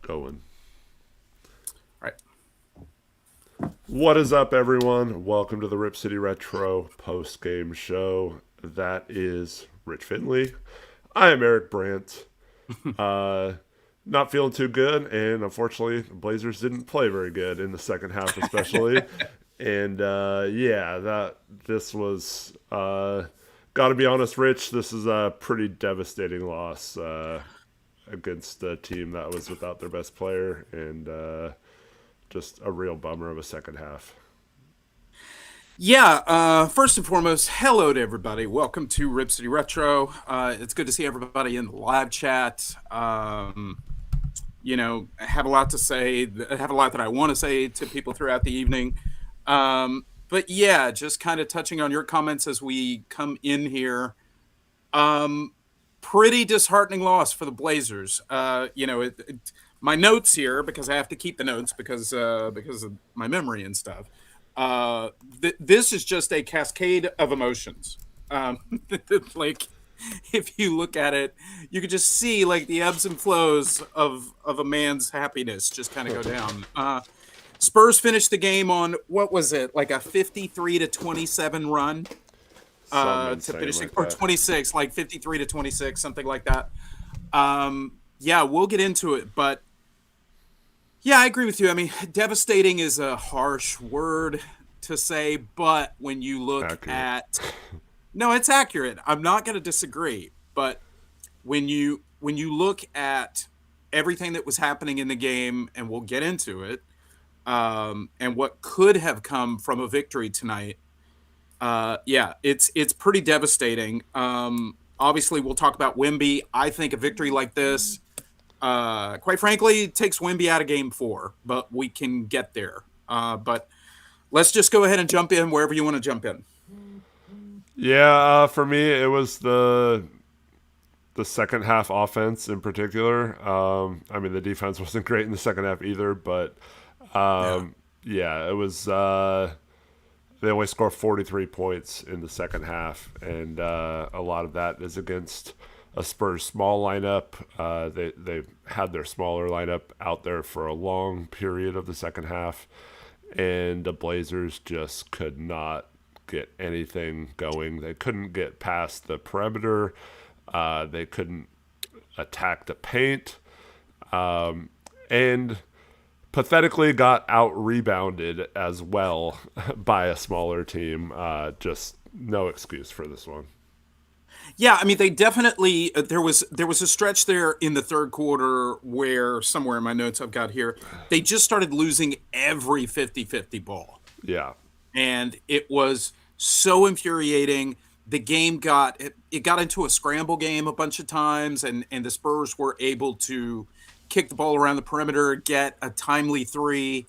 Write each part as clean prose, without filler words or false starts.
Going. Right. What is up, everyone? Welcome to the Rip City Retro post-game show. That is Rich Finley. I am Eric Brandt. Uh, Not feeling too good, and unfortunately, the Blazers didn't play very good in the second half, especially. And yeah, that this was. Got to be honest, Rich. This is a pretty devastating loss against a team that was without their best player, and just a real bummer of a second half. Yeah, first and foremost, hello to everybody. Welcome to Rip City Retro. It's good to see everybody in the live chat. I have a lot to say. I have a lot that I want to say to people throughout the evening. But yeah, just kind of touching on your comments as we come in here. Um, Pretty disheartening loss for the Blazers. My notes here, because I have to keep the notes because of my memory and stuff. This is just a cascade of emotions. Um, like if you look at it, you could just see like the ebbs and flows of a man's happiness just kind of go down. Spurs finished the game on what was it, like a 53-27 run Something to insane finish, like or that. 26, like 53-26, something like that. Yeah, we'll get into it, but yeah, I agree with you. I mean, devastating is a harsh word to say, but when you look Accurate. at, no, it's accurate. I'm not going to disagree, but when you look at everything that was happening in the game, and we'll get into it, and what could have come from a victory tonight, yeah, it's pretty devastating. Obviously, we'll talk about Wemby. I think a victory like this, quite frankly, takes Wemby out of Game 4, but we can get there. But let's just go ahead and jump in wherever you want to jump in. Yeah, for me, it was the second half offense in particular. I mean, the defense wasn't great in the second half either, but Yeah. yeah, it was. They only scored 43 points in the second half, and a lot of that is against a Spurs small lineup. They had their smaller lineup out there for a long period of the second half, and the Blazers just could not get anything going. They couldn't get past the perimeter. They couldn't attack the paint, and pathetically got out rebounded as well by a smaller team. Just no excuse for this one. Yeah, I mean they definitely there was a stretch there in the third quarter where somewhere in my notes I've got here, they just started losing every 50-50 ball. Yeah, And it was so infuriating. The game it got into a scramble game a bunch of times, and the Spurs were able to kick the ball around the perimeter, get a timely three.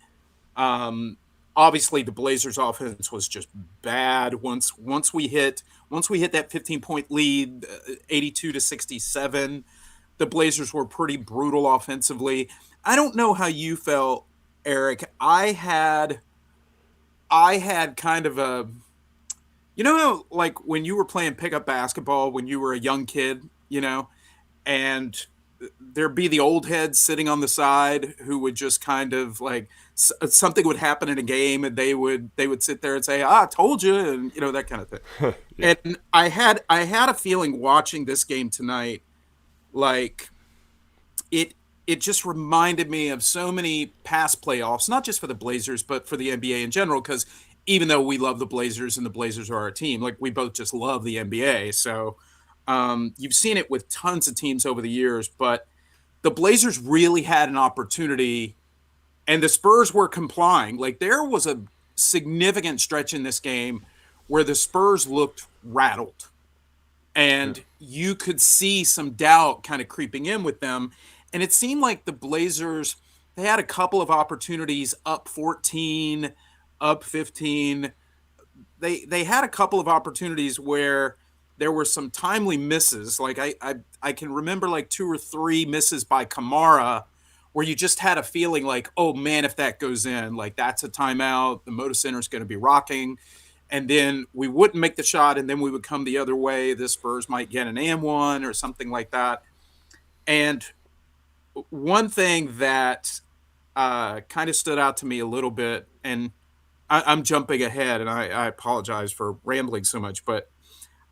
Um, Obviously, the Blazers' offense was just bad once we hit that 15-point lead, 82-67. The Blazers were pretty brutal offensively. I don't know how you felt, Eric. I had kind of a, like when you were playing pickup basketball when you were a young kid, and there'd be the old heads sitting on the side who would just kind of like something would happen in a game, and they would sit there and say, "Ah, I told you," and that kind of thing. yeah, And I had a feeling watching this game tonight, like it it just reminded me of so many past playoffs, not just for the Blazers, but for the NBA in general. Because even though we love the Blazers and the Blazers are our team, like we both just love the NBA. So you've seen it with tons of teams over the years, but the Blazers really had an opportunity, and the Spurs were complying. Like there was a significant stretch in this game where the Spurs looked rattled, yeah, and you could see some doubt kind of creeping in with them. And it seemed like the Blazers, they had a couple of opportunities up 14, up 15. They had a couple of opportunities where there were some timely misses. Like I can remember like two or three misses by Kamara where you just had a feeling like, oh man, if that goes in, like that's a timeout. The Moda Center is going to be rocking, and then we wouldn't make the shot, and then we would come the other way. The Spurs might get an and one or something like that. And one thing that kind of stood out to me a little bit, and I'm jumping ahead, and I apologize for rambling so much, but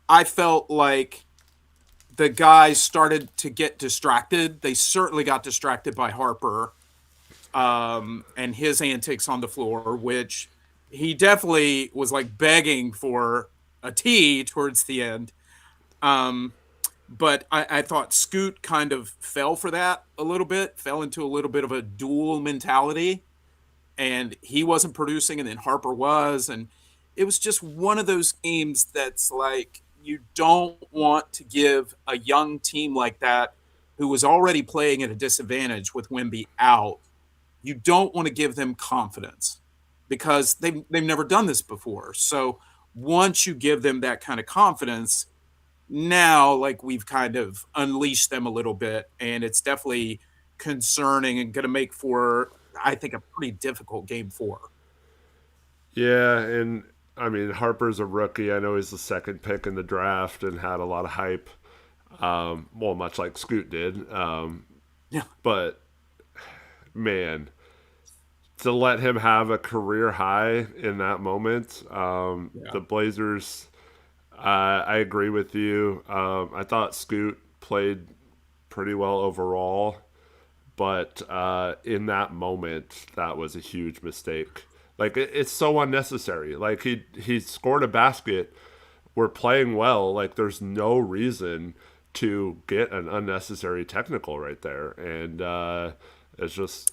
I felt like the guys started to get distracted. They certainly got distracted by Harper and his antics on the floor, which he definitely was like begging for a tee towards the end. Um, but I thought Scoot kind of fell for that a little bit, fell into a little bit of a dual mentality, and he wasn't producing, and then Harper was, and it was just one of those games that's like you don't want to give a young team like that who was already playing at a disadvantage with Wemby out. You don't want to give them confidence because they've never done this before. So once you give them that kind of confidence, now like we've kind of unleashed them a little bit, and it's definitely concerning and going to make for I think a pretty difficult game 4. Yeah, and I mean Harper's a rookie. I know he's the second pick in the draft and had a lot of hype. Well, much like Scoot did. Yeah. But man, to let him have a career high in that moment, Yeah. the Blazers. I agree with you. I thought Scoot played pretty well overall, but in that moment, that was a huge mistake. Like it's so unnecessary. Like he scored a basket. We're playing well. Like there's no reason to get an unnecessary technical right there, and it's just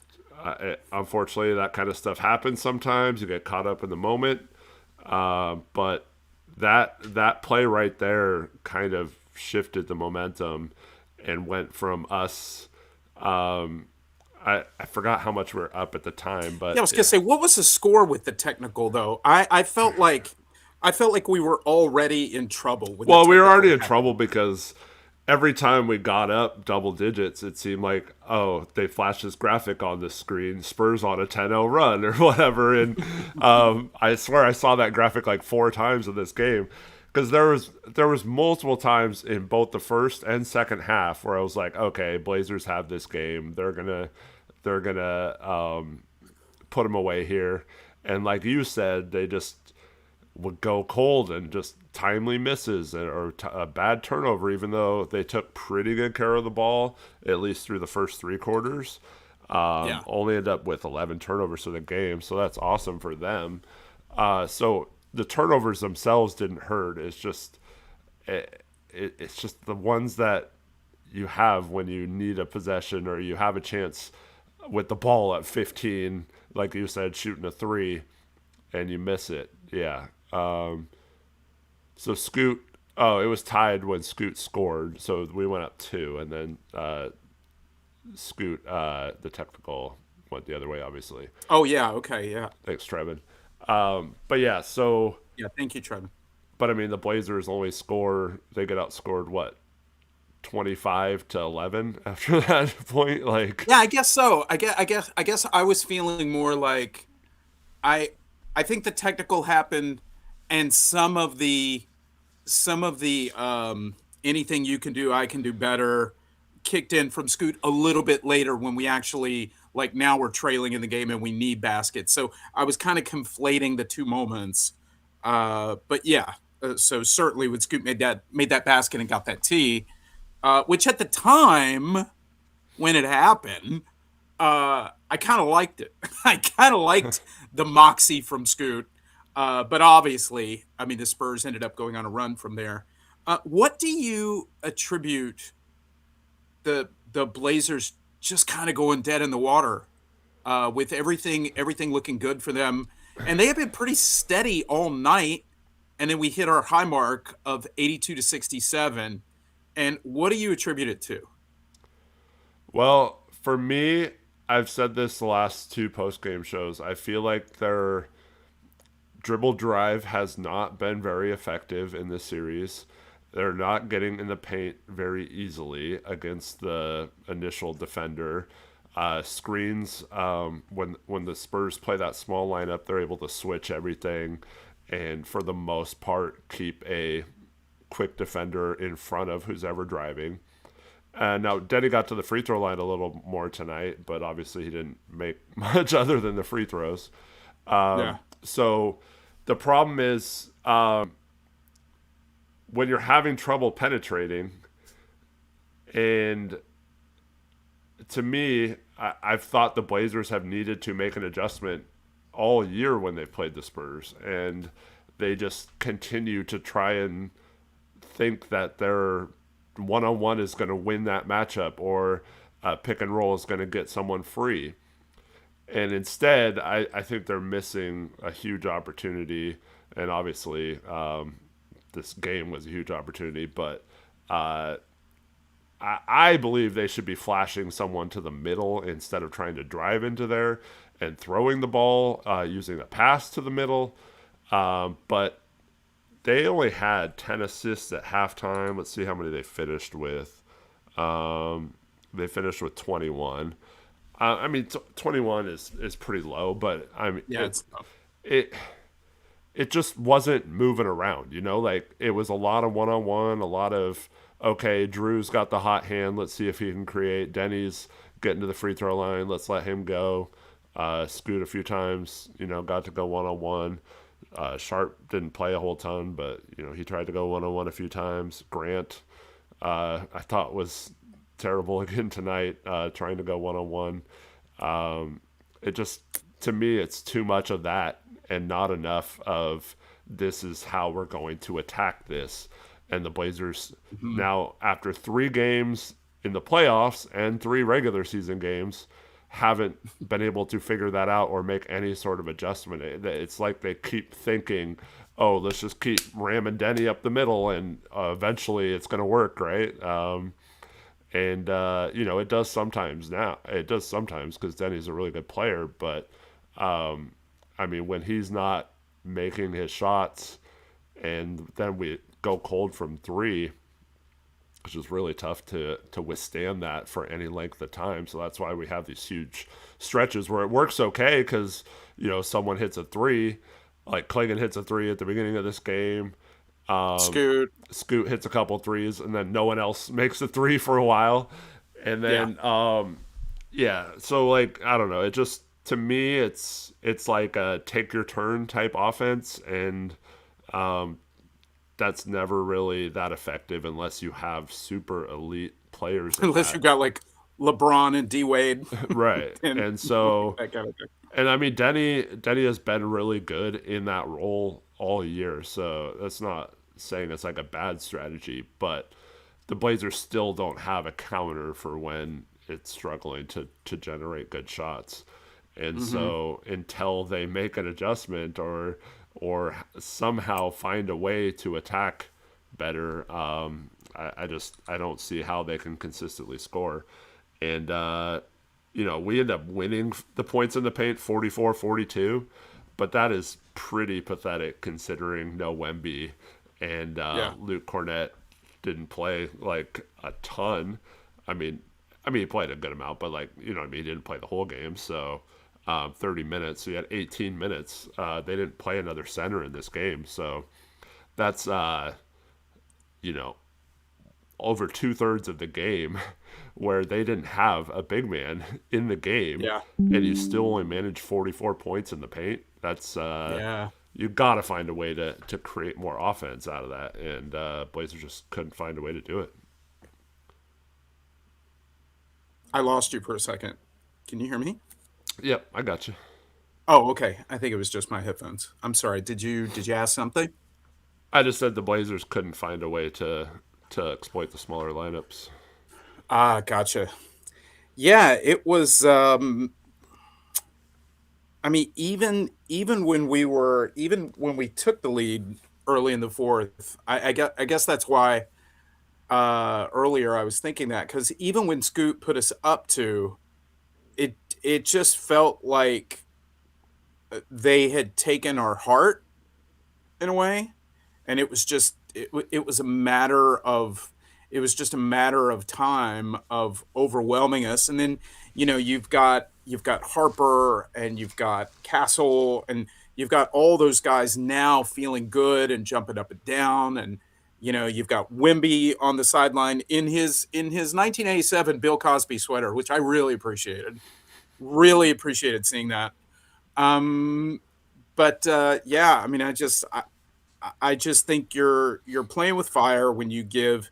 unfortunately that kind of stuff happens sometimes. You get caught up in the moment, but that play right there kind of shifted the momentum and went from us. I forgot how much we were up at the time, Yeah, I but was gonna say, what was the score with the technical though? I felt like we were already in trouble when the well, we were already technical in trouble happened. because every time we got up double digits, it seemed like, oh, they flashed this graphic on the screen, Spurs on a 10-0 run or whatever. And I swear I saw that graphic like 4 times in this game because there was multiple times in both the first and second half where I was like, okay, Blazers have this game. They're gonna put them away here. And like you said, they just would go cold and just timely misses or a bad turnover, even though they took pretty good care of the ball, at least through the first 3 quarters. Yeah. Only end up with 11 turnovers in the game, so that's awesome for them. So the turnovers themselves didn't hurt. It's just the ones that you have when you need a possession or you have a chance with the ball at 15, like you said, shooting a three, and you miss it. Yeah. So Scoot, oh, it was tied when Scoot scored, so we went up two, and then Scoot, the technical went the other way, obviously. Oh yeah. Okay. Yeah. Thanks, Trevin. But yeah, so Yeah. Thank you, Trevor. but I mean the Blazers only score, they get outscored what, 25-11 after that point, like. Yeah, I guess so. I guess I was feeling more like I I think the technical happened, and some of the anything you can do, I can do better kicked in from Scoot a little bit later when we actually like now we're trailing in the game and we need baskets. So I was kind of conflating the two moments. But yeah, so certainly when Scoot made that basket and got that tee, which at the time when it happened, I kind of liked it. I kind of liked the moxie from Scoot. But obviously, I mean, the Spurs ended up going on a run from there. What do you attribute the Blazers just kind of going dead in the water with everything looking good for them, and they have been pretty steady all night, and then we hit our high mark of 82 to 67. And what do you attribute it to? Well, for me, I've said this the last two post game shows. I feel like their dribble drive has not been very effective in this series. They're not getting in the paint very easily against the initial defender. Screens, when the Spurs play that small lineup, they're able to switch everything and for the most part keep a quick defender in front of who's ever driving. Now Denny got to the free throw line a little more tonight, but obviously he didn't make much other than the free throws. Yeah. So the problem is when you're having trouble penetrating, and to me, I've thought the Blazers have needed to make an adjustment all year when they've played the Spurs, and they just continue to try and think that their one-on-one is going to win that matchup, or pick and roll is going to get someone free. And instead, I think they're missing a huge opportunity. And obviously, this game was a huge opportunity, but I believe they should be flashing someone to the middle instead of trying to drive into there and throwing the ball, using a pass to the middle. But they only had 10 assists at halftime. Let's see how many they finished with. They finished with 21. I mean, 21 is pretty low, but I mean, Yeah, it's tough. it it just wasn't moving around, you know? Like, it was a lot of one-on-one, a lot of, okay, Drew's got the hot hand, let's see if he can create. Denny's getting to the free throw line, let's let him go. Scoot a few times, you know, got to go one-on-one. Sharp didn't play a whole ton, but, you know, he tried to go one-on-one a few times. Grant, I thought was terrible again tonight, trying to go one-on-one. It just, to me, it's too much of that and not enough of this is how we're going to attack this. And the Blazers now, after 3 games in the playoffs and 3 regular season games, haven't been able to figure that out or make any sort of adjustment. It's like they keep thinking, oh, let's just keep ramming Denny up the middle and eventually it's going to work, right? You know, it does sometimes now. It does sometimes because Denny's a really good player, but I mean, when he's not making his shots and then we go cold from 3, it's just really tough to withstand that for any length of time. So that's why we have these huge stretches where it works okay because, you know, someone hits a 3, like Clingan hits a 3 at the beginning of this game. Scoot hits a couple threes, and then no one else makes a 3 for a while. And then, yeah, so, like, I don't know. It just, to me, it's like a take your turn type offense, and that's never really that effective unless you have super elite players. Unless you got like LeBron and D Wade, right? And so, that kind of thing. and I mean, Denny has been really good in that role all year. So that's not saying it's like a bad strategy, but the Blazers still don't have a counter for when it's struggling to generate good shots. And so until they make an adjustment or somehow find a way to attack better, I don't see how they can consistently score. And you know, we end up winning the points in the paint 44-42, but that is pretty pathetic considering no Wemby and Luke Cornett didn't play like a ton. I mean he played a good amount, but like, you know what I mean, he didn't play the whole game. So 30 minutes. So you had 18 minutes. They didn't play another center in this game. So that's, you know, over 2/3 of the game where they didn't have a big man in the game. Yeah. And you still only managed 44 points in the paint. That's, you got to find a way to create more offense out of that. And Blazers just couldn't find a way to do it. I lost you for a second. Can you hear me? Yep, I got you. Oh, okay. I think it was just my headphones. I'm sorry. Did you ask something? I just said the Blazers couldn't find a way to exploit the smaller lineups. Ah, gotcha. Yeah, it was. I mean, even when we took the lead early in the fourth, I guess that's why earlier I was thinking that because even when Scoot put us up to, it just felt like they had taken our heart in a way, and it was just it was a matter of just a matter of time of overwhelming us. And then, you know, you've got Harper and you've got Castle and you've got all those guys now feeling good and jumping up and down, and You've got Wemby on the sideline in his 1987 Bill Cosby sweater, which I really appreciated. Really appreciated seeing that. Um, but yeah, I mean, I just think you're playing with fire when you give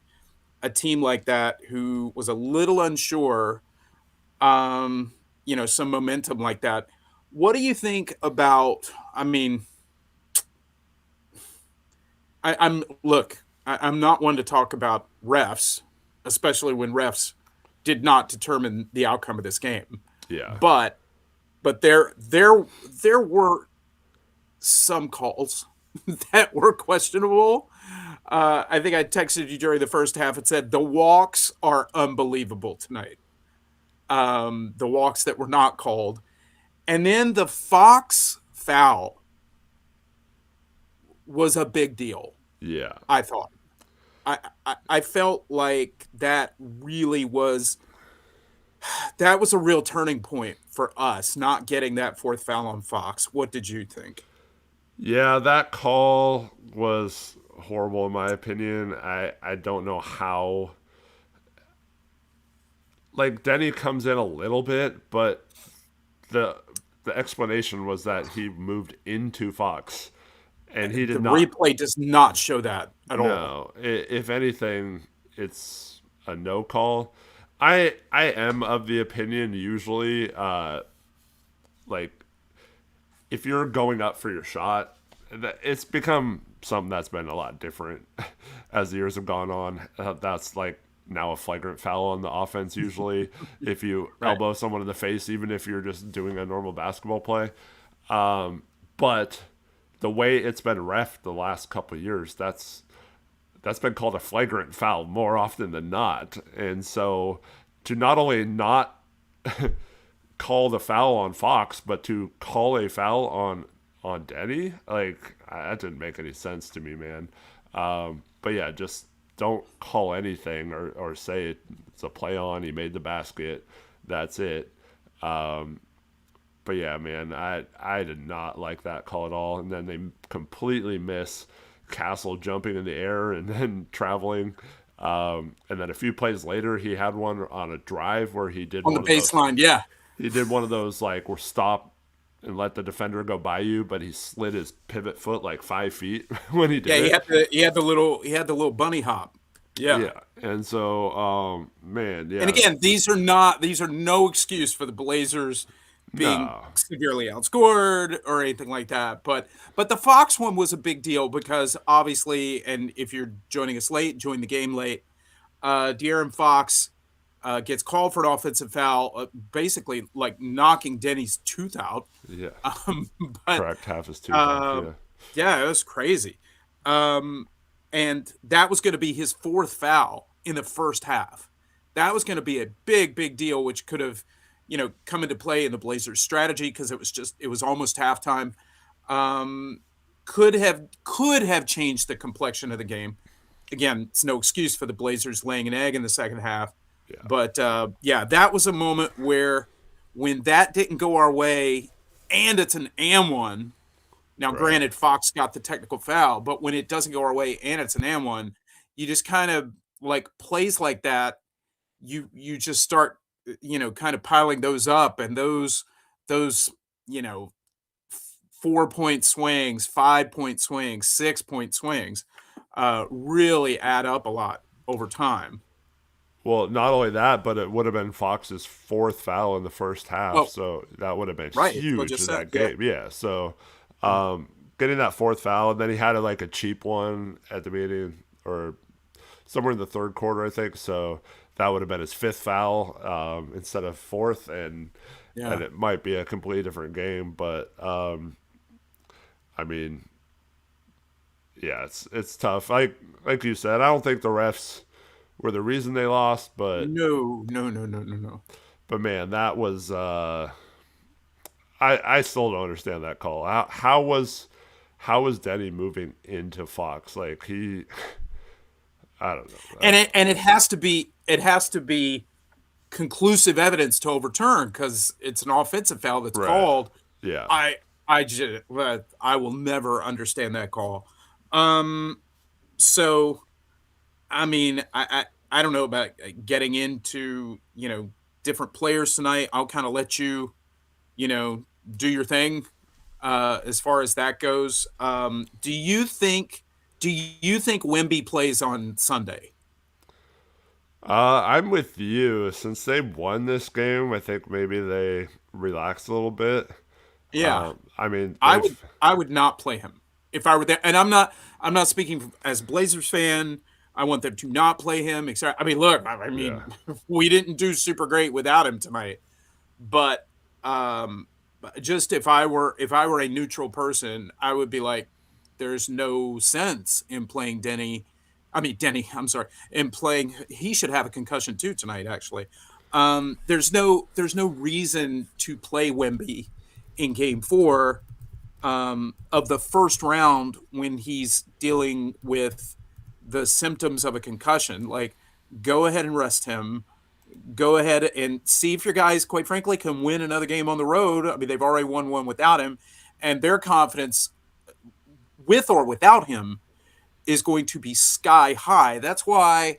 a team like that who was a little unsure, some momentum like that. What do you think about? I mean, I'm look. I'm not one to talk about refs, especially when refs did not determine the outcome of this game. Yeah. But there were some calls that were questionable. I think I texted you during the first half. It said the walks are unbelievable tonight. The walks that were not called, and then the Fox foul was a big deal. Yeah. I thought. I felt like that was a real turning point for us not getting that fourth foul on Fox. What did you think? Yeah, that call was horrible in my opinion. I don't know how. Like Denny comes in a little bit, but the the explanation was that he moved into Fox, and he The did not. replay does not show that at all. No, if anything, it's a no call. I am of the opinion usually, like if you're going up for your shot, it's become something that's been a lot different as the years have gone on. That's like now a flagrant foul on the offense usually if you Right. elbow someone in the face, even if you're just doing a normal basketball play. But the way it's been ref the last couple of years, that's been called a flagrant foul more often than not. And so to not only not call the foul on Fox, but to call a foul on Denny, like that didn't make any sense to me, man. But yeah, just don't call anything or say it's a play on. He made the basket. That's it. But yeah, man, I did not like that call at all. And then they completely miss Castle jumping in the air and then traveling. And then a few plays later, he had one on a drive where he did On the one of those. baseline, yeah. He did one of those like where stop and let the defender go by you, but he slid his pivot foot like 5 feet when he Yeah, did it. he had the little bunny hop. Yeah. Yeah, and so man, And yeah, again, these are no excuse for the Blazers being no, severely outscored or anything like that. But the Fox one was a big deal because obviously, and if you're joining us late, join the game late, De'Aaron Fox gets called for an offensive foul, basically like knocking Denny's tooth out. yeah, Um, but correct, half his tooth off, uh, yeah, yeah, it was crazy. Um, and that was going to be his fourth foul in the first half. That was going to be a big, big deal, which could have, come into play in the Blazers' strategy because it was almost halftime. Um, could have changed the complexion of the game. Again, it's no excuse for the Blazers laying an egg in the second half. yeah, But yeah, that was a moment where when that didn't go our way, and it's an and one. Now, right. granted, Fox got the technical foul, but when it doesn't go our way and it's an and one, you just kind of like plays like that. You just start, kind of piling those up, and those you know 4 point swings, 5 point swings, 6 point swings, really add up a lot over time. Well, not only that, but it would have been Fox's fourth foul in the first half, Well, so that would have been right, what I huge just in said, that yeah. game. Yeah, so getting that fourth foul, and then he had like a cheap one at the beginning or somewhere in the third quarter, I think. So that would have been his fifth foul instead of fourth, and Yeah. it might be a completely different game. But I mean, yeah, it's tough. Like you said, I don't think the refs were the reason they lost, No, no, no, no, no, no. but man, that was I still don't understand that call. How was Denny moving into Fox? Like he, I don't know. And it has to be conclusive evidence to overturn because it's an offensive foul that's Right. called. Yeah. I will never understand that call. Um, so I mean, I don't know about getting into different players tonight. I'll kind of let you you know do your thing as far as that goes. Do you think Wemby plays on Sunday? I'm with you. Since they won this game, I think maybe they relaxed a little bit. Yeah, I mean, I would I would not play him if I were there. And I'm not speaking as a Blazers fan. I want them to not play him. Etc. I mean, look, I yeah. mean, we didn't do super great without him tonight. But um, just if I were a neutral person, I would be like, there's no sense in playing Denny. I mean Denny. I'm sorry. In playing, he should have a concussion too tonight. Actually, there's no reason to play Wemby in Game 4 of the first round when he's dealing with the symptoms of a concussion. Like, go ahead and rest him, go ahead and see if your guys, quite frankly, can win another game on the road. I mean, they've already won one without him, and their confidence, with or without him, is going to be sky high. That's why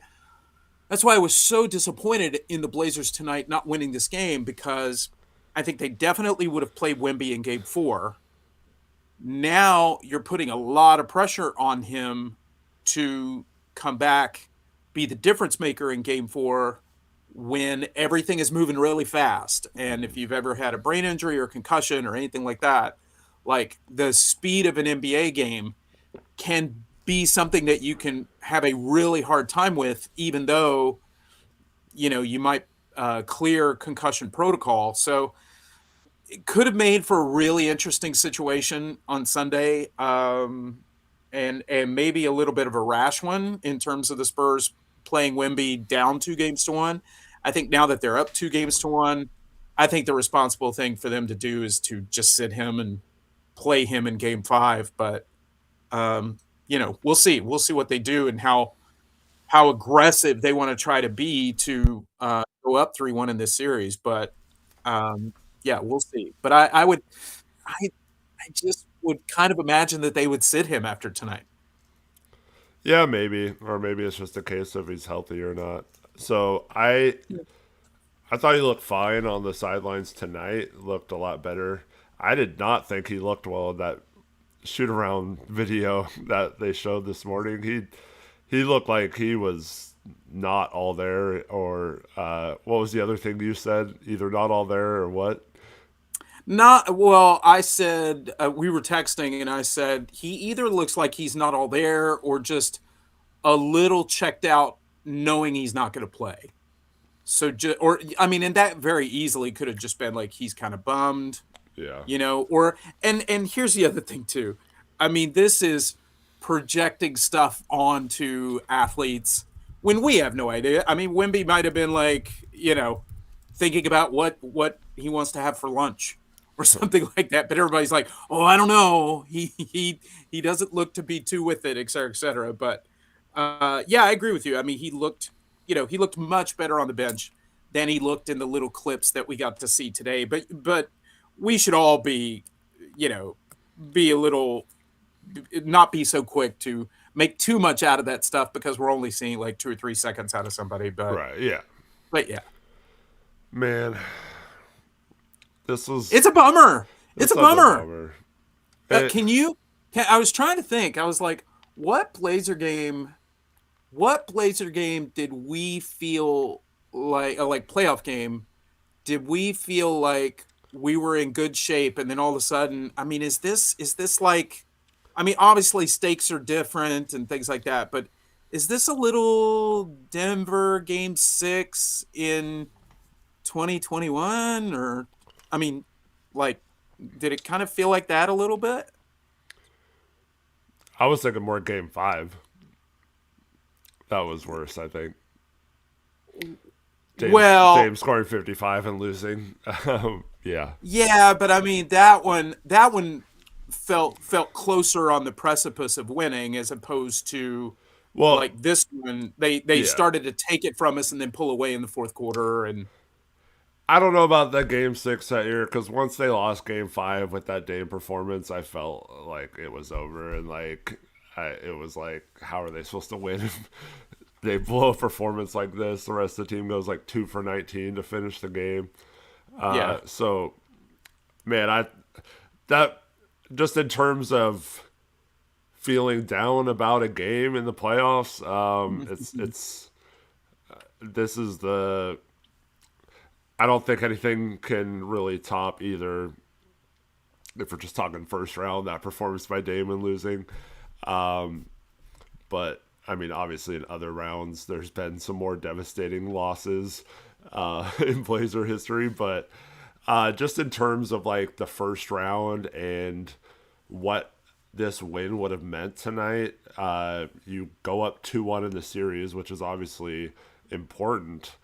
I was so disappointed in the Blazers tonight not winning this game, because I think they definitely would have played Wemby in Game 4. Now you're putting a lot of pressure on him to come back, be the difference maker in Game 4 when everything is moving really fast. And if you've ever had a brain injury or concussion or anything like that, like, the speed of an NBA game can be something that you can have a really hard time with, even though you might clear concussion protocol. So it could have made for a really interesting situation on Sunday, and maybe a little bit of a rash one in terms of the Spurs playing Wemby down 2 games to 1. I think now that they're up 2 games to 1, I think the responsible thing for them to do is to just sit him and play him in Game 5. But we'll see. We'll see what they do and how aggressive they want to try to be to go up 3-1 in this series. But yeah, we'll see. But I I just would kind of imagine that they would sit him after tonight. Yeah, maybe. Or maybe it's just a case of he's healthy or not. So I thought he looked fine on the sidelines tonight. Looked a lot better. I did not think he looked well in that shoot around video that they showed this morning. He looked like he was not all there, or what was the other thing you said? Either not all there or what? Not well. I said, we were texting, and I said he either looks like he's not all there or just a little checked out, knowing he's not going to play. So, or I mean, and that very easily could have just been like he's kind of bummed, Yeah. or and here's the other thing too. I mean, this is projecting stuff onto athletes when we have no idea. I mean, Wimby might have been like, thinking about what he wants to have for lunch or something like that, but everybody's like, "Oh, I don't know. He doesn't look to be too with it, et cetera, et cetera." But yeah, I agree with you. I mean, he looked much better on the bench than he looked in the little clips that we got to see today. But we should all you know, be a little, not be so quick to make too much out of that stuff, because we're only seeing like 2 or 3 seconds out of somebody. But Right. Yeah. but yeah, Man, this was it's a bummer. it's It's a such a bummer. bummer. It, I was trying to think. I was like, what Blazer game did we feel like playoff game, did we feel like we were in good shape, and then all of a sudden, I mean, is this like, I mean, obviously stakes are different and things like that, but is this a little Denver game 6 in 2021? Or, I mean, like, did it kind of feel like that a little bit? I was thinking more game 5. That was worse, I think. Well, James scoring 55 and losing. Yeah. yeah, but I mean, that one felt closer on the precipice of winning, as opposed to Well, like this one. They yeah. started to take it from us and then pull away in the fourth quarter. And I don't know about that game 6 that year, because once they lost game 5 with that Dame performance, I felt like it was over. And like, it was like, how are they supposed to win? they blow a performance like this, the rest of the team goes like 2 for 19 to finish the game. Yeah. So man, I that just in terms of feeling down about a game in the playoffs, it's this is the I don't think anything can really top either. If we're just talking first round, that performance by Damon losing, but I mean, obviously in other rounds, there's been some more devastating losses in Blazer history, but just in terms of like the first round and what this win would have meant tonight, you go up 2-1 in the series, which is obviously important,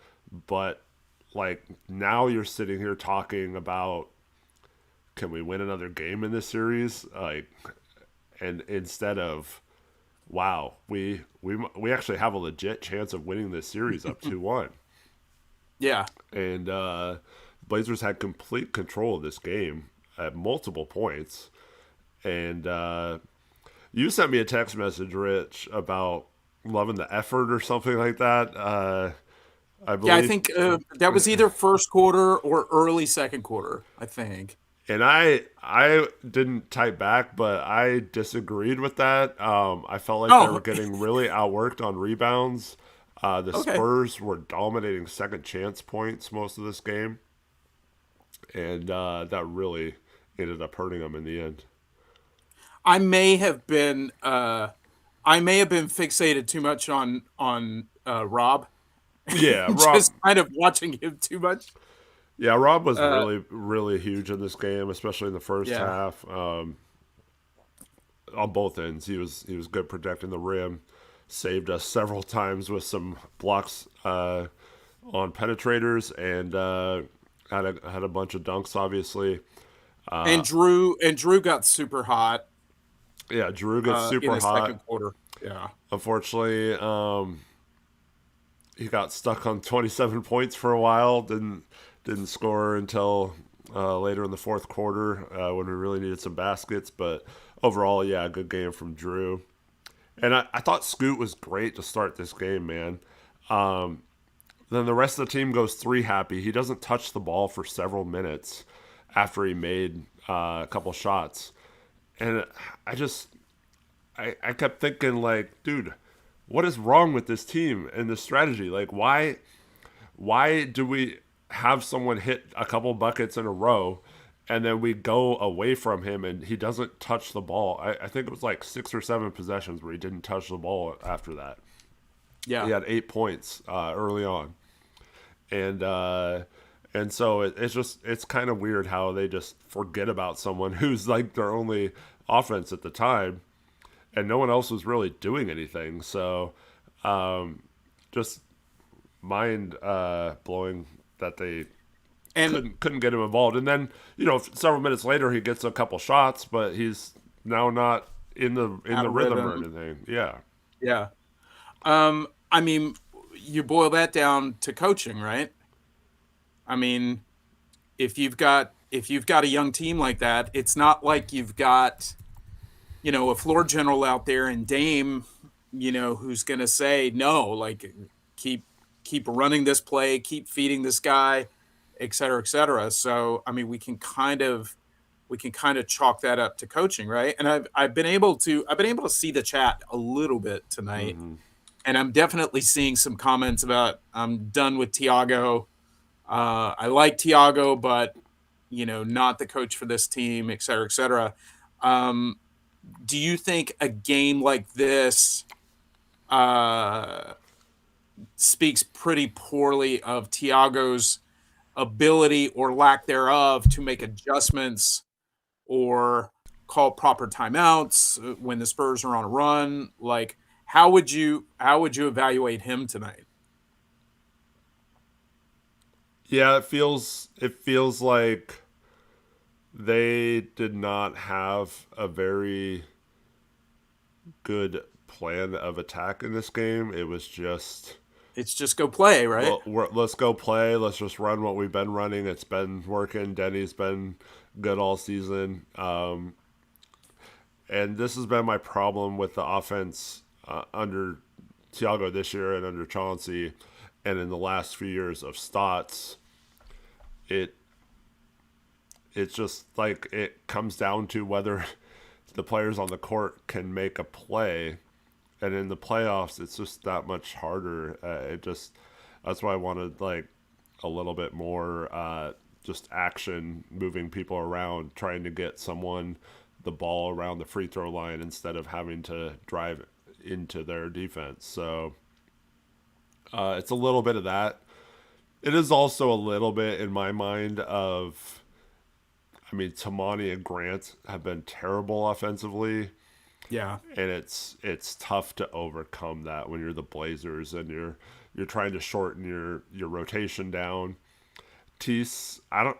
but like now you're sitting here talking about can we win another game in this series? Like, and instead of wow, we actually have a legit chance of winning this series up 2-1. Yeah. And Blazers had complete control of this game at multiple points. And you sent me a text message, Rich, about loving the effort or something like that. I Yeah, I believe. think that was either first quarter or early second quarter, I think. And I didn't type back, but I disagreed with that. I felt like they were Oh, getting really outworked on rebounds. The okay. Spurs were dominating second chance points most of this game, and that really ended up hurting them in the end. I may have been fixated too much on Rob, Yeah, just kind of watching him too much. Rob was Uh, really really huge in this game, especially in the first yeah, half. On both ends, he was good protecting the rim, saved us several times with some blocks on penetrators, and had a bunch of dunks. Obviously, and Drew got super hot yeah. Drew gets in super the second hot. quarter. Yeah, Unfortunately, he got stuck on 27 points for a while. Didn't score until later in the fourth quarter when we really needed some baskets. But overall, yeah, good game from Drew. And I thought Scoot was great to start this game, man. Then the rest of the team goes three happy. He doesn't touch the ball for several minutes after he made a couple shots. And I kept thinking, like, dude, what is wrong with this team and this strategy? Like, why do we have someone hit a couple buckets in a row and then we go away from him and he doesn't touch the ball? I think it was like 6 or 7 possessions where he didn't touch the ball after that. He yeah. had 8 points early on, and so it's kind of weird how they just forget about someone who's like their only offense at the time, and no one else was really doing anything. So, just mind blowing that they And couldn't get him involved. And then several minutes later he gets a couple shots, but he's now not in out the of rhythm or rhythm. anything. Yeah. Yeah. I mean, you boil that down to coaching, right? I mean, if you've got a young team like that, it's not like you've got a floor general out there and Dame, who's going to say no, like keep keep running this play, keep feeding this guy, et cetera, et cetera. So I mean, we can kind of chalk that up to coaching, right? And I've been able to see the chat a little bit tonight, Hmm. and I'm definitely seeing some comments about I'm done with Tiago. I like Tiago, but not the coach for this team, et cetera, et cetera. Um, do you think a game like this uh, speaks pretty poorly of Tiago's ability or lack thereof to make adjustments or call proper timeouts when the Spurs are on a run? Like, how would you evaluate him tonight? Yeah, it feels like they did not have a very good plan of attack in this game. It was just, It's just go play, right? well, let's go play. Let's just run what we've been running. It's been working. Denny's been good all season. And this has been my problem with the offense under Thiago this year and under Chauncey, and in the last few years of Stotts, it it's just like it comes down to whether the players on the court can make a play, and in the playoffs, it's just that much harder. It just that's why I wanted like a little bit more just action, moving people around, trying to get someone the ball around the free throw line instead of having to drive into their defense. So it's a little bit of that. It is also a little bit in my mind of, I mean, Tamani and Grant have been terrible offensively, Yeah. and it's tough to overcome that when you're the Blazers and you're trying to shorten your rotation down. Tease, I don't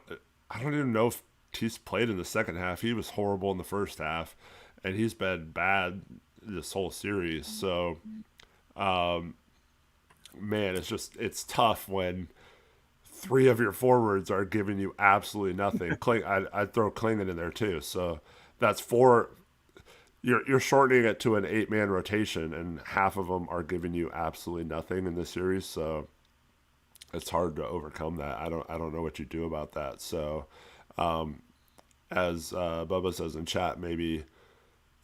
even know if Tease played in the second half. He was horrible in the first half, and he's been bad this whole series. So, man, it's tough when three of your forwards are giving you absolutely nothing. I'd throw Clingan in there too. So that's four. You're shortening it to an 8-man rotation, and half of them are giving you absolutely nothing in this series. So it's hard to overcome that. I don't know what you do about that. So, as Bubba says in chat, maybe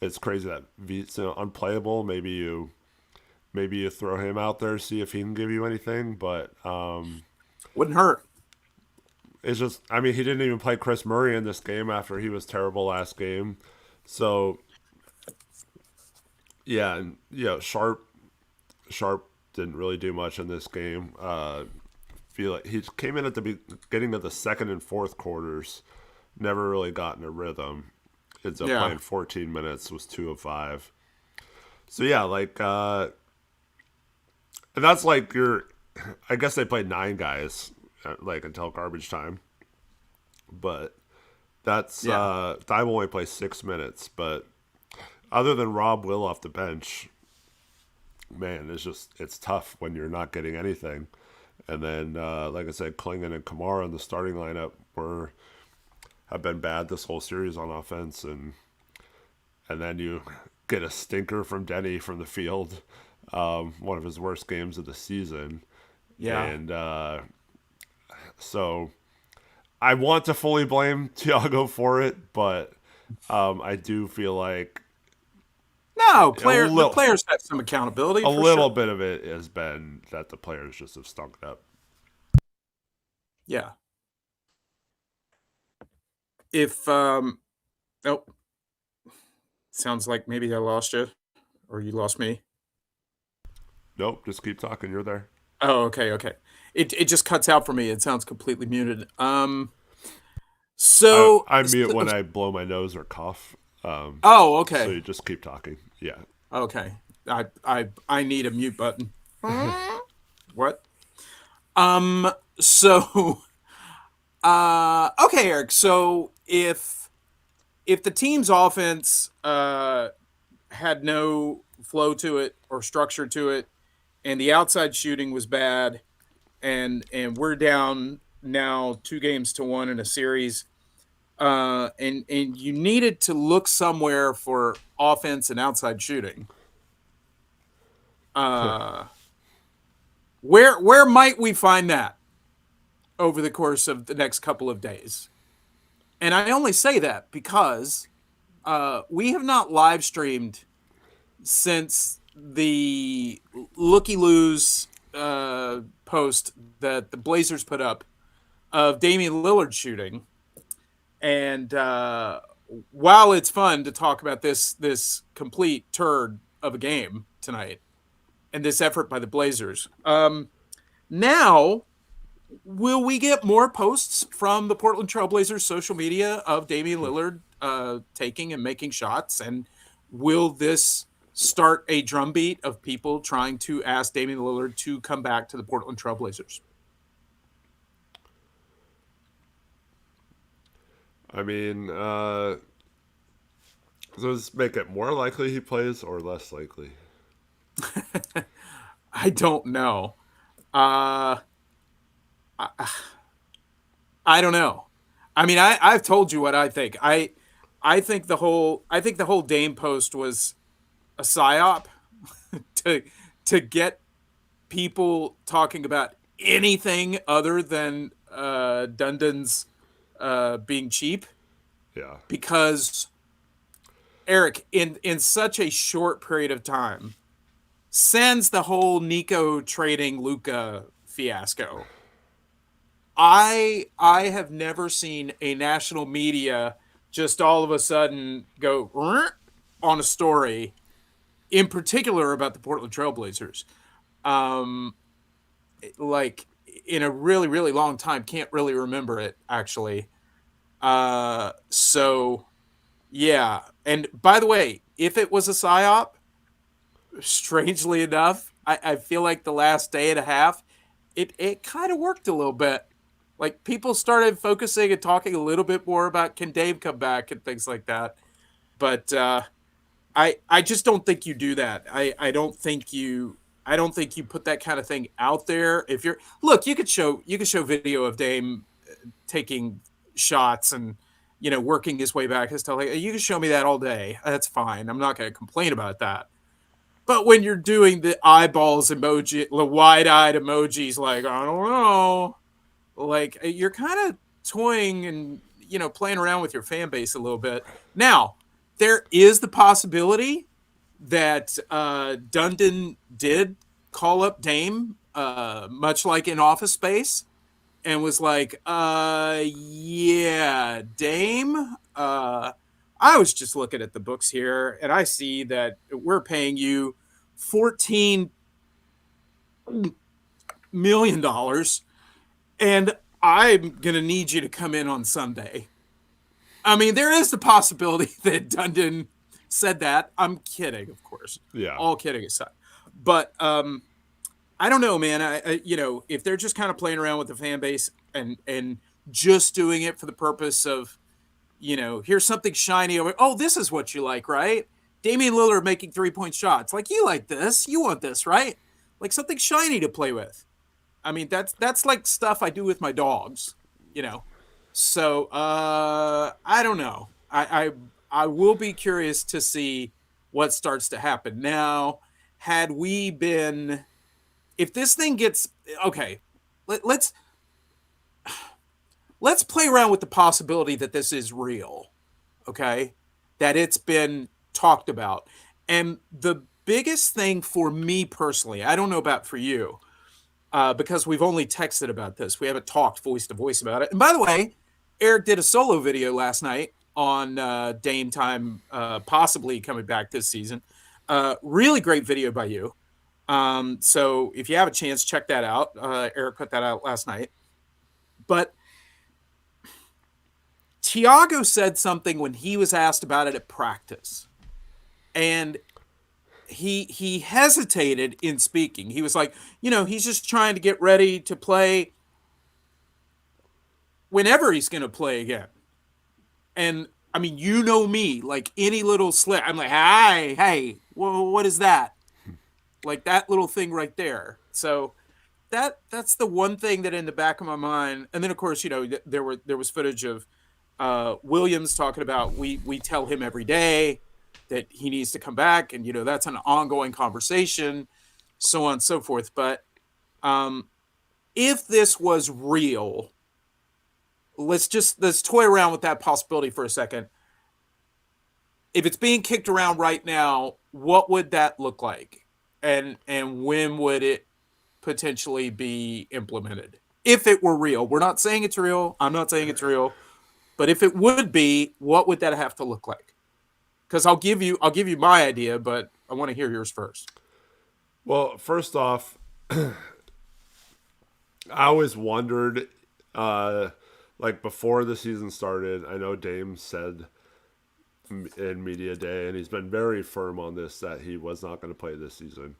it's crazy that V's unplayable. Maybe you throw him out there, see if he can give you anything. But Wouldn't hurt. it's just, I mean, he didn't even play Chris Murray in this game after he was terrible last game. So yeah, and Sharp didn't really do much in this game. Feel like he came in at the beginning of the second and fourth quarters, never really got in a rhythm. Ends up playing 14 minutes, was 2 of 5. So yeah, like and that's like I guess they played 9 guys like until garbage time, but that's Thibault only plays 6 minutes. But other than Rob Will off the bench, man, it's tough when you're not getting anything. And then, like I said, Clingan and Kamara in the starting lineup have been bad this whole series on offense, and then you get a stinker from Denny from the field, one of his worst games of the season. Yeah. And so I want to fully blame Thiago for it, but I do feel like No, the players have some accountability. A little bit of it has been that the players just have stunk it up. Yeah. If sounds like maybe I lost you, or you lost me. Nope, just keep talking. You're there. Oh, okay. It just cuts out for me. It sounds completely muted. So I mute when I blow my nose or cough. Oh, okay. So you just keep talking. Yeah. Okay. I need a mute button. What? So okay, Eric. So if the team's offense had no flow to it or structure to it, and the outside shooting was bad, and we're down now 2-1 in a series, and you needed to look somewhere for offense and outside shooting. Where might we find that over the course of the next couple of days? And I only say that because we have not live streamed since the looky-loos post that the Blazers put up of Damian Lillard shooting. And while it's fun to talk about this complete turd of a game tonight and this effort by the Blazers, now will we get more posts from the Portland Trailblazers social media of Damian Lillard taking and making shots? And will this start a drumbeat of people trying to ask Damian Lillard to come back to the Portland Trailblazers? I mean, does this make it more likely he plays or less likely? I don't know. I don't know. I mean, I've told you what I think. I think the whole Dame post was a psyop to to get people talking about anything other than Dundon's being cheap, Yeah. because Eric, in such a short period of time, since the whole Nico trading Luka fiasco, I have never seen a national media just all of a sudden go on a story, in particular about the Portland Trailblazers. Um, like in a really, really long time. Can't really remember it, actually. So yeah. And by the way, if it was a psyop, strangely enough, I feel like the last day and a half, it kind of worked a little bit. Like, people started focusing and talking a little bit more about, can Dave come back and things like that. But I just don't think you do that. I don't think you put that kind of thing out there. If you're look, you could show video of Dame taking shots and working his way back and stuff like that. You can show me that all day. That's fine. I'm not going to complain about that. But when you're doing the eyeballs emoji, the wide-eyed emojis, like, I don't know, like, you're kind of toying and playing around with your fan base a little bit. Now, there is the possibility that Dundon did call up Dame, much like in Office Space, and was like, yeah, Dame, I was just looking at the books here, and I see that we're paying you $14 million, and I'm going to need you to come in on Sunday. I mean, there is the possibility that Dundon said that. I'm kidding, of course. Yeah. All kidding aside. But I don't know, man. If they're just kind of playing around with the fan base and just doing it for the purpose of, here's something shiny over. Oh, this is what you like, right? Damian Lillard making 3-point shots. Like, you like this. You want this, right? Like something shiny to play with. I mean, that's like stuff I do with my dogs, So I don't know. I will be curious to see what starts to happen. Now, if this thing gets okay, let's play around with the possibility that this is real. Okay, that it's been talked about, and the biggest thing for me personally, I don't know about for you. Because we've only texted about this. We haven't talked voice to voice about it. And by the way, Eric did a solo video last night on Dame time, possibly coming back this season. Really great video by you. So if you have a chance, check that out. Eric put that out last night. But Tiago said something when he was asked about it at practice. And he hesitated in speaking. He was like, he's just trying to get ready to play whenever he's going to play again. And I mean, me, like any little slip, I'm like, hey, what is that? Like that little thing right there. So that's the one thing that in the back of my mind. And then of course, there was footage of Williams talking about we tell him every day that he needs to come back, and that's an ongoing conversation, so on and so forth. But if this was real, let's toy around with that possibility for a second. If it's being kicked around right now, what would that look like, and when would it potentially be implemented? If it were real, we're not saying it's real. I'm not saying it's real, but if it would be, what would that have to look like? Because I'll give you my idea, but I want to hear yours first. Well, first off, I always wondered, like before the season started, I know Dame said in media day, and he's been very firm on this, that he was not going to play this season.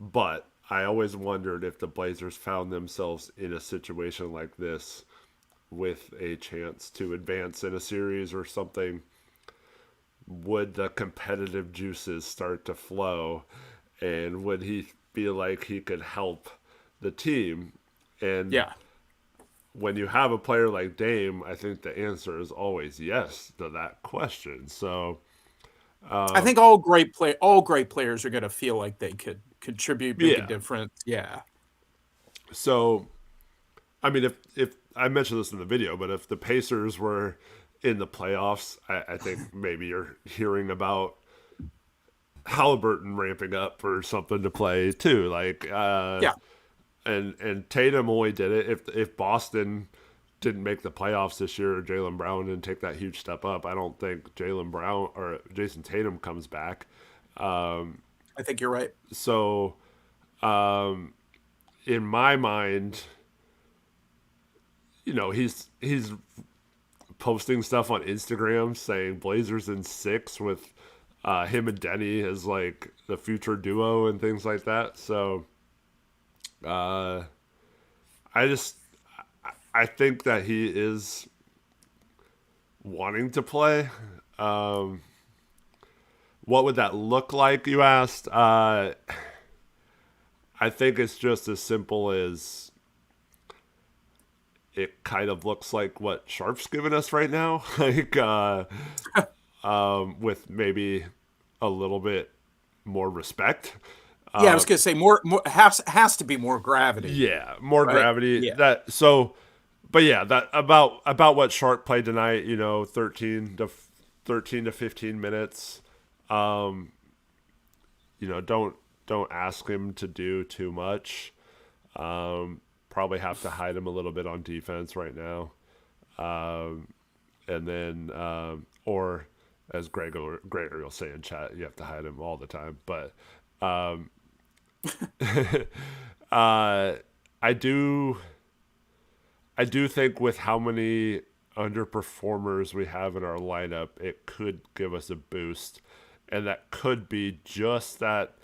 But I always wondered if the Blazers found themselves in a situation like this with a chance to advance in a series or something, would the competitive juices start to flow, and would he feel like he could help the team? And yeah, when you have a player like Dame, I think the answer is always yes to that question. So I think all great players are going to feel like they could contribute, make a Yeah. difference. Yeah. So, I mean, if I mentioned this in the video, but if the Pacers were in the playoffs, I think maybe you're hearing about Halliburton ramping up or something to play too. Like, Yeah. and Tatum only did it if Boston didn't make the playoffs this year, or Jaylen Brown didn't take that huge step up. I don't think Jaylen Brown or Jason Tatum comes back. I think you're right. So, in my mind, he's posting stuff on Instagram saying Blazers in 6 with him and Denny as like the future duo and things like that. So, uh, I just I think that he is wanting to play. What would that look like? You asked. I think it's just as simple as it kind of looks like what Sharp's giving us right now, like with maybe a little bit more respect. Yeah, I was gonna say more has to be more gravity, Yeah, more right? gravity. Yeah. That so, but yeah, that about what Sharp played tonight. 13 to 15 minutes. Um, don't ask him to do too much. Probably have to hide him a little bit on defense right now. And then or as Gregor will say in chat, you have to hide him all the time. But uh, I do think with how many underperformers we have in our lineup, it could give us a boost, and that could be just that.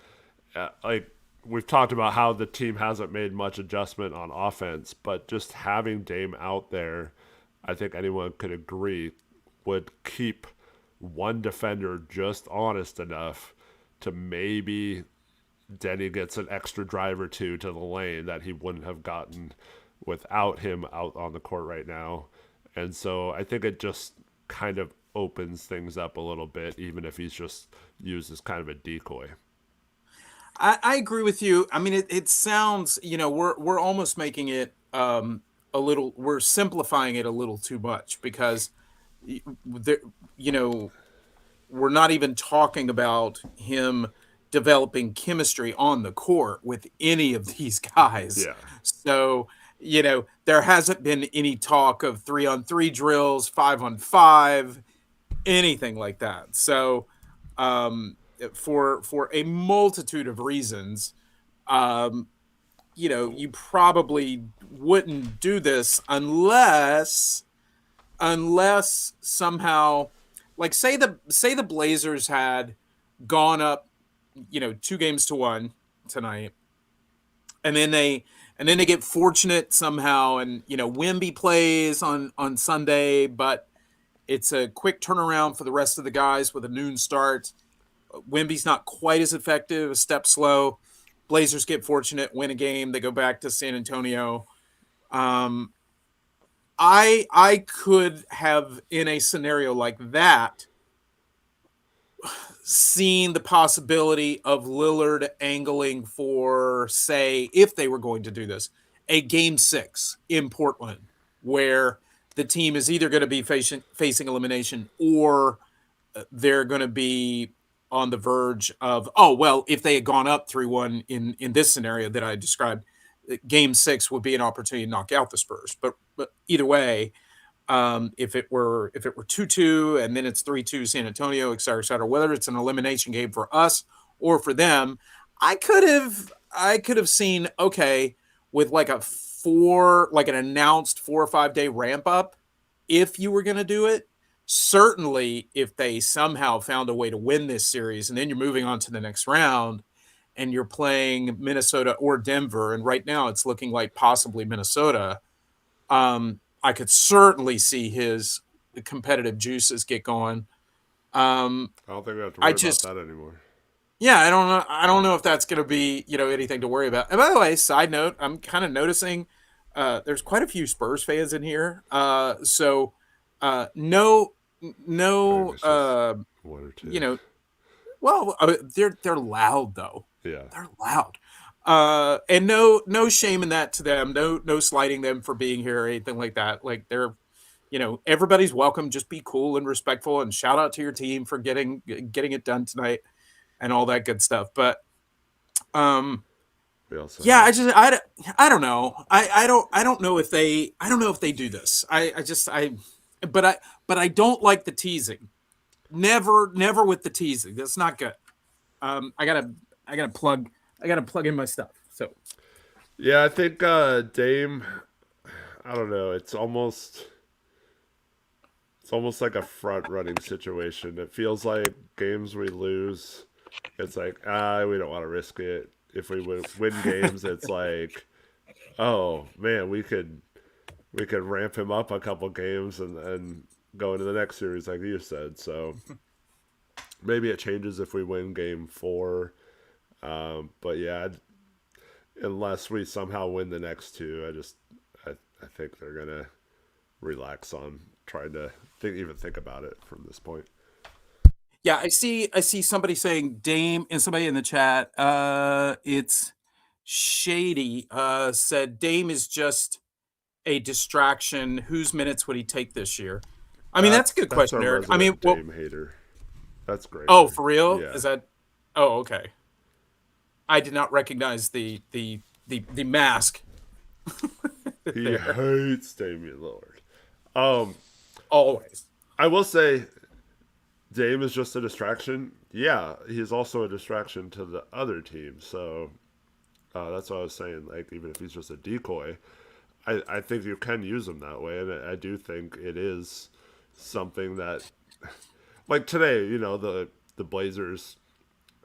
Like we've talked about how the team hasn't made much adjustment on offense, but just having Dame out there, I think anyone could agree, would keep one defender just honest enough to maybe Denny gets an extra drive or two to the lane that he wouldn't have gotten without him out on the court right now. And so I think it just kind of opens things up a little bit, even if he's just used as kind of a decoy. I agree with you. I mean, it sounds, we're almost making it a little, we're simplifying it a little too much because, there, you know, we're not even talking about him developing chemistry on the court with any of these guys. Yeah. So, there hasn't been any talk of 3-on-3 drills, 5-on-5, anything like that. So, for a multitude of reasons, um, you probably wouldn't do this unless somehow, like say the Blazers had gone up, 2-1 tonight, and then they get fortunate somehow, and Wemby plays on Sunday, but it's a quick turnaround for the rest of the guys with a noon start. Wemby's not quite as effective, a step slow. Blazers get fortunate, win a game, they go back to San Antonio. I could have, in a scenario like that, seen the possibility of Lillard angling for, say, if they were going to do this, a game 6 in Portland, where the team is either going to be facing elimination, or they're going to be on the verge of, oh, well, if they had gone up 3-1 in this scenario that I described, game 6 would be an opportunity to knock out the Spurs. But either way, if it were 2-2 and then it's 3-2 San Antonio, et cetera, whether it's an elimination game for us or for them, I could have seen, okay, with like an announced 4 or 5 day ramp up, if you were going to do it. Certainly, if they somehow found a way to win this series, and then you're moving on to the next round, and you're playing Minnesota or Denver, and right now it's looking like possibly Minnesota, I could certainly see his competitive juices get going. I don't think we have to worry about that anymore. Yeah, I don't know. I don't know if that's going to be, anything to worry about. And by the way, side note, I'm kind of noticing there's quite a few Spurs fans in here. So no, One or two. well, they're loud though. Yeah. They're loud. And no shame in that to them. No slighting them for being here or anything like that. Like they're, everybody's welcome. Just be cool and respectful, and shout out to your team for getting it done tonight and all that good stuff. But We also yeah, have I don't know. I don't know if they do this. But I don't like the teasing. Never with the teasing. That's not good. I gotta plug in my stuff. So Yeah, I think Dame. I don't know. It's almost like a front running situation. It feels like games we lose, it's like we don't want to risk it. If we win games, it's like, oh man, we could ramp him up a couple games and go into the next series like you said. So maybe it changes if we win game 4. But yeah, unless we somehow win the next two, I think they're gonna relax on trying to even think about it from this point. yeah, I see somebody saying Dame, and somebody in the chat. It's Shady. Said Dame is just a distraction. Whose minutes would he take this year? I mean, that's a good That's question, our Eric. I mean, resident Dame hater. That's great. oh, for real? Yeah. Is that? Oh, okay. I did not recognize the mask He there. hates Damian Lillard. Um, Always. I will say Dame is just a distraction. Yeah, he's also a distraction to the other team. So that's what I was saying. Like, even if he's just a decoy, I think you can use him that way. And I do think it is something that, like today, the Blazers,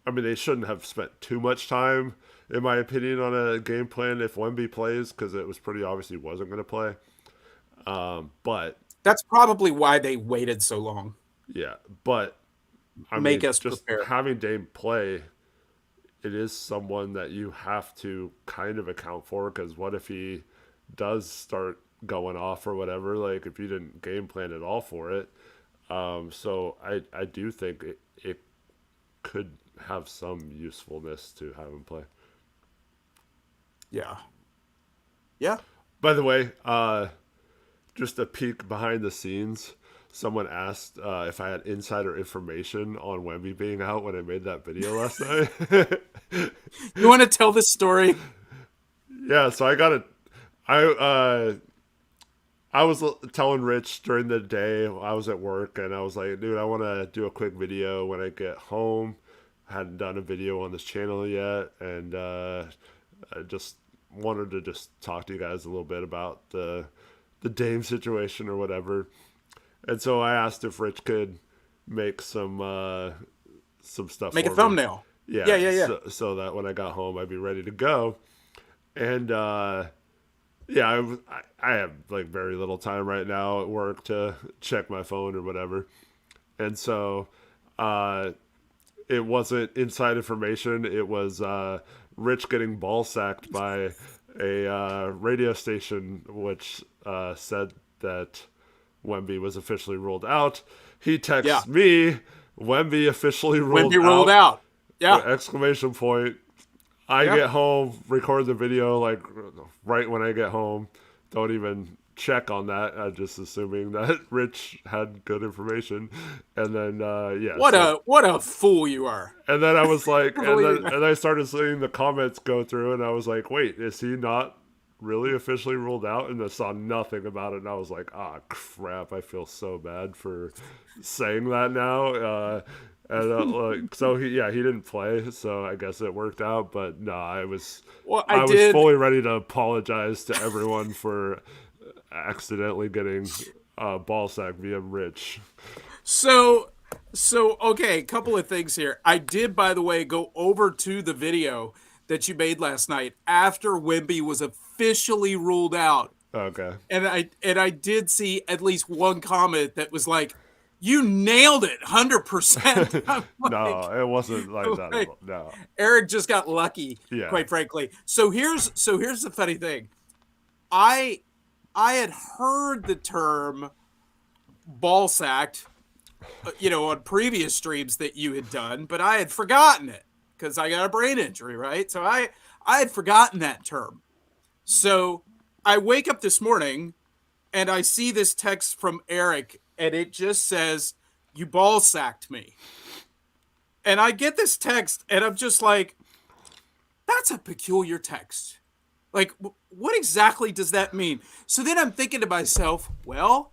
I mean, they shouldn't have spent too much time, in my opinion, on a game plan if Wemby plays, because it was pretty obvious he wasn't going to play. But That's probably why they waited so long. yeah, but I Make mean, us just prepare. having Dame play, it is someone that you have to kind of account for, because what if he does start going off or whatever? Like, if you didn't game plan at all for it. So I do think it could have some usefulness to have him play. Yeah. Yeah. By the way, just a peek behind the scenes. Someone asked if I had insider information on Wemby being out when I made that video last night. You want to tell this story? Yeah, so I got it. I was telling Rich during the day, I was at work, and I was like, dude, I want to do a quick video when I get home. I hadn't done a video on this channel yet, and I just wanted to just talk to you guys a little bit about the Dame situation or whatever. And so I asked if Rich could make some stuff Make a for me. thumbnail. Yeah, Yeah. so that when I got home, I'd be ready to go. And yeah, I have like very little time right now at work to check my phone or whatever. And so it wasn't inside information. It was Rich getting ball sacked by a radio station, which said that Wemby was officially ruled out. He texts me, Wemby officially ruled Wemby ruled out. Yeah. Exclamation point. I get home, record the video like right when I get home. Don't even check on that. I'm just assuming that Rich had good information. And then yeah. What a fool you are. And then I was like, and I started seeing the comments go through, and I was like, wait, is he not really officially ruled out? And I saw nothing about it, and I was like, crap, I feel so bad for saying that now. And so he didn't play, so I guess it worked out. But no, I was fully ready to apologize to everyone for accidentally getting ball sack via Rich. So okay, a couple of things here. I did, by the way, go over to the video that you made last night after Wemby was officially ruled out. Okay. And I did see at least one comment that was like, "You nailed it, 100%." No, it wasn't like that. Like, no, Eric just got lucky, quite frankly. So here's the funny thing. I had heard the term ball sacked, on previous streams that you had done, but I had forgotten it. because I got a brain injury, right? So I had forgotten that term. So I wake up this morning and I see this text from Eric, and it just says, "You ball sacked me." And I get this text, and I'm just like, "That's a peculiar text. Like, what exactly does that mean?" So then I'm thinking to myself, well,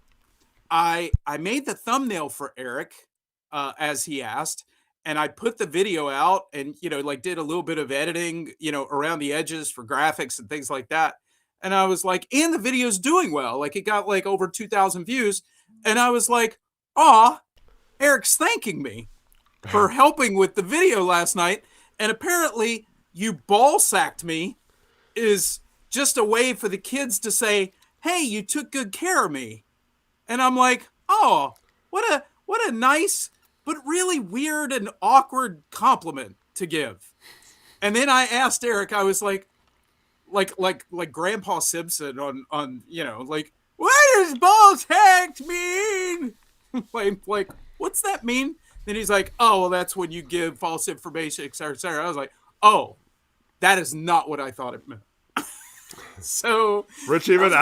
I made the thumbnail for Eric as he asked, and I put the video out, and like did a little bit of editing, around the edges for graphics and things like that. And I was like, and the video's doing well. Like it got like over 2,000 views, and I was like, "Aw, Eric's thanking me for helping with the video last night." And apparently, "you ball sacked me" is just a way for the kids to say, "Hey, you took good care of me." And I'm like, "Oh, what a nice but really weird and awkward compliment to give." And then I asked Eric, I was like Grandpa Simpson on like, "What does ball sacked mean?" like, "What's that mean?" Then he's like, "Oh, well, that's when you give false information, et cetera, et cetera." I was like, "Oh, that is not what I thought it meant." So Rich even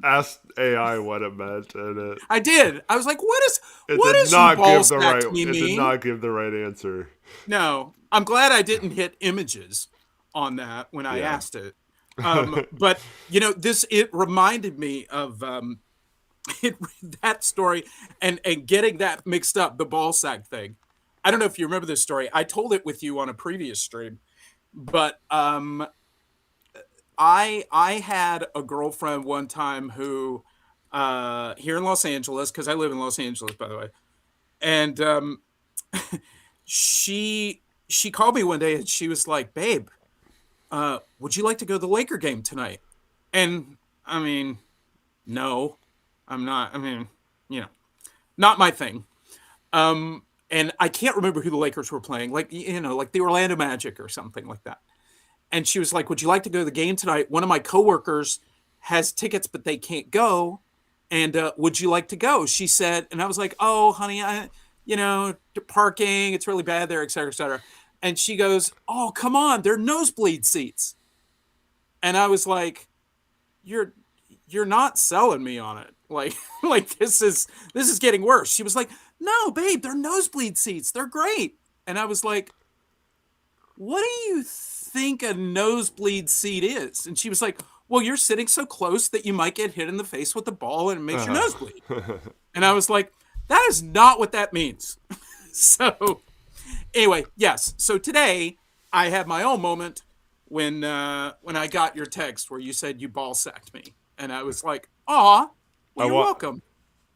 asked AI what it meant, and I did. I was like, it what did does you not ball give the right sacked me it did mean?" not give the right answer. No, I'm glad I didn't hit images on that when I Yeah. asked it. But it reminded me of that story and getting that mixed up, the ball sack thing. I don't know if you remember this story. I told it with you on a previous stream, but I had a girlfriend one time who here in Los Angeles, because I live in Los Angeles, by the way, and she called me one day and she was like, "Babe, would you like to go to the Laker game tonight?" And I mean, no, I'm not. I mean, you know, not my thing. And I can't remember who the Lakers were playing, like like the Orlando Magic or something like that. And she was like, "Would you like to go to the game tonight? One of my coworkers has tickets, but they can't go. And would you like to go?" She said, and I was like, "Oh, honey, parking, it's really bad there, et cetera, et cetera." And she goes, "Oh, come on, they're nosebleed seats." And I was like, "You're not selling me on it. Like, like this is getting worse." She was like, "No, babe, they're nosebleed seats. They're great." And I was like, "What do you think a nosebleed seat is?" And she was like, "Well, you're sitting so close that you might get hit in the face with the ball and it makes your nose bleed." And I was like, "That is not what that means." So anyway, yes. So today I had my own moment when I got your text where you said you ball sacked me. And I was like, "Aw, well, you're welcome.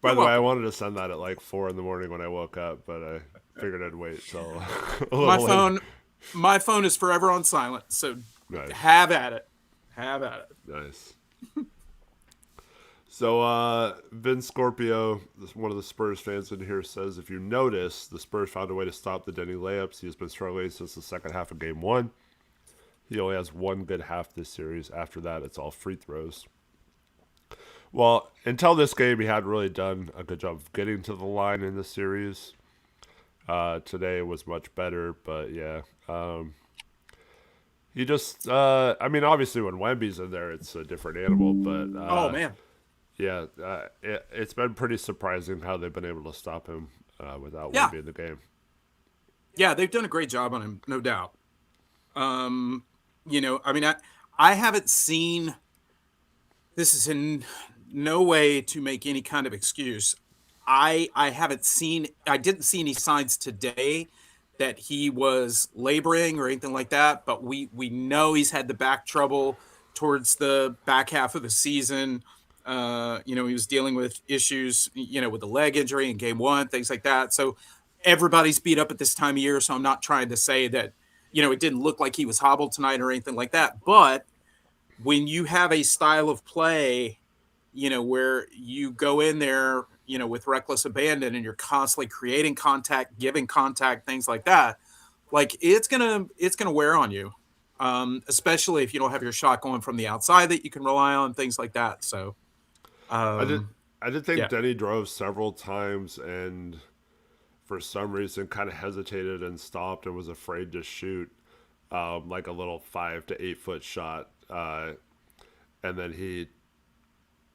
By You're the way, I welcome." wanted to send that at like 4 in the morning when I woke up, but I figured I'd wait till a My little later. my phone is forever on silent. So Nice. have at it. Have at it. Nice. So, Vince Scorpio, one of the Spurs fans in here, says, "If you notice, the Spurs found a way to stop the Denny layups. He has been struggling since the second half of Game 1. He only has one good half this series. After that, it's all free throws." Well, until this game, he hadn't really done a good job of getting to the line in the series. Today was much better, but yeah. He just, I mean, obviously when Wemby's in there, it's a different animal, but Oh man. yeah, it's been pretty surprising how they've been able to stop him without Yeah. Wemby in the game. Yeah, they've done a great job on him, no doubt. I mean, I haven't seen, this is in no way to make any kind of excuse. I didn't see any signs today that he was laboring or anything like that, but we know he's had the back trouble towards the back half of the season. He was dealing with issues, with the leg injury in Game 1, things like that. So everybody's beat up at this time of year. So I'm not trying to say that, it didn't look like he was hobbled tonight or anything like that. But when you have a style of play, where you go in there, with reckless abandon and you're constantly creating contact, giving contact, things like that, like it's gonna wear on you, especially if you don't have your shot going from the outside that you can rely on, things like that. So I did, I did think yeah. Denny drove several times and for some reason kind of hesitated and stopped and was afraid to shoot. like a little 5 to 8 foot shot, and then he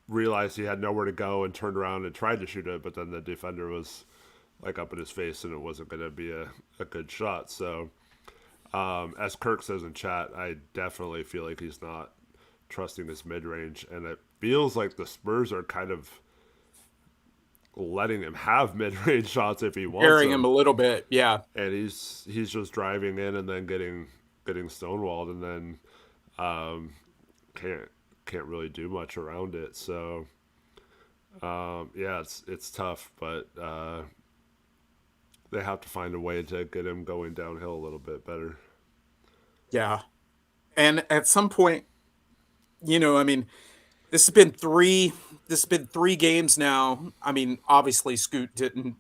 realized he had nowhere to go and turned around and tried to shoot it, but then the defender was like up in his face and it wasn't going to be a good shot. So, as Kirk says in chat, I definitely feel like he's not trusting his mid range, and it feels like the Spurs are kind of letting him have mid range shots if he wants Carrying him them, a little bit. Yeah. and he's just driving in and then getting stonewalled, and then um, can't can't really do much around it. So yeah, it's tough, but they have to find a way to get him going downhill a little bit better. Yeah. And at some point, I mean, this has been three games now. I mean, obviously Scoot didn't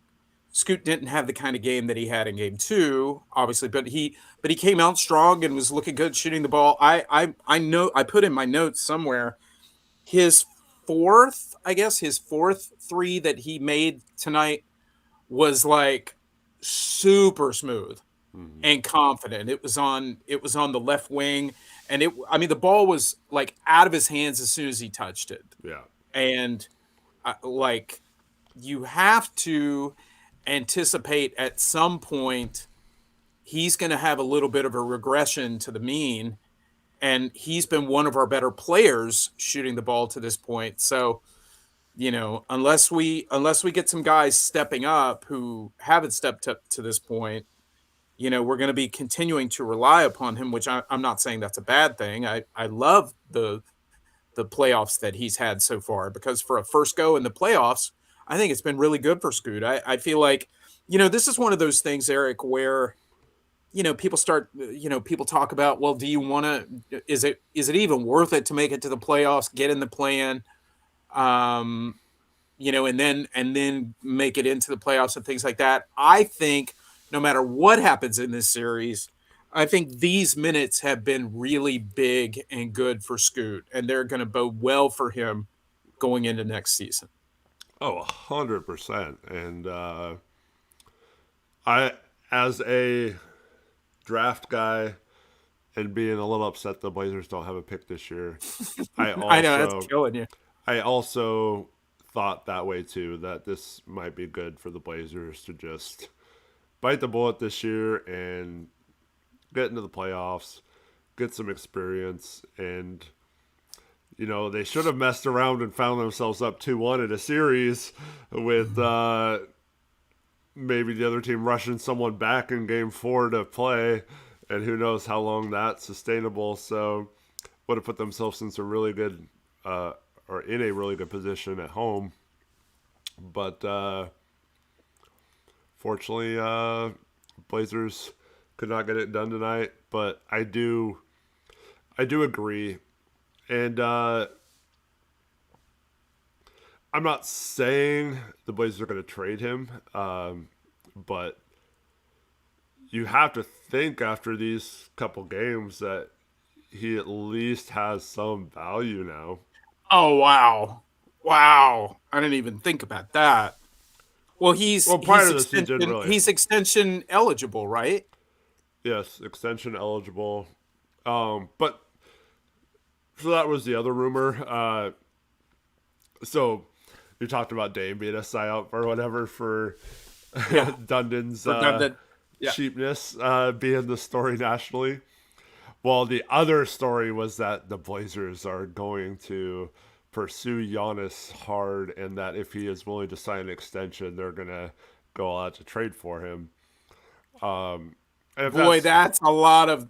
have the kind of game that he had in game two, obviously, but he came out strong and was looking good shooting the ball. I know I put in my notes somewhere his his fourth three that he made tonight was like super smooth Mm-hmm. and confident. It was on the left wing, and the ball was like out of his hands as soon as he touched it. Yeah. And like you have to anticipate at some point he's going to have a little bit of a regression to the mean, and he's been one of our better players shooting the ball to this point. So, unless we get some guys stepping up who haven't stepped up to this point, we're going to be continuing to rely upon him, which I'm not saying that's a bad thing. I love the playoffs that he's had so far, because for a first go in the playoffs, I think it's been really good for Scoot. I feel like, this is one of those things, Eric, where, people talk about, well, do you want to, is it even worth it to make it to the playoffs, get in the play-in, and then make it into the playoffs and things like that. I think no matter what happens in this series, I think these minutes have been really big and good for Scoot, and they're going to bode well for him going into next season. Oh, 100%. And I, as a draft guy, and being a little upset the Blazers don't have a pick this year, I I know that's also killing you. I also thought that way too, that this might be good for the Blazers to just bite the bullet this year and get into the playoffs, get some experience, and they should have messed around and found themselves up 2-1 in a series with maybe the other team rushing someone back in game 4 to play, and who knows how long that's sustainable. So would have put themselves in some really good or in a really good position at home. But fortunately, Blazers could not get it done tonight. But I do agree, and I'm not saying the Blazers are going to trade him, but you have to think after these couple games that he at least has some value now. Oh, wow! I didn't even think about that. Well, Well, prior to this, he did really. he's extension eligible, right? Yes, extension eligible. But so that was the other rumor. So you talked about Dame being a psyop or whatever for Yeah, Dundon's redundant. Yeah. cheapness being the story nationally. Well, the other story was that the Blazers are going to pursue Giannis hard, and that if he is willing to sign an extension, they're gonna go all out to trade for him. And if Boy, that's a lot of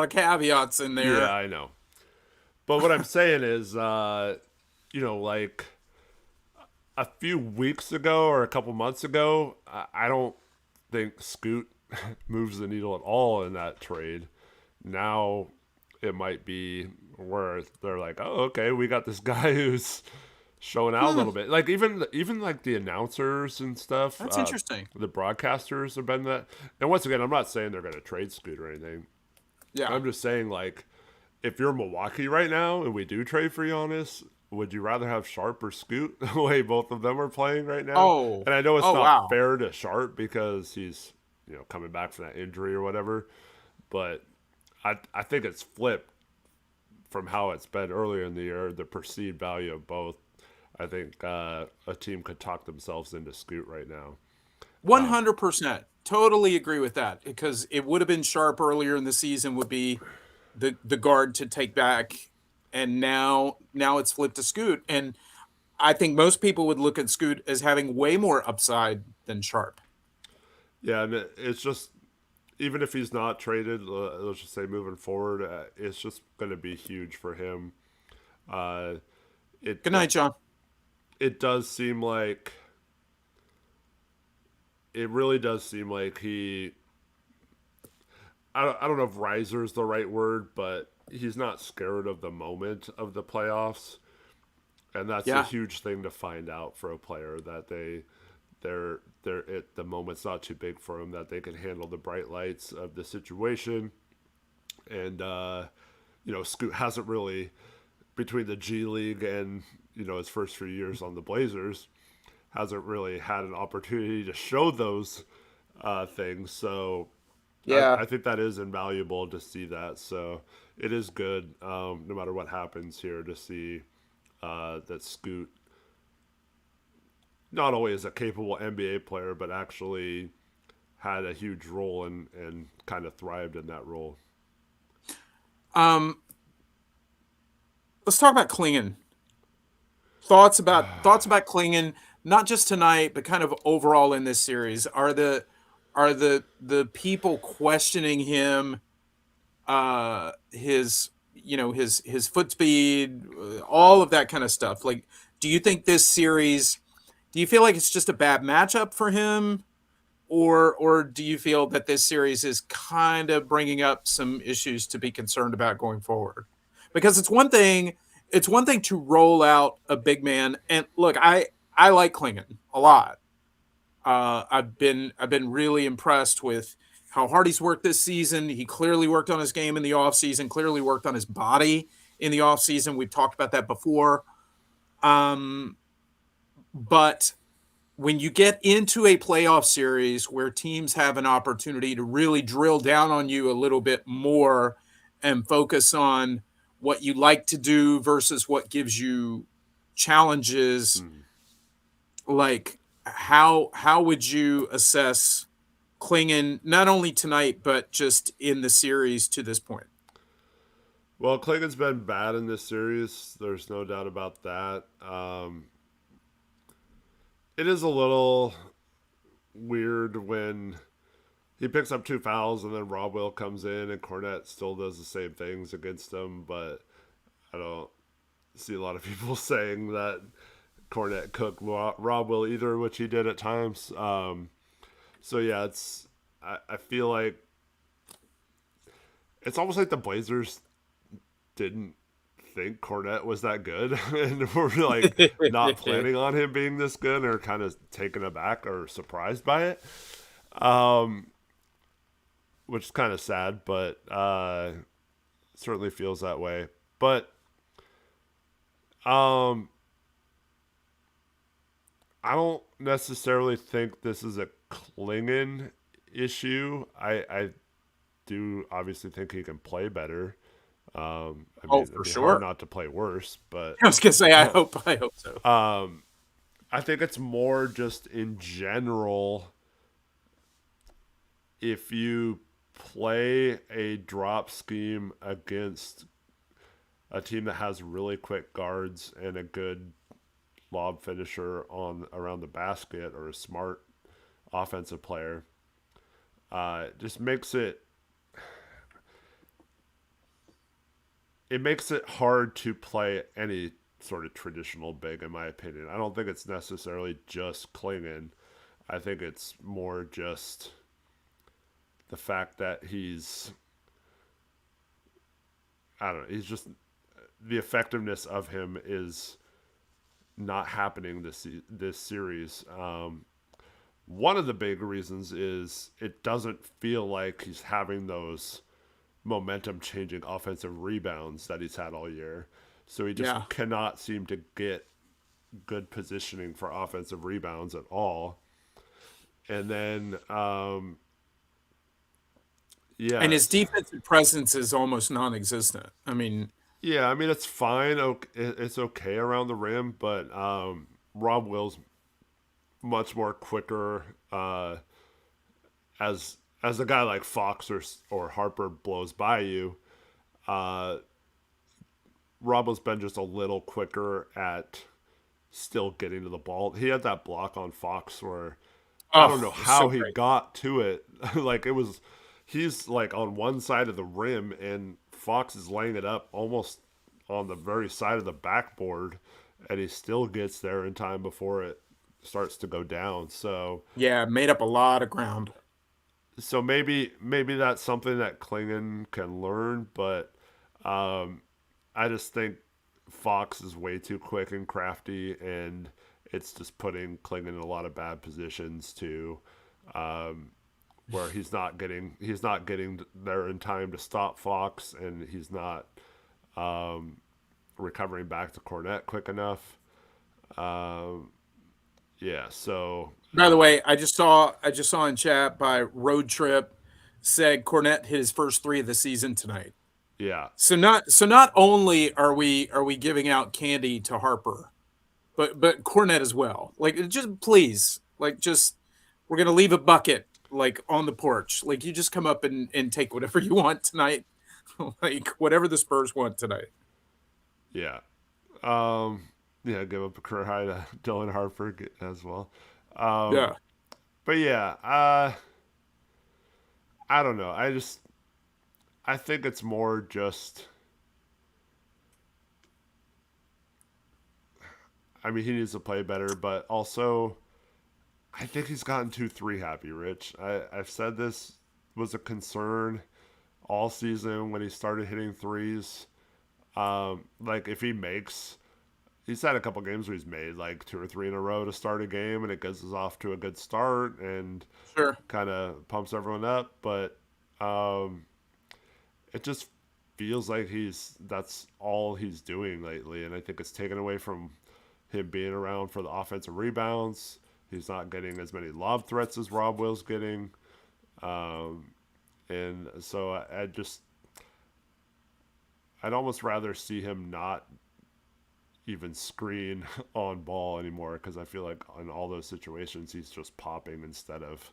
caveats in yeah, there. I know. But what I'm saying is, like a few weeks ago or a couple months ago, I don't think Scoot moves the needle at all in that trade. Now it might be where they're like, oh, okay, we got this guy who's showing out a little bit. Like even like the announcers and stuff, That's interesting. the broadcasters have been that. And once again, I'm not saying they're going to trade Scoot or anything. Yeah. I'm just saying, like, if you're Milwaukee right now and we do trade for Giannis, would you rather have Sharp or Scoot the way both of them are playing right now? Oh. And I know it's Oh, not wow. fair to Sharp because he's coming back from that injury or whatever, but I think it's flipped from how it's been earlier in the year. The perceived value of both. I think a team could talk themselves into Scoot right now. 100%. Totally agree with that because it would have been Sharp earlier in the season would be the guard to take back, and now it's flipped to Scoot, and I think most people would look at Scoot as having way more upside than Sharp. Yeah, and it's just even if he's not traded, let's just say moving forward, it's just going to be huge for him. Uh, it Good night, John. it does seem like it really does seem like I don't know if riser is the right word, but he's not scared of the moment of the playoffs, and that's a Yeah. huge thing to find out for a player that they're it the moment's not too big for them, that they can handle the bright lights of the situation. And Scoot hasn't really, between the G League and his first few years on the Blazers, hasn't really had an opportunity to show those things. So Yeah. I think that is invaluable to see that. So it is good, no matter what happens here, to see that Scoot not only is a capable NBA player, but actually had a huge role and kind of thrived in that role. Um, let's talk about Clingan. Thoughts about Clingan, not just tonight, but kind of overall in this series. Are the people questioning him, his foot speed, all of that kind of stuff? Like, do you think this series? Do you feel like it's just a bad matchup for him, or do you feel that this series is kind of bringing up some issues to be concerned about going forward? Because it's one thing to roll out a big man, and look, I like Klingon a lot. I've been really impressed with how hard he's worked this season. He clearly worked on his game in the offseason, clearly worked on his body in the offseason. We've talked about that before. But when you get into a playoff series where teams have an opportunity to really drill down on you a little bit more and focus on what you like to do versus what gives you challenges, Hmm. like how would you assess Klingan not only tonight but just in the series to this point? Well, Clingan's been bad in this series. There's no doubt about that. It is a little weird when he picks up two fouls and then Rob Will comes in and Cornette still does the same things against him, but I don't see a lot of people saying that Cornette cooked Rob Will either, which he did at times. So yeah, I feel like it's almost like the Blazers didn't think Cornette was that good and were like not planning on him being this good or kind of taken aback or surprised by it. Um, which is kind of sad, but certainly feels that way. But um, I don't necessarily think this is a Klingon issue. I do obviously think he can play better. I Oh, mean, for it'd be hard sure. not to play worse, but I was gonna say I hope so. I think it's more just in general. If you play a drop scheme against a team that has really quick guards and a good lob finisher on around the basket or a smart offensive player, just makes it hard to play any sort of traditional big, in my opinion. I don't think it's necessarily just Klingon. I think it's more just the fact that I don't know, he's just, the effectiveness of him is not happening this series. One of the big reasons is it doesn't feel like he's having those momentum changing offensive rebounds that he's had all year. So he just Yeah. cannot seem to get good positioning for offensive rebounds at all. And then And his Yes. defensive presence is almost non-existent. I mean, Yeah, I mean it's fine. It's okay around the rim, but Rob Will's much more quicker. As a guy like Fox or Harper blows by you, uh, Rob has been just a little quicker at still getting to the ball. He had that block on Fox where I don't know oh, it's so how he great. got to it. Like it was, he's like on one side of the rim and Fox is laying it up almost on the very side of the backboard, and he still gets there in time before it starts to go down. Yeah, made up a lot of ground. So maybe that's something that Klingon can learn, but um, I just think Fox is way too quick and crafty, and it's just putting Klingon in a lot of bad positions to um, where he's not getting there in time to stop Fox, and he's not um, recovering back to Cornet quick enough. Um, yeah, so By the way, I just saw in chat by Road Trip said Cornette hit his first three of the season tonight. yeah, So not only are we giving out candy to Harper, but Cornette as well. Like just please, like just we're gonna leave a bucket like on the porch. Like you just come up and take whatever you want tonight. Like whatever the Spurs want tonight. yeah. Um, yeah, give up a career high to Dylan Harper as well. Um, Yeah. but yeah, I don't know. I think it's more just. I mean, he needs to play better, but also I think he's gotten too three happy. Rich, I've said this was a concern all season when he started hitting threes. Like if he makes he's had a couple games where he's made like two or three in a row to start a game, and it gets us off to a good start and Sure. kind of pumps everyone up. But um, it just feels like that's all he's doing lately, and I think it's taken away from him being around for the offensive rebounds. He's not getting as many lob threats as Rob Will's getting, um, and so I'd almost rather see him not even screen on ball anymore because I feel like in all those situations he's just popping instead of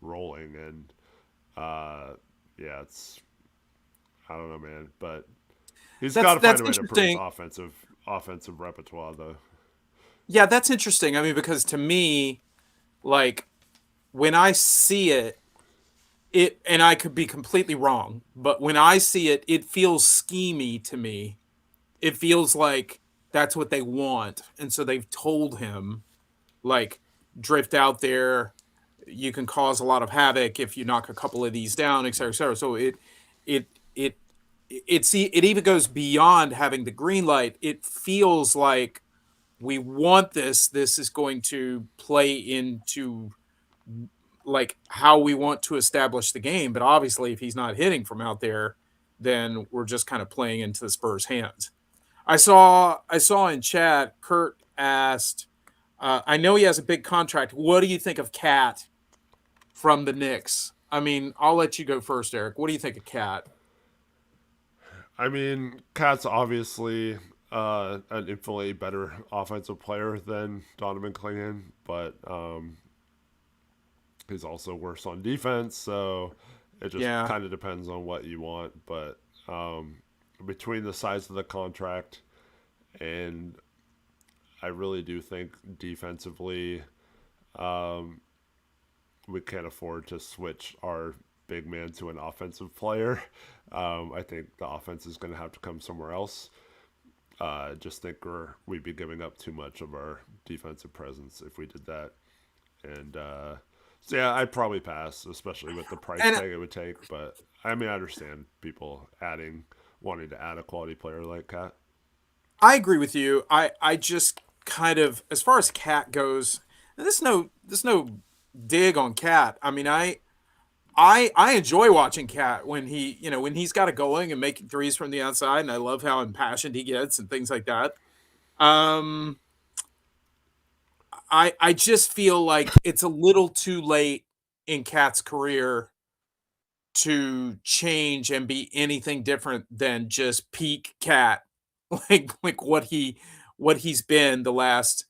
rolling, and uh, yeah, it's I don't know, man, but he's got That's to find that's a way to improve his interesting. offensive repertoire though. Yeah, that's interesting. I mean, because to me, like when I see it, and I could be completely wrong, but when I see it, it feels schemy to me. It feels like that's what they want. And so they've told him, like, drift out there. You can cause a lot of havoc if you knock a couple of these down, et cetera, et cetera. So it, it, it even goes beyond having the green light. It feels like we want this. This is going to play into like how we want to establish the game. But obviously, if he's not hitting from out there, then we're just kind of playing into the Spurs' hands. I saw in chat. Kurt asked, "I know he has a big contract. What do you think of Cat from the Knicks?" I mean, I'll let you go first, Eric. What do you think of Cat? I mean, Cat's obviously an infinitely better offensive player than Donovan Clingan, but he's also worse on defense. So it just Yeah, kind of depends on what you want. But between the size of the contract and I really do think defensively, um, we can't afford to switch our big man to an offensive player. I think the offense is going to have to come somewhere else. Just think we'd be giving up too much of our defensive presence if we did that. And so yeah, I'd probably pass, especially with the price and tag it would take. But I mean, I understand people wanting to add a quality player like Cat. I agree with you. I just kind of, as far as Cat goes, and there's no dig on Cat. I mean, I enjoy watching Cat when when he's got it going and making threes from the outside, and I love how impassioned he gets and things like that. Um, I just feel like it's a little too late in Cat's career to change and be anything different than just peak cat, like what he's been the last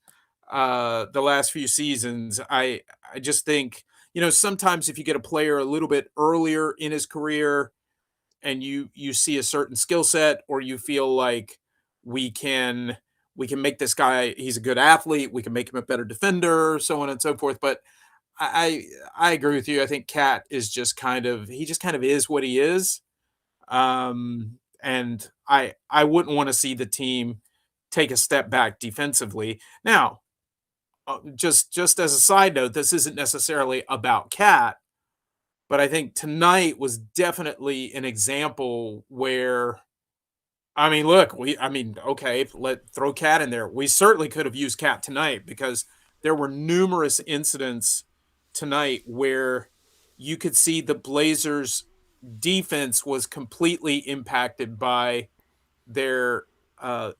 few seasons. I just think, sometimes if you get a player a little bit earlier in his career and you see a certain skill set, or you feel like we can we can make this guy, he's a good athlete, we can make him a better defender, so on and so forth. But I agree with you. I think Cat is just he just kind of is what he is. And I wouldn't want to see the team take a step back defensively. Now, just as a side note, this isn't necessarily about Cat, but I think tonight was definitely an example where, I mean, look, okay, throw Cat in there. We certainly could have used Cat tonight, because there were numerous incidents tonight where you could see the Blazers defense was completely impacted by their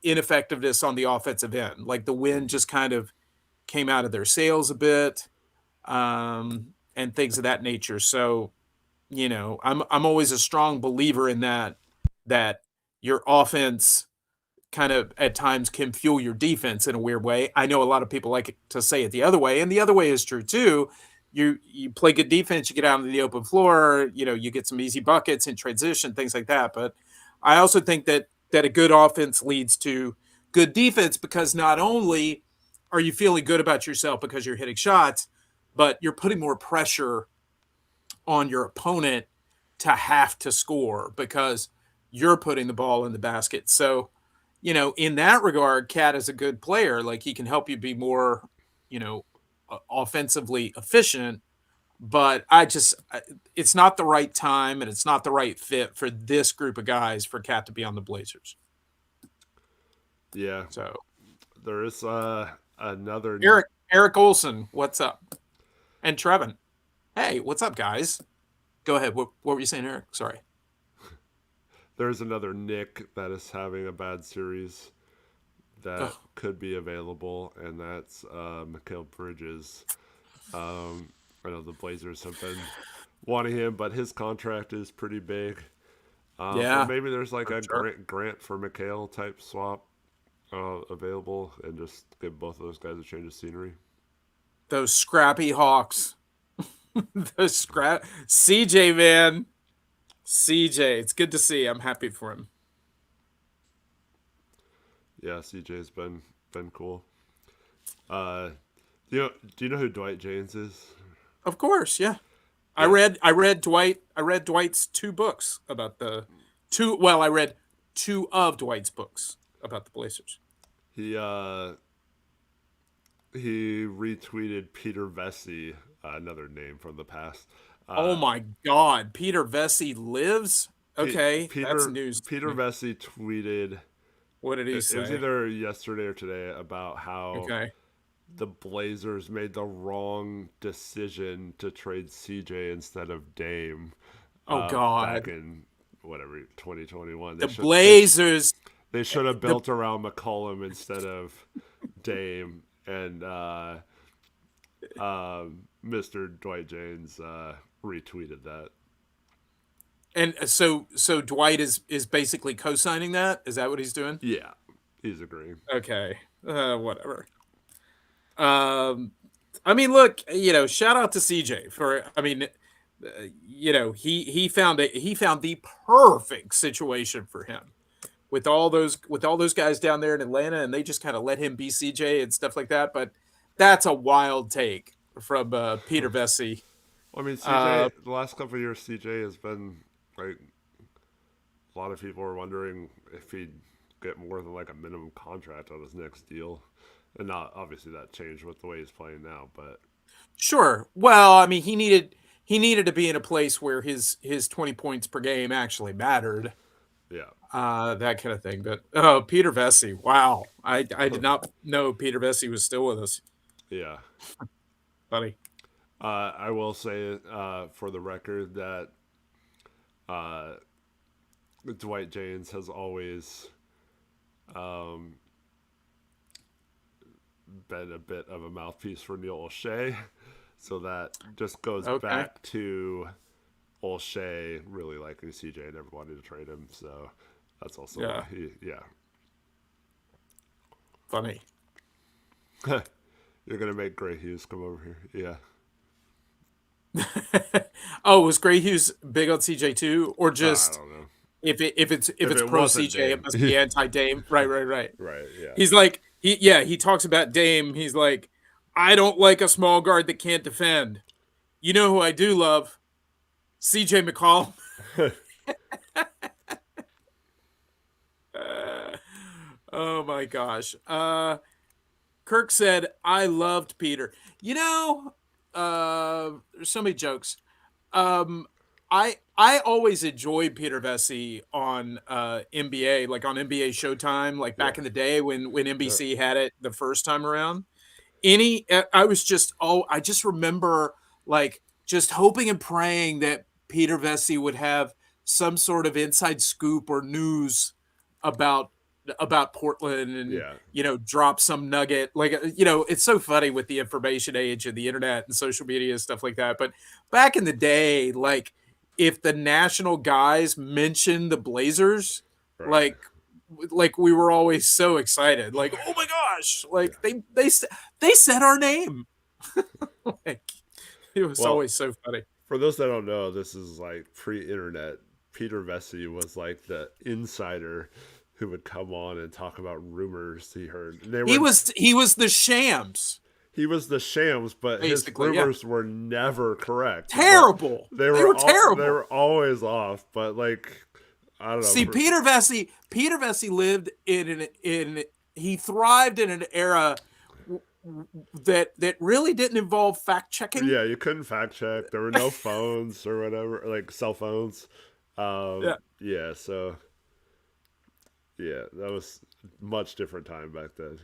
ineffectiveness on the offensive end. Like, the wind just kind of came out of their sails a bit, and things of that nature. So, I'm always a strong believer in that your offense kind of at times can fuel your defense in a weird way. I know a lot of people like to say it the other way, and the other way is true too. You play good defense, you get out on the open floor, you get some easy buckets in transition, things like that. But I also think that a good offense leads to good defense, because not only are you feeling good about yourself because you're hitting shots, but you're putting more pressure on your opponent to have to score because you're putting the ball in the basket. So, in that regard, Cat is a good player. Like, he can help you be more, offensively efficient. But it's not the right time, and it's not the right fit for this group of guys for Cat to be on the Blazers. Yeah. So There is another Eric Olson, what's up? And Trevin, hey, what's up, guys? Go ahead. What were you saying, Eric? Sorry. there's another Nick that is having a bad series that Ugh. could be available, and that's Mikal Bridges. I know the Blazers have been wanting him, but his contract is pretty big. Or Yeah, maybe there's like for a sure. Grant for Mikal type swap available, and just give both of those guys a change of scenery. Those scrappy Hawks. Those CJ, man. CJ, it's good to see. I'm happy for him. Yeah, CJ's been cool. Uh, do you know who Dwight James is? Of course, yeah. Yeah, I read Dwight's two books about the two well, I read two of Dwight's books about the Blazers. he uh, he retweeted Peter Vesey, another name from the past. Oh Uh, my god, Peter Vesey lives? P- Okay, that's Peter news to Peter me. Vesey tweeted. What did he It was say? either yesterday or today about how Okay. the Blazers made the wrong decision to trade CJ instead of Dame Oh back god. in whatever 2021. The Blazers They should have the built around McCollum instead of Dame, and Mr. Dwight James retweeted that. and so Dwight is basically co-signing that? Is that what he's doing? Yeah, he's agreeing. Okay. Whatever. Um, I mean, look, shout out to CJ for. I mean, he found the perfect situation for him with all those guys down there in Atlanta, and they just kind of let him be CJ and stuff like that. But that's a wild take from Peter Vesey. Well, I mean, Uh, CJ, the last couple of years, CJ has been like a lot of people are wondering if he'd get more than like a minimum contract on his next deal, and not obviously that changed with the way he's playing now, but sure. Well, I mean, he needed to be in a place where his 20 points per game actually mattered, yeah, that kind of thing. But oh, Peter Vesey, wow, I did not know Peter Vesey was still with us, yeah. buddy. I will say for the record that uh, Dwight James has always um, been a bit of a mouthpiece for Neil O'Shea. So that just goes Okay, back to O'Shea really liking CJ and never wanted to trade him. So that's also why Yeah, he, yeah. funny. You're going to make Gray Hughes come over here. Yeah. Oh, was Gray Hughes big on CJ too, or I just don't know. if If it's it pro wasn't CJ, it Dame. must be anti Dame. Right, right, right. Right, yeah. He's like he talks about Dame. He's like, I don't like a small guard that can't defend. You know who I do love? CJ McCollum. Oh my gosh. Kirk said, I loved Peter. You know, there's so many jokes. Um, I always enjoyed Peter Vesey on NBA, like on NBA Showtime, like Yeah. back in the day when Yep. NBC had it the first time around. I just remember like just hoping and praying that Peter Vesey would have some sort of inside scoop or news about Portland and Yeah. drop some nugget. Like it's so funny with the information age and the internet and social media and stuff like that. But back in the day, like if the national guys mentioned the Blazers, Right. like we were always so excited, like, oh my gosh, Yeah. like they said our name. Like, it was Well, always so funny. for those that don't know, this is like pre-internet. Peter Vesey was like the insider who would come on and talk about rumors he heard. And He was the Shams, he was the shams, but his basically. Yeah, rumors were never correct. But terrible. They were they terrible. were always off. But like I don't know. See, Peter Vesey lived in he thrived in an era that really didn't involve fact checking. Yeah, you couldn't fact check. There were no phones or whatever, like cell phones. Yeah. Yeah, so yeah, that was much different time back then.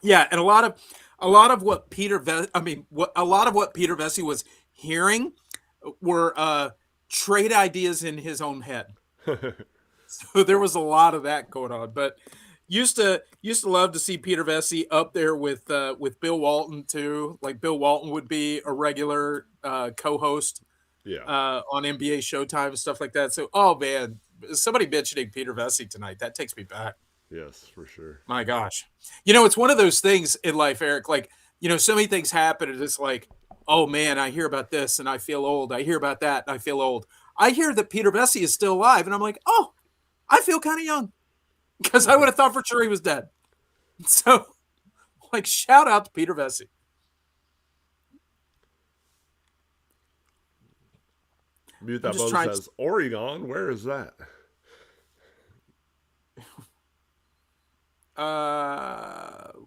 Yeah, and a lot of what a lot of what Peter Vesey was hearing were trade ideas in his own head. So there was a lot of that going on, but used to love to see Peter Vesey up there with Bill Walton too. Like Bill Walton would be a regular co-host Yeah. on NBA Showtime and stuff like that. So, oh man, somebody mentioning Peter Vesey tonight, that takes me back. Yes, for sure. My gosh. It's one of those things in life, Eric, like, so many things happen and it's like, oh man, I hear about this and I feel old. I hear about that and I feel old. I hear that Peter Vesey is still alive and I'm like, oh, I feel kind of young because I would have thought for sure he was dead. So, like, shout out to Peter Vesey. Mute I'm that just button trying says Oregon. Where is that?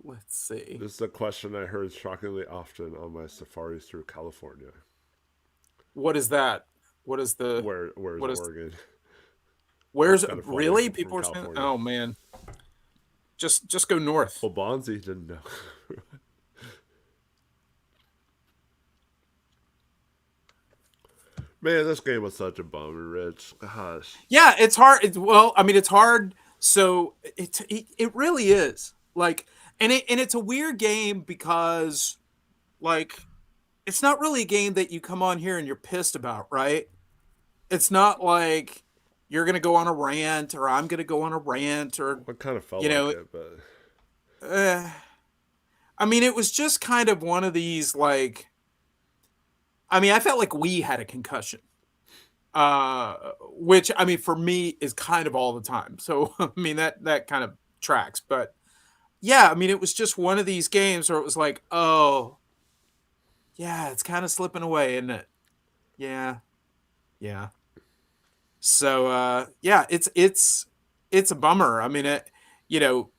let's see. This is a question I heard shockingly often on my safaris through California. What is that? What is the Where's what is Oregon? where's Kind of funny really from people are saying, California. oh man. Just go north. Well, Bonzi didn't know. Man, this game was such a bummer, Rich. Gosh. Yeah, it's hard. Well, I mean, it's hard. So it really is like, and it's a weird game because, like, it's not really a game that you come on here and you're pissed about, right? It's not like you're gonna go on a rant or I'm gonna go on a rant or What kind of felt you like know. it, but I mean, it was just kind of one of these like. I mean, I felt like we had a concussion. Which I mean for me is kind of all the time. So I mean that kind of tracks. But yeah, I mean it was just one of these games where it was like, oh yeah, it's kind of slipping away, isn't it? Yeah, yeah. So yeah, it's a bummer. I mean you know,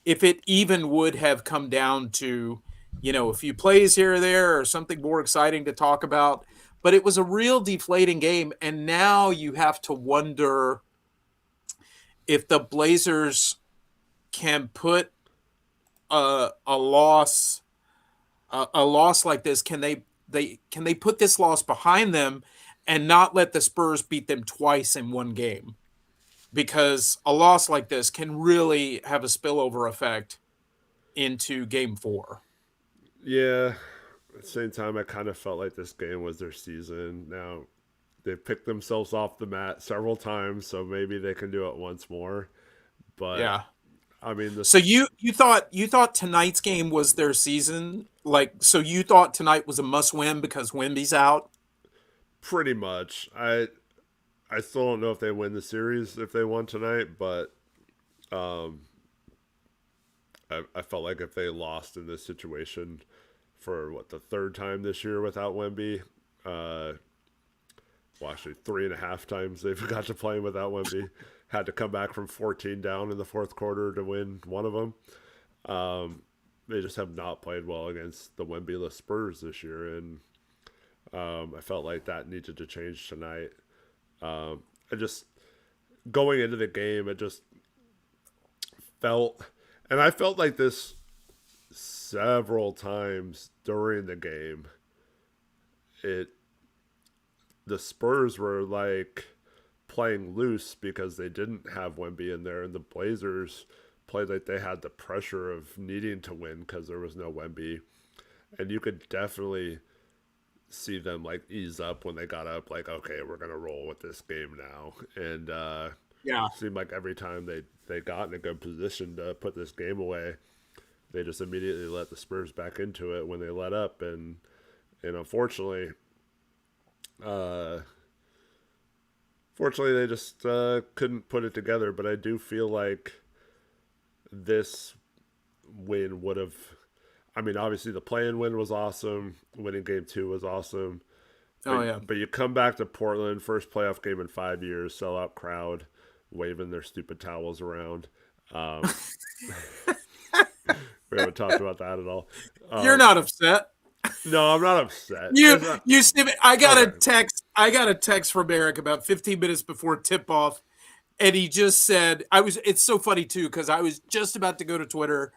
if it even would have come down to, a few plays here or there or something more exciting to talk about, but it was a real deflating game. And now you have to wonder if the Blazers can put a loss, a loss like this. Can they put this loss behind them and not let the Spurs beat them twice in one game? Because a loss like this can really have a spillover effect into game 4. yeah. At the same time, I kind of felt like this game was their season. Now, they've picked themselves off the mat several times, so maybe they can do it once more. But Yeah. I mean, So this you thought tonight's game was their season? Like, so you thought tonight was a must win because Wemby's out? pretty much. I still don't know if they win the series if they won tonight, but um, I felt like if they lost in this situation for what the third time this year without Wemby, uh, well, actually 3.5 times they've got to play without Wemby. Had to come back from 14 down in the fourth quarter to win one of them. They just have not played well against the Wemby-less Spurs this year, and I felt like that needed to change tonight. I just going into the game, it just felt, and I felt like this several times during the game. It the Spurs were like playing loose because they didn't have Wemby in there, and the Blazers played like they had the pressure of needing to win because there was no Wemby, and you could definitely see them like ease up when they got up, like, okay, we're gonna roll with this game now, and Yeah. seemed like every time they got in a good position to put this game away, they just immediately let the Spurs back into it when they let up, and unfortunately, uh, fortunately they just couldn't put it together. But I do feel like this win would have. I mean, obviously the play-in win was awesome. Winning game two was awesome. Oh yeah. But you come back to Portland, first playoff game in 5 years, sellout crowd, waving their stupid towels around. Um, we haven't talked about that at all. You're not upset. No, I'm not upset. You It's not, you Steve, I got a okay. text. I got a text from Eric about 15 minutes before tip off, and he just said, It's so funny too because I was just about to go to Twitter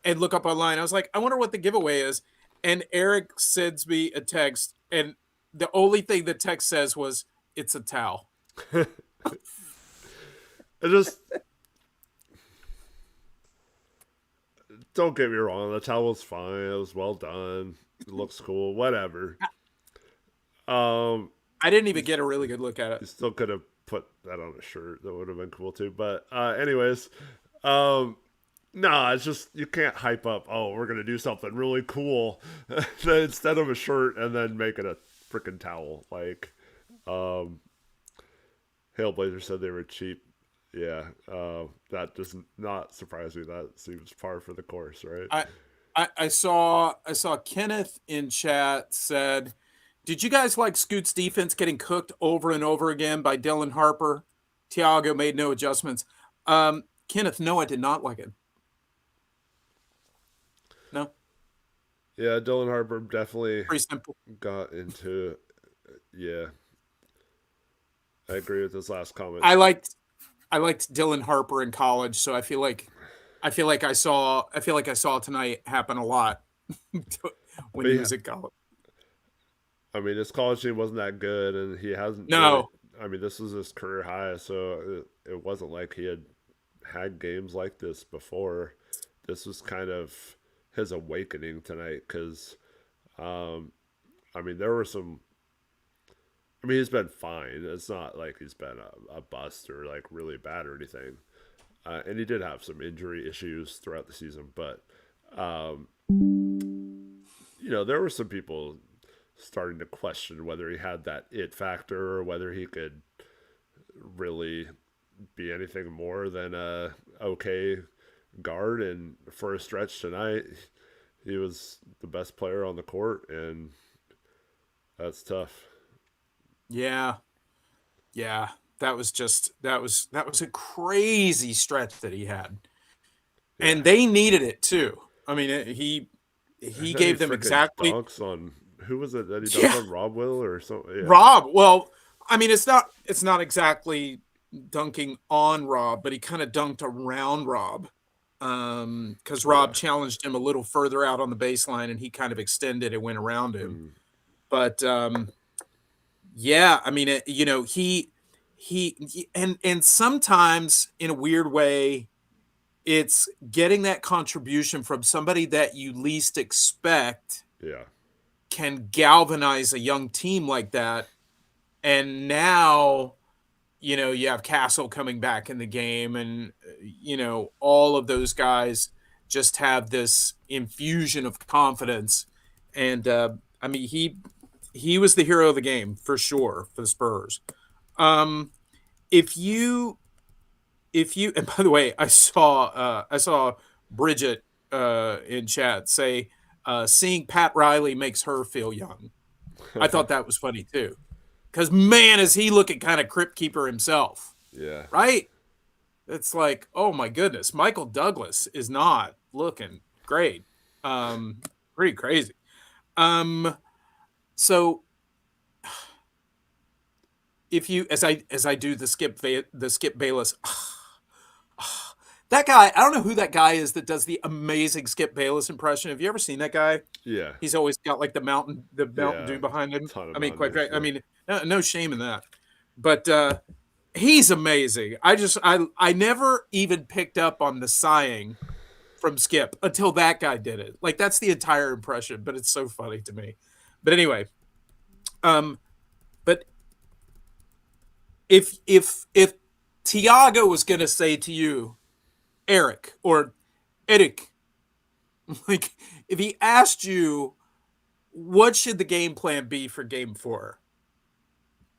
and look up online. I was like, I wonder what the giveaway is, and Eric sends me a text, and the only thing the text says was, "It's a towel." It just don't get me wrong. The towel was fine. It was well done. It looks cool. Whatever. Um, I didn't even get a really good look at it. you still could have put that on a shirt. That would have been cool too. But anyways, um, nah, it's just you can't hype up. Oh, we're gonna do something really cool instead of a shirt, and then make it a freaking towel. Like, um, Hailblazer said they were cheap. Yeah, that does not surprise me. That seems par for the course, right? I saw Kenneth in chat said, "Did you guys like Scoot's defense getting cooked over and over again by Dylan Harper? Tiago made no adjustments." Kenneth, no, I did not like it. No, Yeah, Dylan Harper definitely pretty simple. got into. Yeah, I agree with this last comment. I liked I liked Dylan Harper in college, so I feel like I saw tonight happen a lot when But he yeah, was at college. I mean, his college team wasn't that good, and he hasn't really. No, I mean, this was his career high, so it wasn't like he had games like this before. This was kind of his awakening tonight because, um, I mean, there were some. I mean, he's been fine. It's not like he's been a bust or like really bad or anything. And he did have some injury issues throughout the season, but um, there were some people starting to question whether he had that it factor or whether he could really be anything more than a okay guard. And for a stretch tonight, he was the best player on the court, and that's tough. yeah, yeah. That was a crazy stretch that he had, Yeah, and they needed it too. I mean, he and he gave them freaking exactly. dunks on who was it that he dunked Yeah, on? Rob Will or something? Yeah, Rob. Well, I mean, it's not exactly dunking on Rob, but he kind of dunked around Rob. Because yeah. Rob challenged him a little further out on the baseline, and he kind of extended and went around him. Mm, But yeah, I mean, and sometimes in a weird way, it's getting that contribution from somebody that you least expect yeah, can galvanize a young team like that And now, you have Castle coming back in the game, and all of those guys just have this infusion of confidence. And I mean, he was the hero of the game for sure for the Spurs. Um, if you and by the way, I saw Bridget in chat say seeing Pat Riley makes her feel young. I thought that was funny too, because man, is he looking kind of crypt keeper himself, Yeah. right? It's like, oh my goodness, Michael Douglas is not looking great. Um, Pretty crazy. Um, so if you, as I do the Skip Bayless, that guy, I don't know who that guy is that does the amazing Skip Bayless impression. Have you ever seen that guy? Yeah. He's always got like the Mountain Yeah. Dew behind him. Ton of I mean, Mountain quite Dew. great. I Yeah. mean, no shame in that. But he's amazing. I never even picked up on the sighing from Skip until that guy did it. Like that's the entire impression, but it's so funny to me. But anyway, um, but if Tiago was gonna say to you, Eric or Eric, like if he asked you what should the game plan be for game 4,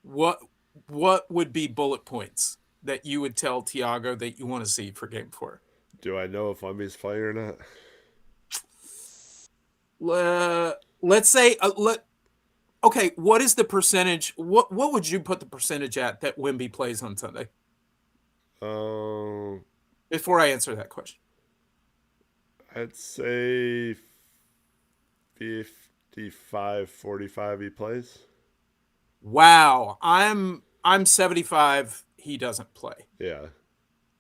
what what would be bullet points that you would tell Tiago that you want to see for game 4? Do I know if Wemby's playing or not? Let's say okay, what is the percentage? What would you put the percentage at that Wemby plays on Sunday? Um, Before I answer that question, I'd say 55-45 he plays. wow, I'm 75. He doesn't play. Yeah.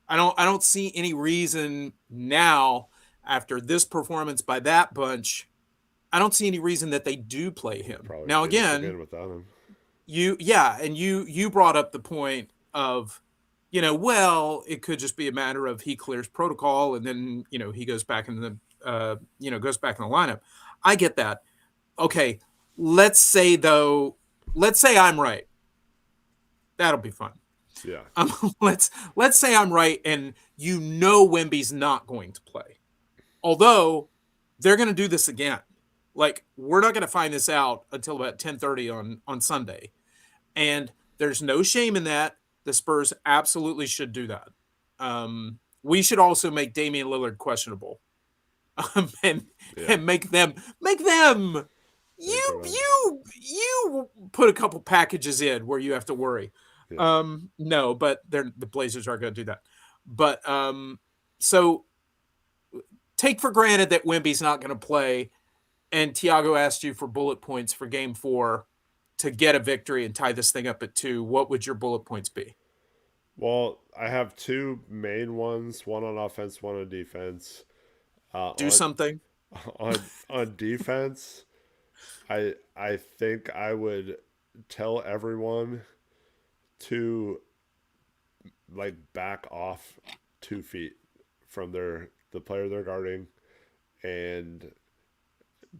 I don't see any reason now after this performance by that bunch. I don't see any reason that they do play him. Probably Now do this again, again without him. you brought up the point of well, it could just be a matter of he clears protocol and then he goes back in the lineup. I get that. Okay, let's say I'm right. That'll be fun. Yeah. Let's say I'm right, and Wemby's not going to play. Although they're going to do this again. Like we're not going to find this out until about 10:30 on Sunday, and there's no shame in that. The Spurs absolutely should do that. We should also make Damian Lillard questionable, and Yeah. and make them. Think You around. you put a couple packages in where you have to worry. Yeah. No, but the Blazers are going to do that. But so take for granted that Wemby's not going to play, and Tiago asked you for bullet points for game 4 to get a victory and tie this thing up at 2. What would your bullet points be? Well, I have two main ones, one on offense, one on defense. Uh, Do on something. on defense, I think I would tell everyone to like back off 2 feet from the player they're guarding and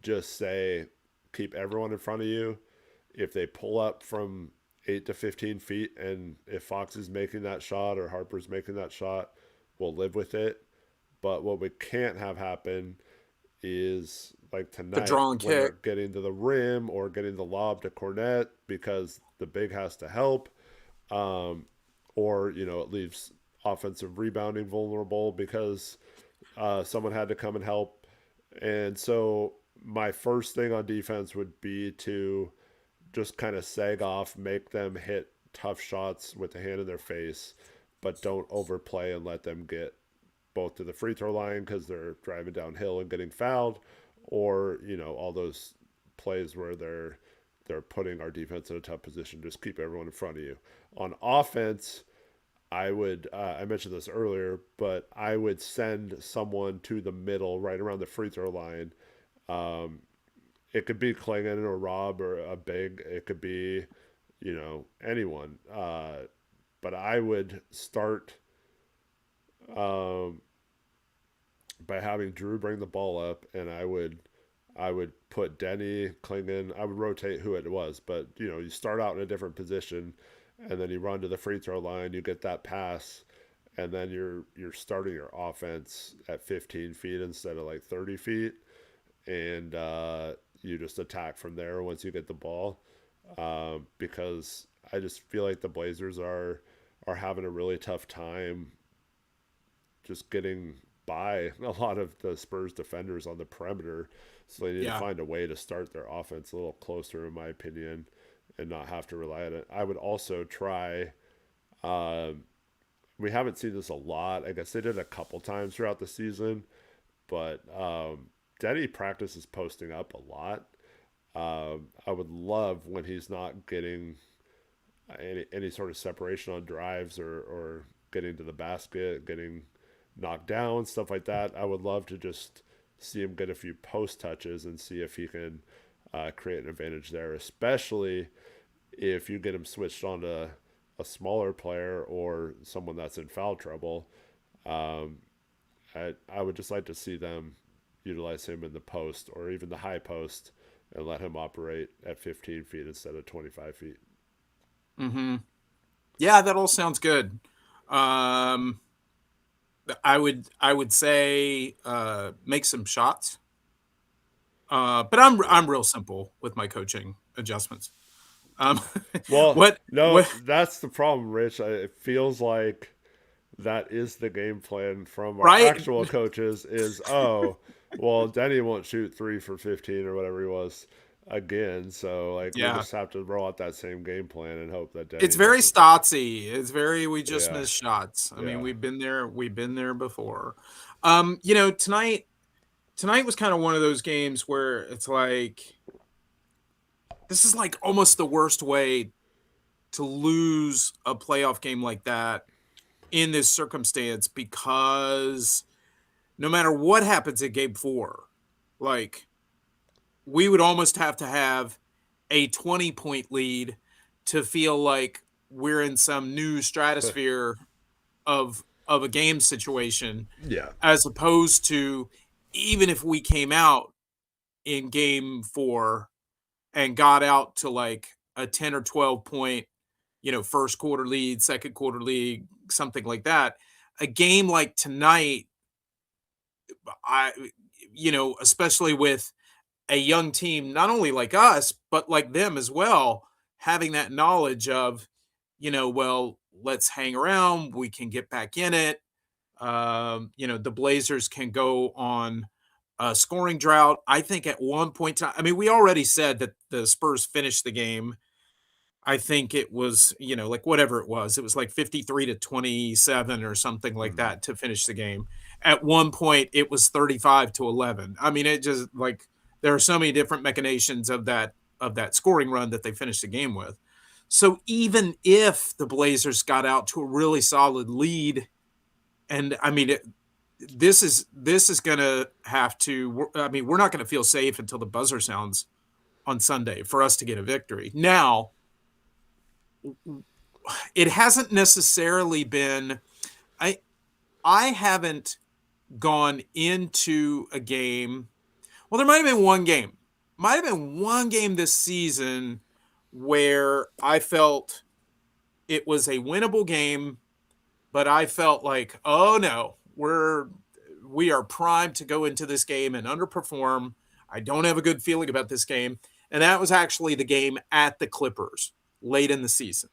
just say keep everyone in front of you. If they pull up from 8 to 15 feet, and if Fox is making that shot or Harper's making that shot, we'll live with it. But what we can't have happen is like The tonight draw and when they're kick. getting to the rim or getting the lob to Cornette because the big has to help, um, or it leaves offensive rebounding vulnerable because someone had to come and help. And so my first thing on defense would be to just kind of sag off, make them hit tough shots with the hand in their face, but don't overplay and let them get both to the free throw line because they're driving downhill and getting fouled, or all those plays where they're putting our defense in a tough position. Just keep everyone in front of you. On offense, I would I mentioned this earlier, but I would send someone to the middle right around the free throw line. Um, it could be Clingan or Rob or a big. It could be anyone. But I would start um, by having Drew bring the ball up, and I would I would put Denny, Clingan. I would rotate who it was, but you start out in a different position, and then you run to the free throw line. You get that pass, and then you're starting your offense at 15 feet instead of like 30 feet, and you just attack from there once you get the ball. Because I just feel like the Blazers are having a really tough time just getting by a lot of the Spurs defenders on the perimeter. So they need to Yeah. find a way to start their offense a little closer, in my opinion, and not have to rely on it. I would also try. Um, we haven't seen this a lot. I guess they did a couple times throughout the season, but Denny practices posting up a lot. I would love when he's not getting any sort of separation on drives or getting to the basket, getting knocked down, stuff like that. I would love to just see him get a few post touches and see if he can create an advantage there, especially if you get him switched on to a smaller player or someone that's in foul trouble. Um, I would just like to see them utilize him in the post or even the high post and let him operate at 15 feet instead of 25 feet. Mm-hmm. Yeah, that all sounds good. Um, I would say make some shots. But Yeah. I'm real simple with my coaching adjustments. Um, Well, what no, what that's the problem, Rich. It feels like that is the game plan from our right? actual coaches is, oh, well, Denny won't shoot 3 for 15 or whatever he was again. So, like, we Yeah. just have to roll out that same game plan and hope that It's Denny very doesn't. stotsy. It's very we just Yeah. miss shots. I mean, Yeah. we've been there before. Tonight was kind of one of those games where it's like this is like almost the worst way to lose a playoff game like that in this circumstance because no matter what happens in game 4, like we would almost have to have a 20-point lead to feel like we're in some new stratosphere of a game situation Yeah. as opposed to even if we came out in game 4 and got out to like a 10 or 12 point, first quarter lead, second quarter lead, something like that. A game like tonight, I especially with a young team, not only like us, but like them as well, having that knowledge of, well, let's hang around, we can get back in it. The Blazers can go on a scoring drought. I think at one point, I mean, we already said that the Spurs finished the game. I think it was, like whatever it was like 53-27 or something like Mm-hmm. that to finish the game. At one point, it was 35-11. I mean, it just like there are so many different machinations of that scoring run that they finished the game with. So even if the Blazers got out to a really solid lead, and I mean, this is going to have to. I mean, we're not going to feel safe until the buzzer sounds on Sunday for us to get a victory. Now, it hasn't necessarily been. I I haven't gone into a game. Well, there might have been one game. Might have been one game this season where I felt it was a winnable game, but I felt like, oh no, we are primed to go into this game and underperform. I don't have a good feeling about this game. And that was actually the game at the Clippers late in the season.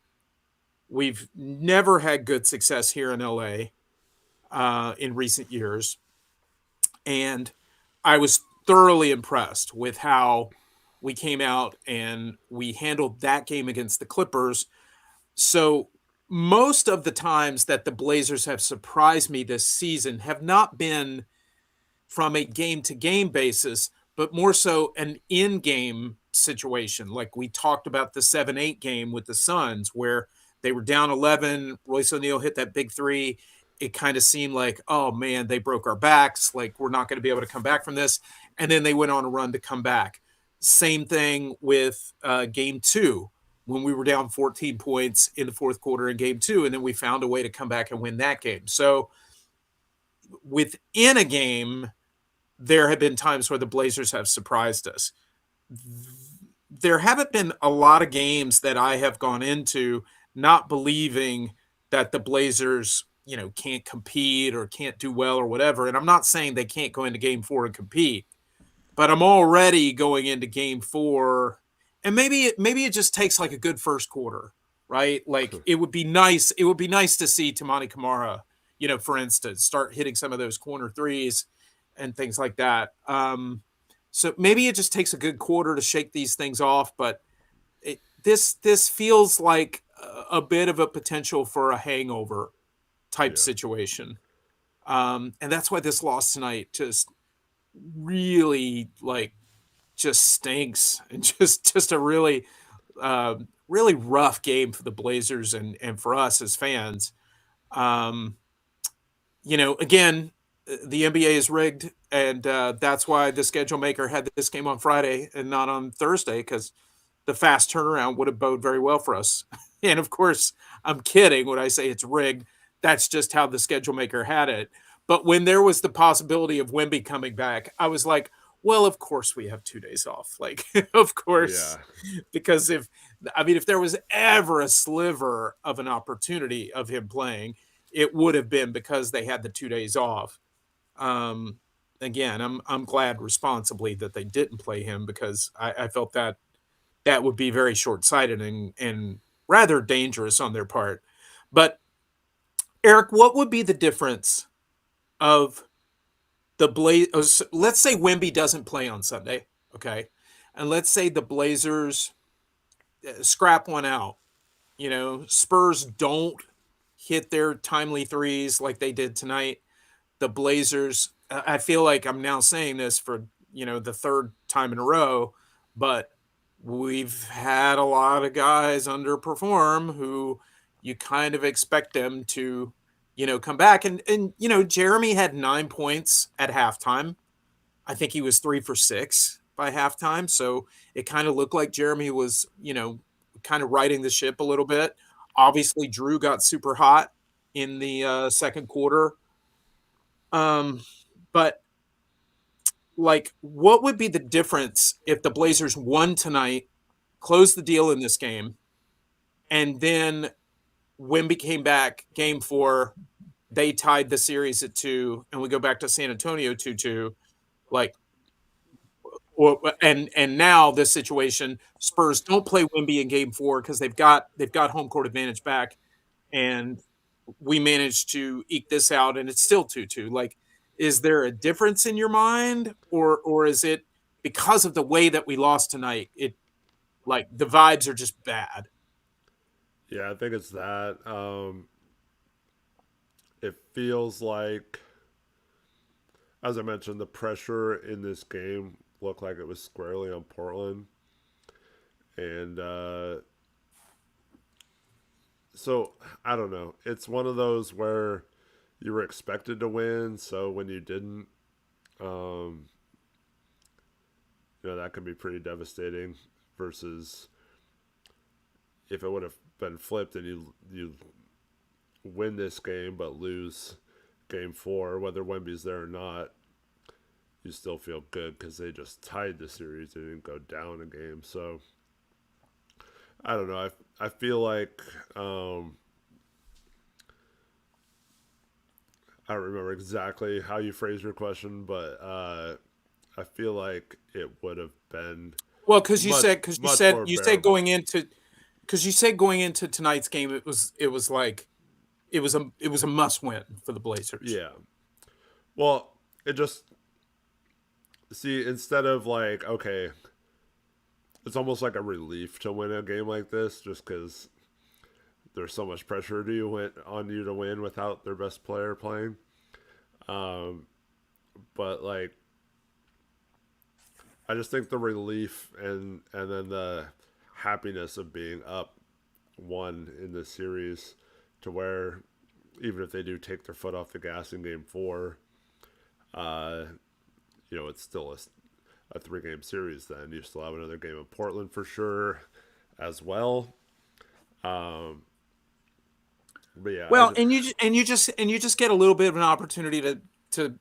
We've never had good success here in LA in recent years. And I was thoroughly impressed with how we came out and we handled that game against the Clippers. So most of the times that the Blazers have surprised me this season have not been from a game to game basis, but more so an in game situation. Like we talked about the 7-8 game with the Suns, where they were down 11. Royce O'Neal hit that big three. It kind of seemed like, oh man, they broke our backs. Like we're not going to be able to come back from this. And then they went on a run to come back. Same thing with game 2 when we were down 14 points in the fourth quarter in game 2. And then we found a way to come back and win that game. So within a game, there have been times where the Blazers have surprised us. There haven't been a lot of games that I have gone into not believing that the Blazers, can't compete or can't do well or whatever. And I'm not saying they can't go into game 4 and compete, but I'm already going into game 4, and maybe it just takes like a good first quarter, right? Like it would be nice. It would be nice to see Tamani Kamara, for instance, start hitting some of those corner threes and things like that. So maybe it just takes a good quarter to shake these things off, but this feels like a bit of a potential for a hangover type Yeah. situation. And that's why this loss tonight just really just stinks, and just a really rough game for the Blazers and for us as fans. Um, again, the NBA is rigged, and that's why the schedule maker had this game on Friday and not on Thursday, because the fast turnaround would have bode very well for us. And of course, I'm kidding when I say it's rigged. That's just how the schedule maker had it. But when there was the possibility of Wemby coming back, I was like, well, of course we have 2 days off. Like, of course, Yeah. because if there was ever a sliver of an opportunity of him playing, it would have been because they had the 2 days off. Um, Again, I'm glad responsibly that they didn't play him, because I felt that would be very short-sighted and rather dangerous on their part. But Eric, what would be the difference of the Blaze? Let's say Wemby doesn't play on Sunday, okay, and let's say the Blazers scrap one out. Spurs don't hit their timely threes like they did tonight. The Blazers, I feel like I'm now saying this for, the third time in a row, but we've had a lot of guys underperform who you kind of expect them to, come back. And Jeremy had 9 points at halftime. I think he was 3 for 6 by halftime. So it kind of looked like Jeremy was, kind of riding the ship a little bit. Obviously, Drew got super hot in the second quarter. Um, but what would be the difference if the Blazers won tonight, closed the deal in this game, and then Wemby came back game 4, they tied the series at 2, and we go back to San Antonio 2-2, like, and now this situation, Spurs don't play Wemby in game 4 because they've got home court advantage back, and we managed to eke this out, and it's still 2-2. Like, is there a difference in your mind, or is it because of the way that we lost tonight? It like the vibes are just bad. Yeah, I think it's that. It feels like, as I mentioned, the pressure in this game looked like it was squarely on Portland. And so, I don't know. It's one of those where you were expected to win, so when you didn't, um, that can be pretty devastating versus if it would have been flipped and you win this game but lose game 4, whether Wemby's there or not, you still feel good because they just tied the series. They didn't go down a game. So I don't know. I feel like I don't remember exactly how you phrased your question, but I feel like it would have been Well, much more you said bearable. going into tonight's game, it was like it was a must win for the Blazers. Yeah. Well, it just see instead of like okay, it's almost like a relief to win a game like this, just because there's so much pressure on you to win without their best player playing. Um, but like, I just think the relief and then the happiness of being up one in this series, to where even if they do take their foot off the gas in game 4, uh, it's still a 3-game series. Then you still have another game in Portland for sure, as well. Um, but yeah, Well, and you just get a little bit of an opportunity to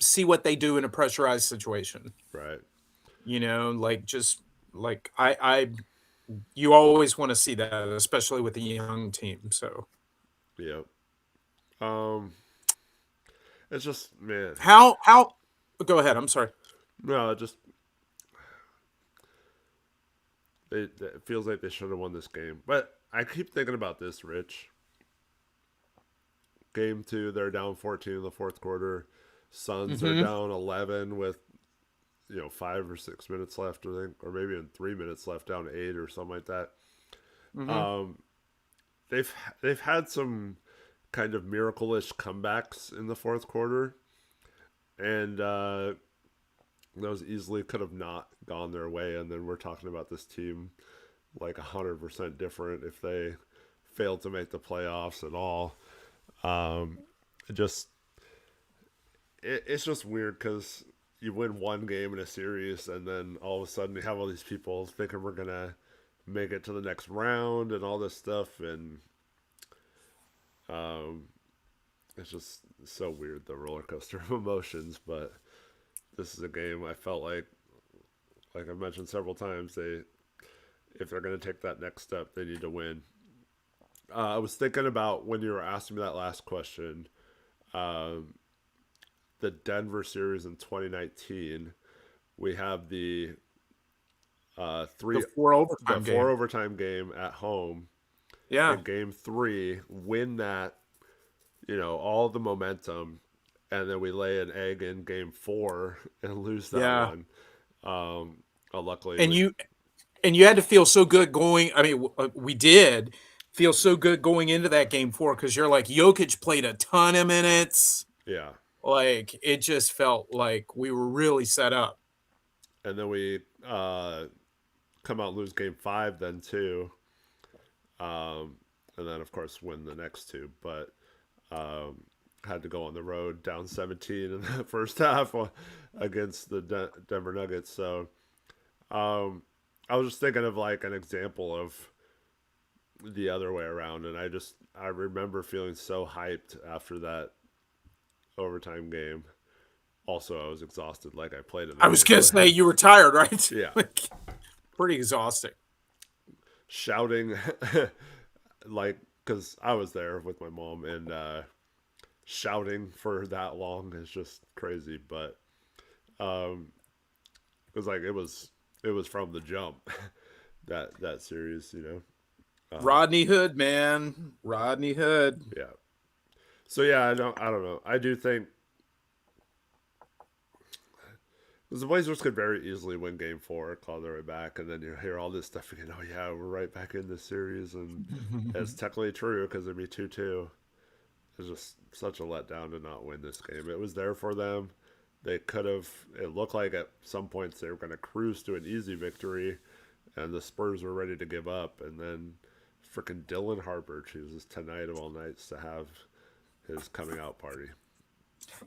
see what they do in a pressurized situation. Right. Like just like you always want to see that, especially with a young team. So Yep. Um, it's just man. how go ahead. I'm sorry. No, it just it feels like they should have won this game. But I keep thinking about this, Rich. Game two, they're down 14 in the fourth quarter. Suns are Mm-hmm. down 11 with 5 or 6 minutes left, I think, or maybe in 3 minutes left, down 8 or something like that. Mm-hmm. Um, they've had some kind of miracle-ish comebacks in the fourth quarter, and those easily could have not gone their way. And then we're talking about this team like 100% different if they failed to make the playoffs at all. Um, it just it's just weird because you win one game in a series, and then all of a sudden you have all these people thinking we're gonna make it to the next round and all this stuff, and um, it's just so weird, the roller coaster of emotions. But this is a game I felt like I mentioned several times, if they're gonna take that next step, they need to win. I was thinking about when you were asking me that last question. Um, the Denver series in 2019, we have The three four the overtime four game. overtime game at home. Yeah. In game three, win that, all the momentum, and then we lay an egg in game four and lose that Yeah. one. Luckily, And we you had to feel so good going. I mean, we did feel so good going into that game four because you're like Jokic played a ton of minutes. yeah, Like it just felt like we were really set up. and then we come out and lose game five then too, and then of course win the next two, but had to go on the road down 17 in the first half against the Denver Nuggets. So I was just thinking of like an example of the other way around, and I remember feeling so hyped after that overtime game. Also, I was exhausted, like I played in the I was game, gonna but say you were tired, right? yeah, Like pretty exhausting. shouting like because I was there with my mom, and shouting for that long is just crazy. But um, it was like it was from the jump that series, Rodney Hood, man. Rodney Hood. yeah. So yeah, I don't know. I do think the Blazers could very easily win Game Four, claw their way back, and then you hear all this stuff again. Oh yeah, we're right back in this series, and it's technically true because it'd be 2-2. It's just such a letdown to not win this game. It was there for them. They could have. It looked like at some points they were going to cruise to an easy victory, and the Spurs were ready to give up. And then freaking Dylan Harper chooses tonight of all nights to have his coming out party.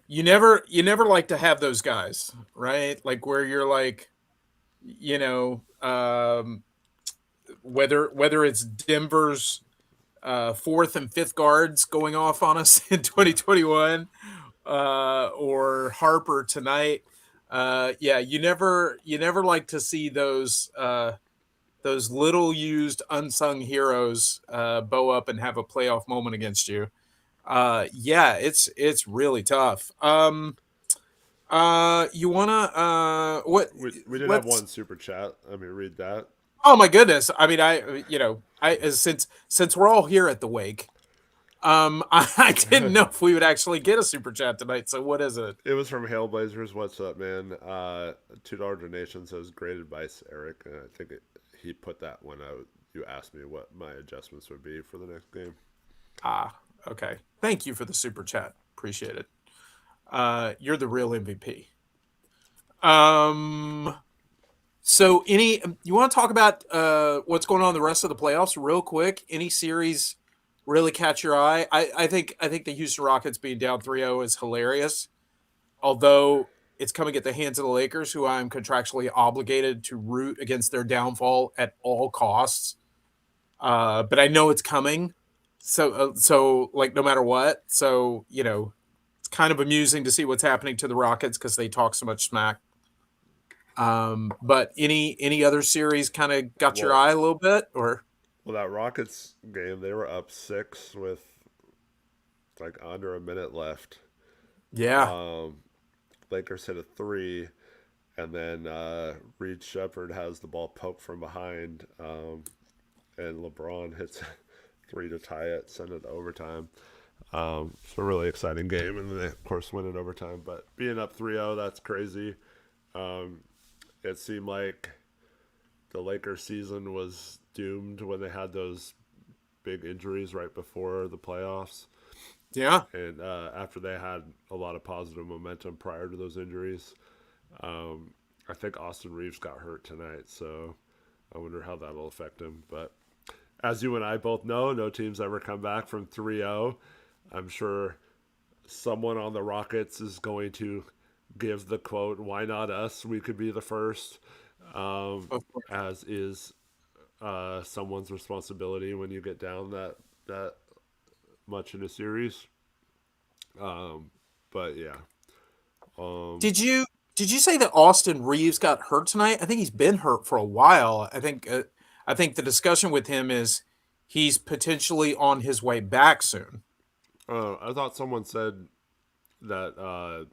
You never like to have those guys, right? Like where you're like, you know, whether it's Denver's fourth and fifth guards going off on us in Yeah. 2021, or Harper tonight. Yeah, you never like to see those little used unsung heroes bow up and have a playoff moment against you. Yeah, it's really tough. You wanna what? We did have Let's. one super chat. Let me read that. Oh my goodness! I mean, since we're all here at the wake, I didn't know if we would actually get a super chat tonight. So what is it? It was from Hailblazers. What's up, man? $2 donation says great advice, Eric. And I think he put that when you asked me what my adjustments would be for the next game. Ah, okay. Thank you for the super chat. Appreciate it. You're the real MVP. Um, so you want to talk about what's going on the rest of the playoffs real quick? Any series really catch your eye? I think the Houston Rockets being down 3-0 is hilarious. Although it's coming at the hands of the Lakers, who I'm contractually obligated to root against their downfall at all costs. But I know it's coming. So like no matter what. So, it's kind of amusing to see what's happening to the Rockets because they talk so much smack. But any other series kind of got your Well, eye a little bit, or that Rockets game, they were up 6 with like under a minute left. yeah, Um, Lakers hit a three, and then Reed Shepherd has the ball poked from behind, and LeBron hits a three to tie it, send it to overtime. It's a really exciting game, and they, of course, win in overtime. But being up 3-0, that's crazy. Um, it seemed like the Lakers season was doomed when they had those big injuries right before the playoffs. yeah. And after they had a lot of positive momentum prior to those injuries, I think Austin Reeves got hurt tonight, so I wonder how that'll affect him. But as you and I both know, no team's ever come back from 3-0. I'm sure someone on the Rockets is going to give the quote, "Why not us? We could be the first," Of course. as is someone's responsibility when you get down that much in a series. But yeah, um, Did you say that Austin Reeves got hurt tonight? I think he's been hurt for a while. I think the discussion with him is he's potentially on his way back soon. I thought someone said that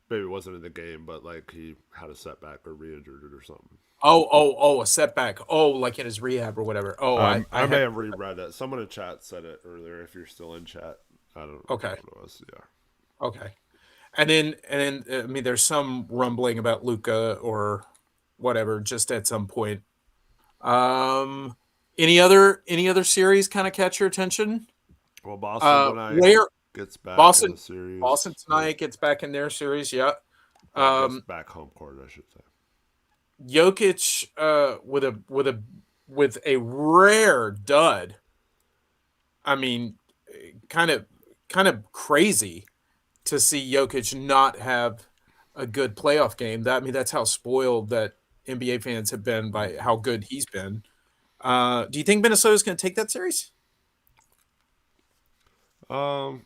maybe it wasn't in the game, but like he had a setback or re-injured it or something. A setback. Oh, like in his rehab or whatever. Oh, I I may had have reread it. Someone in chat said it earlier. If you're still in chat, I don't know okay, what it was. Yeah. okay. And then I mean, there's some rumbling about Luca or whatever, just at some point. Um, any other series kind of catch your attention? Well, Boston tonight Where gets back in Boston the series. Boston tonight gets back in their series. Yeah. Gets Um, back home court, I should say. Jokic with a rare dud. I mean, kind of kind of crazy to see Jokic not have a good playoff game. That I mean, that's how spoiled that NBA fans have been by how good he's been. Do you think Minnesota's going to take that series? Um,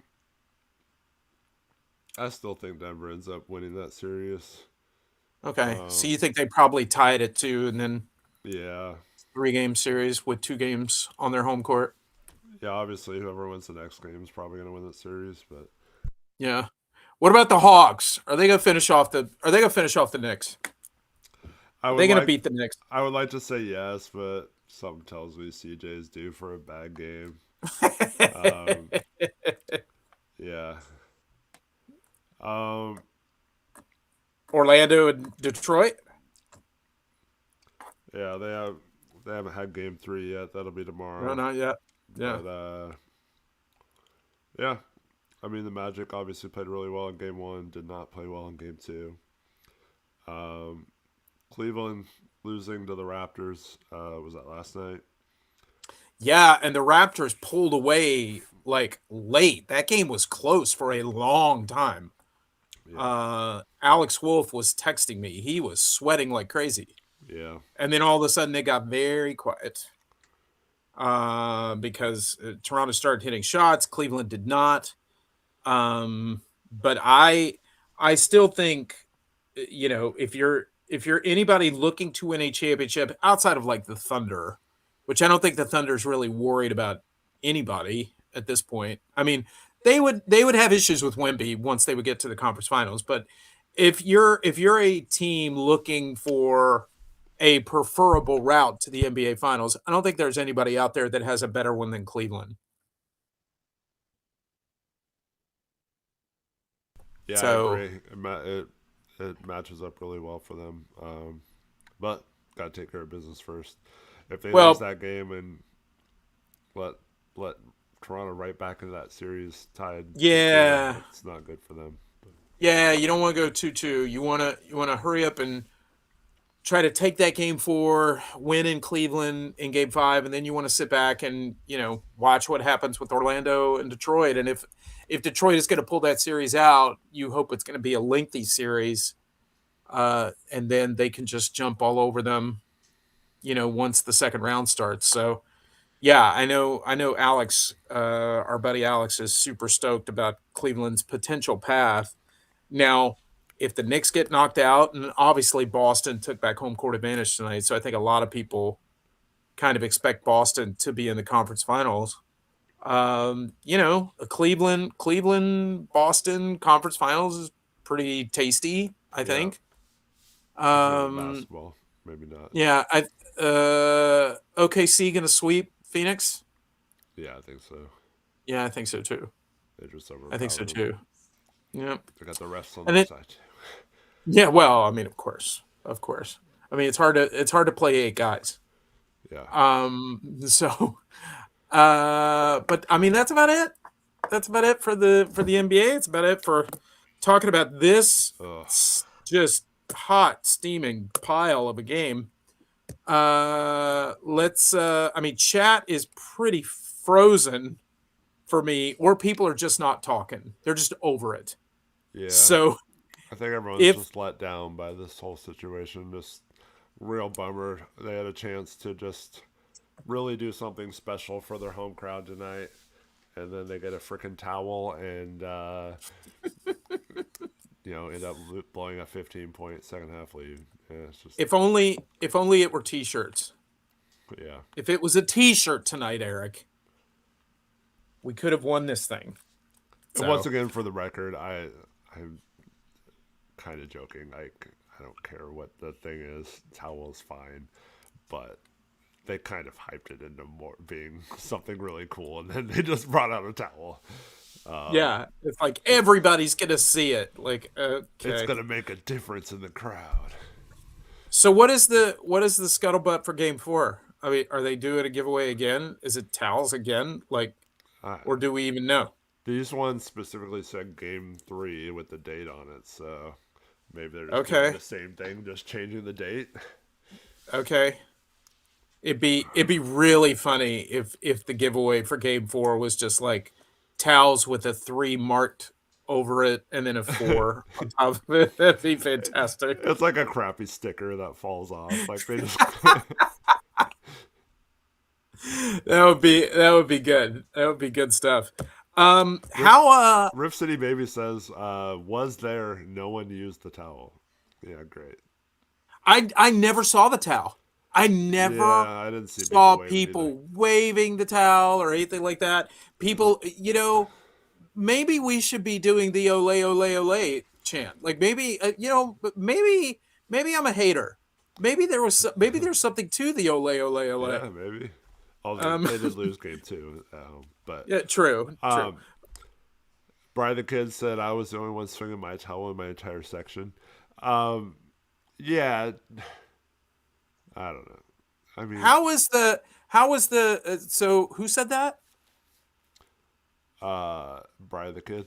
I still think Denver ends up winning that series. Okay, so Um, you think they probably tie it at 2, and then yeah, 3 game series with 2 games on their home court? yeah. Obviously, whoever wins the next game is probably going to win that series. But Yeah. What about the Hawks? Are they going to finish off the? Are they going to finish off the Knicks? I Are would they going to like, beat the Knicks? I would like to say yes, but something tells me CJ is due for a bad game. Um, yeah. Um, Orlando and Detroit. yeah. They haven't had game 3 yet. That'll be No, tomorrow. not yet. Yeah. But yeah. I mean, the Magic obviously played really well in game 1. Did not play well in game 2. Um, Cleveland losing to the Raptors. Was that last night? Yeah, and the Raptors pulled away like late. That game was close for a long time. Yeah. Alex Wolf was texting me. He was sweating like crazy. Yeah. And then all of a sudden they got very quiet because Toronto started hitting shots. Cleveland did not. But I still think, if you're anybody looking to win a championship outside of like the Thunder, which I don't think the Thunder's really worried about anybody at this point. I mean, they would have issues with Wemby once they would get to the conference finals. But if you're a team looking for a preferable route to the NBA finals, I don't think there's anybody out there that has a better one than Cleveland. Yeah, I So, agree. It matches up really well for them. But got to take care of business first. If they lose well, that game and let let Toronto right back into that series tied to 2, yeah, it's not good for them. yeah, you don't want to go 2-2. You want to hurry up and try to take that game 4, win in Cleveland in game 5, and then you want to sit back and watch what happens with Orlando and Detroit. And if Detroit is going to pull that series out, you hope it's going to be a lengthy series, and then they can just jump all over them once the second round starts. So Yeah, I know Alex, our buddy Alex is super stoked about Cleveland's potential path. Now, if the Knicks get knocked out, and obviously Boston took back home court advantage tonight, so I think a lot of people kind of expect Boston to be in the conference finals. A Cleveland Boston conference finals is pretty tasty, I Yeah, think. if you're into Um, basketball, maybe not. yeah, OKC gonna sweep Phoenix. Yeah, I think so. Yeah, I think so too. They just I think so overpowered them. too. Yeah, They got the refs on and their then side too. yeah, well, I mean, of course, of course. I mean, it's hard to play 8 guys. Yeah, So, but I mean, that's about it. That's about it for the NBA. It's about it for talking about this ugh, just hot, steaming pile of a game. Let's. I mean, chat is pretty frozen for me, or people are just not talking. They're just over it. yeah. So I think everyone's if just let down by this whole situation. Just real bummer. They had a chance to just really do something special for their home crowd tonight, and then they get a freaking towel and end up blowing a 15-point second half lead. Yeah, it's just if only it were t-shirts. yeah. If it was a t-shirt tonight, Eric, we could have won this thing. And once So again, for the record, I'm kind of joking. Like I don't care what the thing is. Towel is fine, but they kind of hyped it into more being something really cool, and then they just brought out a towel. yeah, it's like everybody's gonna see it. Like, It's okay. gonna make a difference in the crowd. So what is the scuttlebutt for game 4? I mean, are they doing a giveaway again? Is it towels again? Like, Uh, or do we even know? these ones specifically said Game 3 with the date on it, so maybe they're just doing Okay. the same thing, just changing the date. Okay. It'd be really funny if the giveaway for game 4 was just like towels with a 3 marked over it and then a 4 on top of it. That'd be fantastic. It's like a crappy sticker that falls off. Like they just That would be good. That would be good stuff. Rip, How Rip City Baby says, "Was there? No one used the towel." Yeah, great. I never saw the towel. I Yeah, never I didn't see people saw waving either. people waving the towel or anything like that. People, maybe we should be doing the ole ole ole chant. Like maybe maybe I'm a hater. Maybe there's something to the ole ole ole. Yeah, maybe. Although Um, they did lose game 2, but yeah, true, true. um, Brian the Kid said I was the only one swinging my towel in my entire section. Um, yeah, I don't know. I mean, How was the so who said that? Brian the Kid.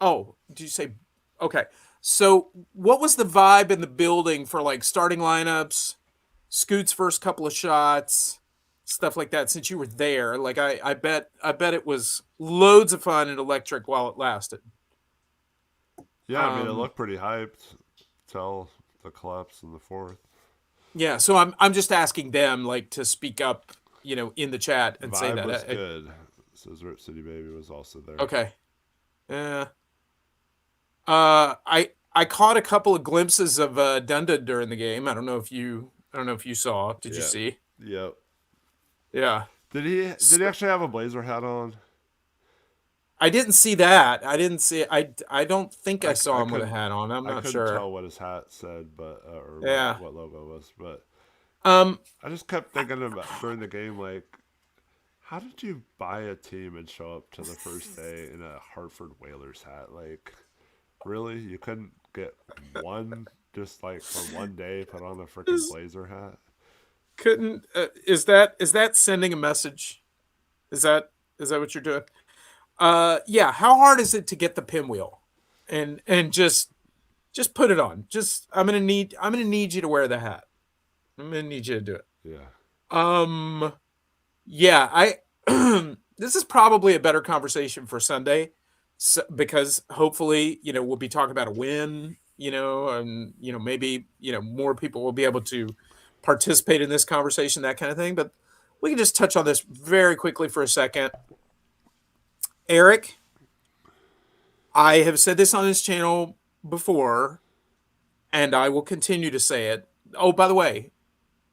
Oh, did you say okay? So what was the vibe in the building for like starting lineups, Scoot's first couple of shots, stuff like that? Since you were there, like I bet it was loads of fun and electric while it lasted. Yeah, I mean, it Um, looked pretty hyped till the collapse in the fourth. yeah, so I'm just asking them like to speak up, in the chat and say Vibe that. was good. Says Rip City Baby was also there. Okay. Yeah. I caught a couple of glimpses of Dunda during the game. I don't know if you saw. Did you Yeah. see? Yep. Yeah. Did he actually have a blazer hat on? I didn't see that. I didn't see. I don't think I I saw him with a couldn't hat on. I'm I not couldn't sure. tell what his hat said, but or Yeah. what logo was, but Um. I just kept thinking about during the game, like, how did you buy a team and show up to the first day in a Hartford Whalers hat? Like, really? You couldn't get one just like for one day put on a freaking Is- blazer hat? Couldn't. Is that sending a message? Is that what you're doing? Yeah. How hard is it to get the pinwheel, and just put it on? Just I'm gonna need you to wear the hat. I'm gonna need you to do it. Yeah. Um. Yeah. This is probably a better conversation for Sunday, because hopefully we'll be talking about a win. And maybe more people will be able to participate in this conversation, that kind of thing. But we can just touch on this very quickly for a second. Eric, I have said this on this channel before, and I will continue to say it. Oh, by the way,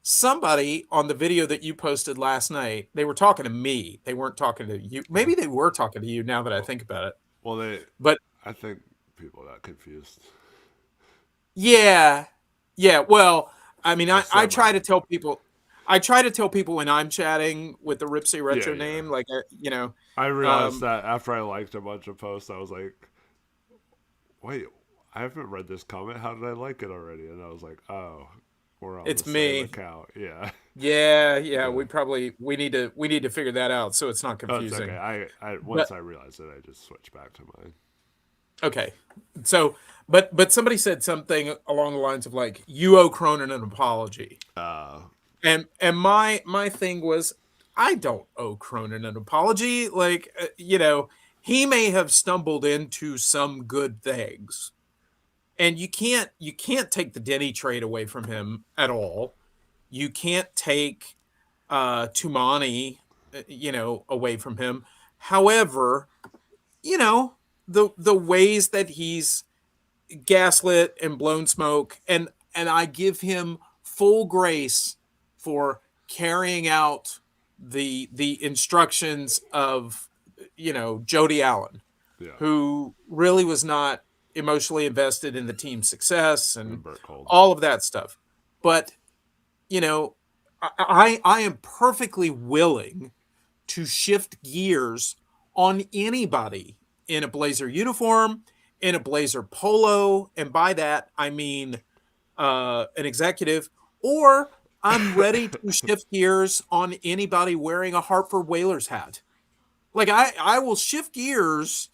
somebody on the video that you posted last night, they were talking to me. They weren't talking to you. Maybe they were talking to you now that I think about it. Well, But I think people got confused. yeah, yeah. Well, I mean, I I said try my to tell people, I try to tell people when I'm chatting with the Ripsy yeah, Retro yeah. name, like, I realized um, that after I liked a bunch of posts, I was like, wait, I haven't read this comment. How did I like it already? And I was like, oh, we're on the it's same me. account. Yeah, Yeah, yeah. yeah. We need to figure that out so it's not Oh, it's okay. confusing. I But once I realized it, I just switched back to mine. okay, so but somebody said something along the lines of like, you owe Cronin an apology. Uh, And my thing was, I don't owe Cronin an apology. Like, he may have stumbled into some good things, and you can't take the Denny trade away from him at all. You can't take Tumani, away from him. However, you know the ways that he's gaslit and blown smoke, and I give him full grace for carrying out the instructions of Jody Allen, yeah, who really was not emotionally invested in the team's success and and Burt Cold. all of that stuff. But you know I am perfectly willing to shift gears on anybody in a Blazer uniform, in a Blazer polo, and by that I mean an executive, or I'm ready to shift gears on anybody wearing a Hartford Whalers hat. Like, I will shift gears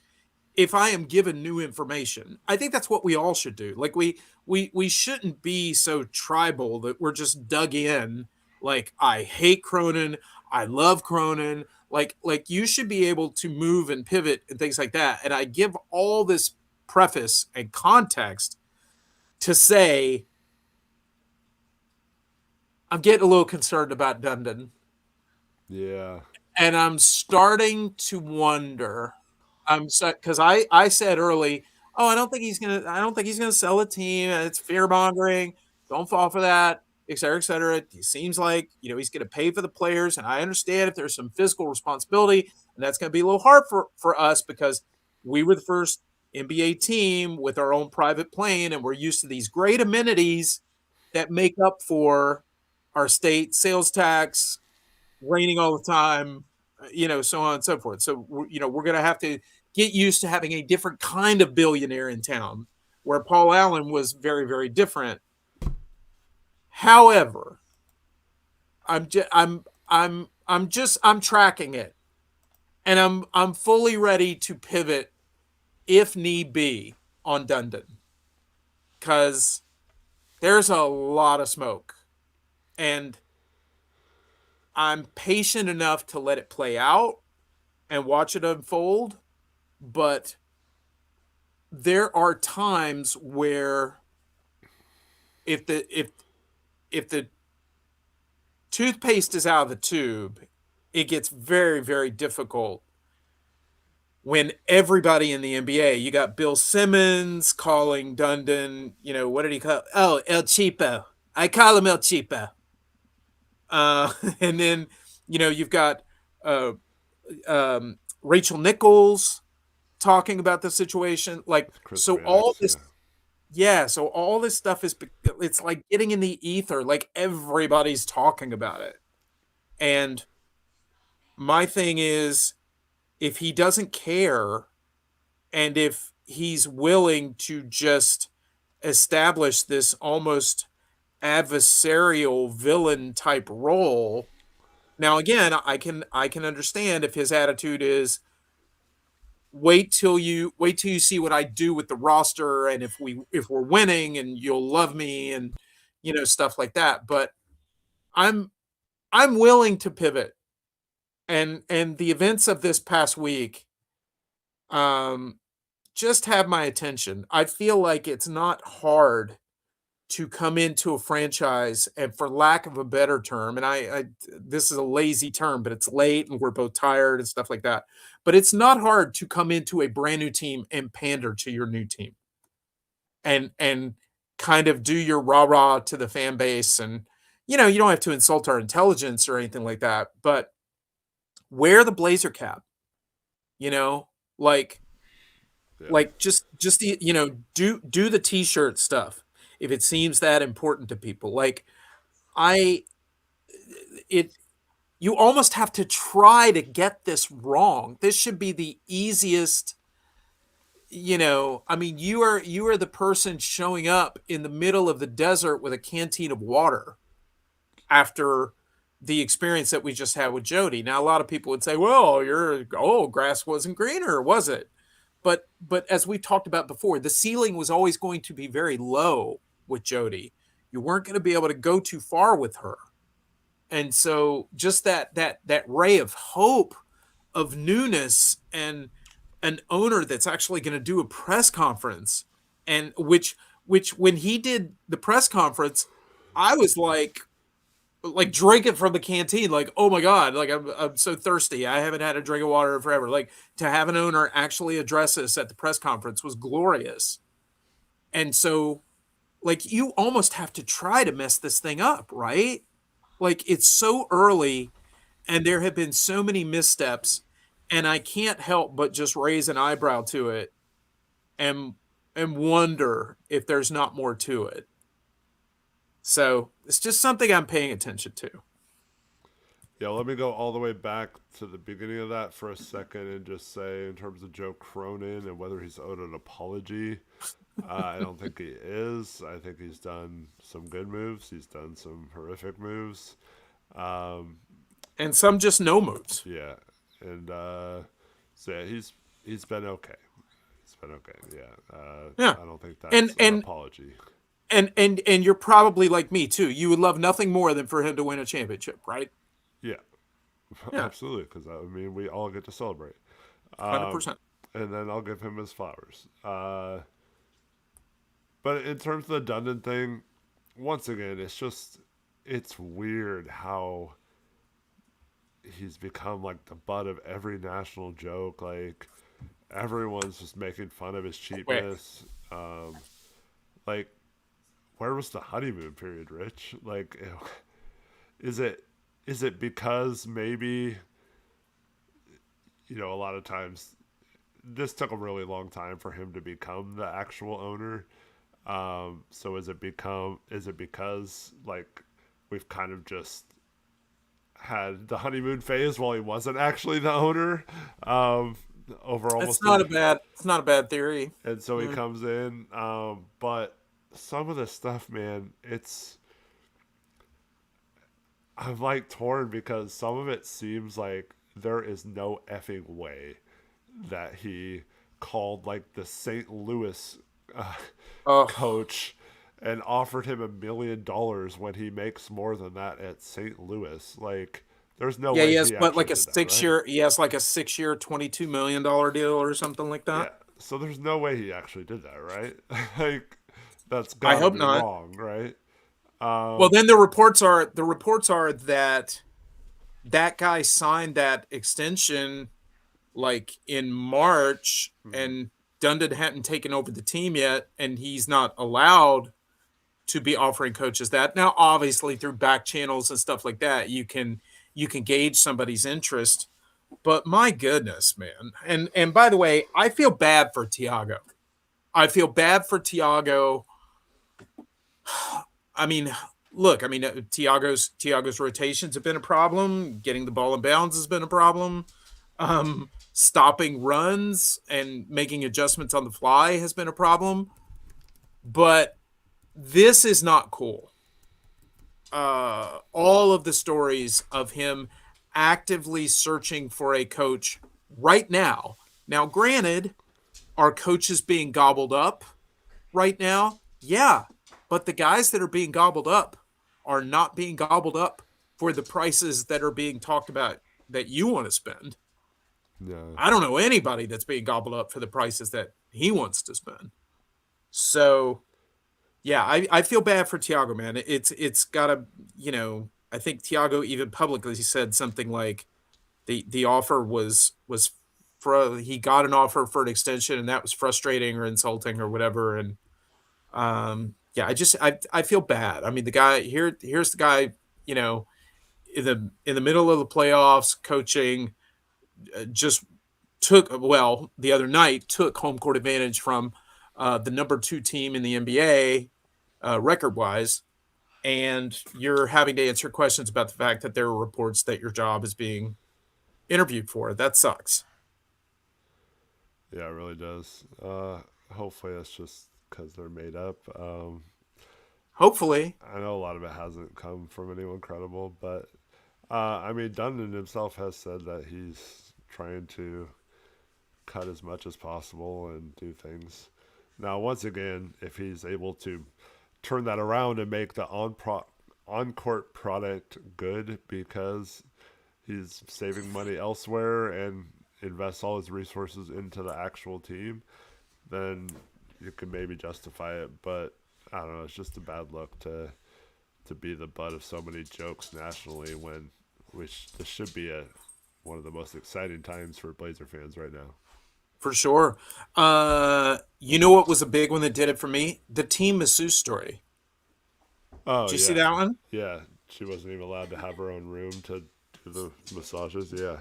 if I am given new information. I think that's what we all should do. Like, we shouldn't be so tribal that we're just dug in. Like, I hate Cronin, I love Cronin. Like you should be able to move and pivot and things like that. And I give all this preface and context to say I'm getting a little concerned about Dundon, Yeah, and I'm starting to wonder. Because I said early, oh, I don't think he's gonna sell a team. It's fear mongering. Don't fall for that, et cetera, et cetera. It seems like he's gonna pay for the players, and I understand if there's some fiscal responsibility, and that's gonna be a little hard for us because we were the first NBA team with our own private plane, and we're used to these great amenities that make up for our state sales tax, raining all the time, so on and so forth. So, we're going to have to get used to having a different kind of billionaire in town, where Paul Allen was very, very different. However, I'm tracking it, and I'm fully ready to pivot if need be on Dundon, because there's a lot of smoke, and I'm patient enough to let it play out and watch it unfold. But there are times where if the toothpaste is out of the tube, it gets very, very difficult when everybody in the NBA, you got Bill Simmons calling Dundon, what did he call? Oh, El Cheapo. I call him El Cheapo. And then, you've got uh, Rachel Nichols talking about the situation. Like, Chris so all reacts. Yeah, this, yeah, so all this stuff it's like getting in the ether. Like, everybody's talking about it. And my thing is, if he doesn't care, and if he's willing to just establish this almost adversarial villain type role. Now, again, I can understand if his attitude is wait till you see what I do with the roster, and if we're winning, and you'll love me, and stuff like that. But I'm I'm willing to pivot, and the events of this past week um just have my attention. I feel like it's not hard to come into a franchise, and for lack of a better term, and I this is a lazy term, but it's late and we're both tired and stuff like that. But it's not hard to come into a brand new team and pander to your new team and kind of do your rah-rah to the fan base. And you don't have to insult our intelligence or anything like that, but wear the Blazer cap, you know, like Yeah. just the, do the t-shirt stuff if it seems that important to people. Like I it you almost have to try to get this wrong. This should be the easiest. I mean, you are the person showing up in the middle of the desert with a canteen of water after the experience that we just had with Jody. Now, a lot of people would say, "Well, grass wasn't greener, was it?" But as we talked about before, the ceiling was always going to be very low with Jody. You weren't going to be able to go too far with her. And so just that ray of hope, of newness, and an owner that's actually going to do a press conference, and which when he did the press conference, I was like drinking from the canteen, like, oh my God, like I'm so thirsty. I haven't had a drink of water in forever. Like, to have an owner actually address us at the press conference was glorious. And so, like, you almost have to try to mess this thing up, right? Like, it's so early and there have been so many missteps, and I can't help but just raise an eyebrow to it and wonder if there's not more to it. So it's just something I'm paying attention to. Yeah, let me go all the way back to the beginning of that for a second and just say, in terms of Joe Cronin and whether he's owed an apology, I don't think he is. I think he's done some good moves. He's done some horrific moves. And some just no moves. Yeah, and so yeah, he's been okay. He's been okay. Yeah, Yeah. I don't think that's And an and apology. and you're probably like me too. You would love nothing more than for him to win a championship, right? Yeah, Yeah. absolutely. Because I mean, we all get to celebrate. 100%. And then I'll give him his flowers. But in terms of the Dundon thing, once again, it's weird how he's become like the butt of every national joke. Like, everyone's just making fun of his Wait. cheapness. Like, where was the honeymoon period, Rich? Like, is it because maybe, a lot of times this took a really long time for him to become the actual owner. So is it because, like, we've kind of just had the honeymoon phase while he wasn't actually the owner, over almost It's not a bad theory. and so he comes in, but some of the stuff, man, I'm like torn, because some of it seems like there is no effing way that he called like the St. Louis Oh, coach and offered him $1 million when he makes more than that at St. Louis. Like, there's no yeah, way he actually did that, right? he has like a 6-year, $22 million deal or something like Yeah. that. So there's no way he actually did that, right? Like, that's I gotta hope be not. wrong, right? Well, then the reports are that that guy signed that extension like in March, Mhm. and Dundon hadn't taken over the team yet, and he's not allowed to be offering coaches that. Now, obviously, through back channels and stuff like that, you can gauge somebody's interest. But my goodness, man. And by the way, I feel bad for Tiago. I feel bad for Tiago. I mean, look, I mean, Tiago's rotations have been a problem. Getting the ball in bounds has been a problem. Stopping runs and making adjustments on the fly has been a problem. But this is not cool. All of the stories of him actively searching for a coach right now. Now, granted, are coaches being gobbled up right now? Yeah, but the guys that are being gobbled up are not being gobbled up for the prices that are being talked about that you want to spend. Yeah. I don't know anybody that's being gobbled up for the prices that he wants to spend. So Yeah, I feel bad for Tiago, man. It's gotta, I think Tiago even publicly said something like the offer was he got an offer for an extension and that was frustrating or insulting or whatever. And yeah, I feel bad. I mean, the guy here's the guy, you know, in the middle of the playoffs, coaching, just the other night took home court advantage from the number 2 team in the NBA record wise, and you're having to answer questions about the fact that there are reports that your job is being interviewed for. That sucks. Yeah, it really does. Hopefully, it's just because they're made up. Hopefully. I know a lot of it hasn't come from anyone credible, but I mean, Dundon himself has said that he's trying to cut as much as possible and do things. Now, once again, if he's able to turn that around and make the on court product good because he's saving money elsewhere and invests all his resources into the actual team, then you can maybe justify it. But I don't know. It's just a bad look to be the butt of so many jokes nationally when this should be one of the most exciting times for Blazer fans right now. For sure. You know what was a big one that did it for me? The team masseuse story. Oh Did you see yeah, that one? yeah. She wasn't even allowed to have her own room to do the massages. Yeah,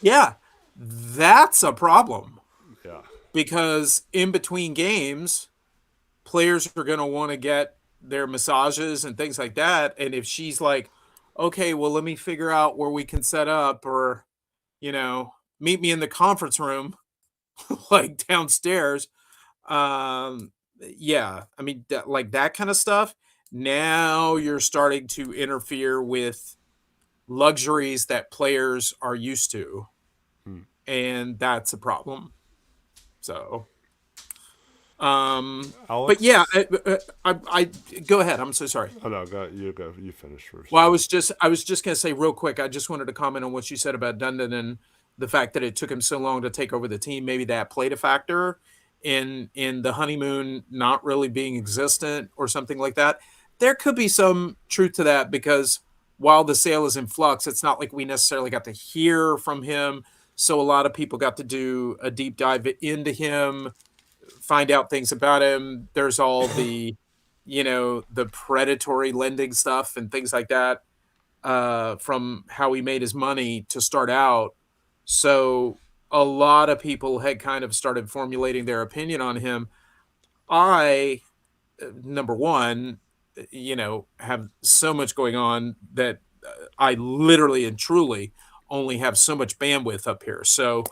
Yeah, that's a problem yeah. because in between games, players are going to want to get their massages and things like that. And if she's like, okay, well, let me figure out where we can set up or, you know, meet me in the conference room, like downstairs. Yeah, I mean, like that kind of stuff. Now you're starting to interfere with luxuries that players are used to, Hmm. and that's a problem. So, um, but yeah, Alex, I go ahead. I'm so sorry. oh no, go. You finish first. Well, Yeah. I was just gonna say real quick. I just wanted to comment on what you said about Dundon and the fact that it took him so long to take over the team. Maybe that played a factor in the honeymoon not really being existent or something like that. There could be some truth to that because while the sale is in flux, it's not like we necessarily got to hear from him. So a lot of people got to do a deep dive into him, find out things about him. There's all the, the predatory lending stuff and things like that from how he made his money to start out. So a lot of people had kind of started formulating their opinion on him. I, number one, have so much going on that I literally and truly only have so much bandwidth up here. So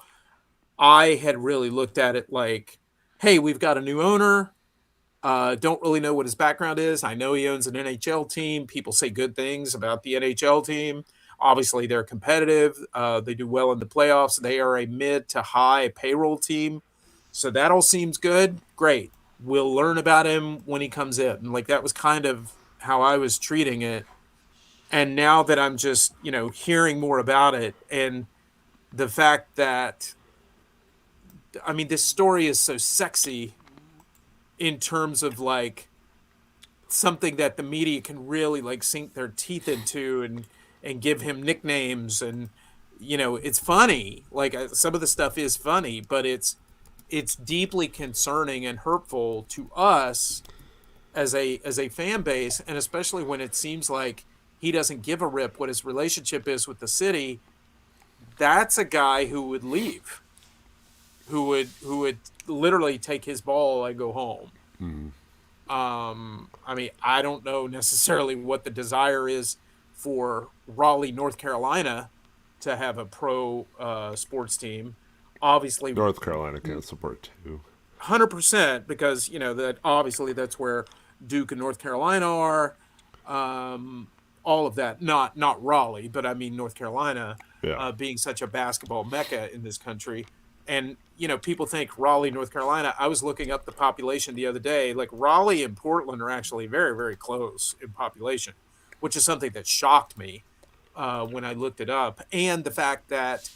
I had really looked at it like, hey, we've got a new owner. Don't really know what his background is. I know he owns an NHL team. People say good things about the NHL team. Obviously, they're competitive. They do well in the playoffs. They are a mid to high payroll team. So that all seems good. Great. We'll learn about him when he comes in. And like that was kind of how I was treating it. And now that I'm just, hearing more about it and the fact that, I mean, this story is so sexy in terms of like something that the media can really like sink their teeth into and give him nicknames and it's funny like some of the stuff is funny but it's deeply concerning and hurtful to us as a fan base and especially when it seems like he doesn't give a rip what his relationship is with the city. That's a guy who would leave, who would literally take his ball and go home. Mm-hmm. I mean, I don't know necessarily what the desire is for Raleigh, North Carolina, to have a pro sports team. Obviously, North Carolina can't support two. 100% because that obviously that's where Duke and North Carolina are. All of that, not Raleigh, but I mean North Carolina, Yeah. being such a basketball mecca in this country. And people think Raleigh, North Carolina. I was looking up the population the other day. Like Raleigh and Portland are actually very, very close in population, which is something that shocked me when I looked it up. And the fact that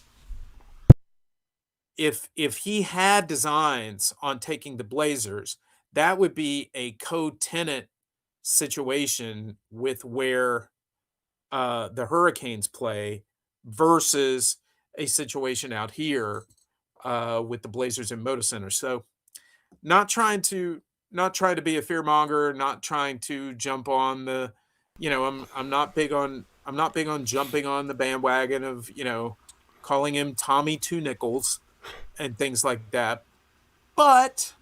if he had designs on taking the Blazers, that would be a co-tenant situation with where the Hurricanes play versus a situation out here with the Blazers and Moda Center. So not trying to not trying to be a fearmonger, not trying to jump on the, I'm not big on jumping on the bandwagon of, calling him Tommy Two Nickels and things like that. But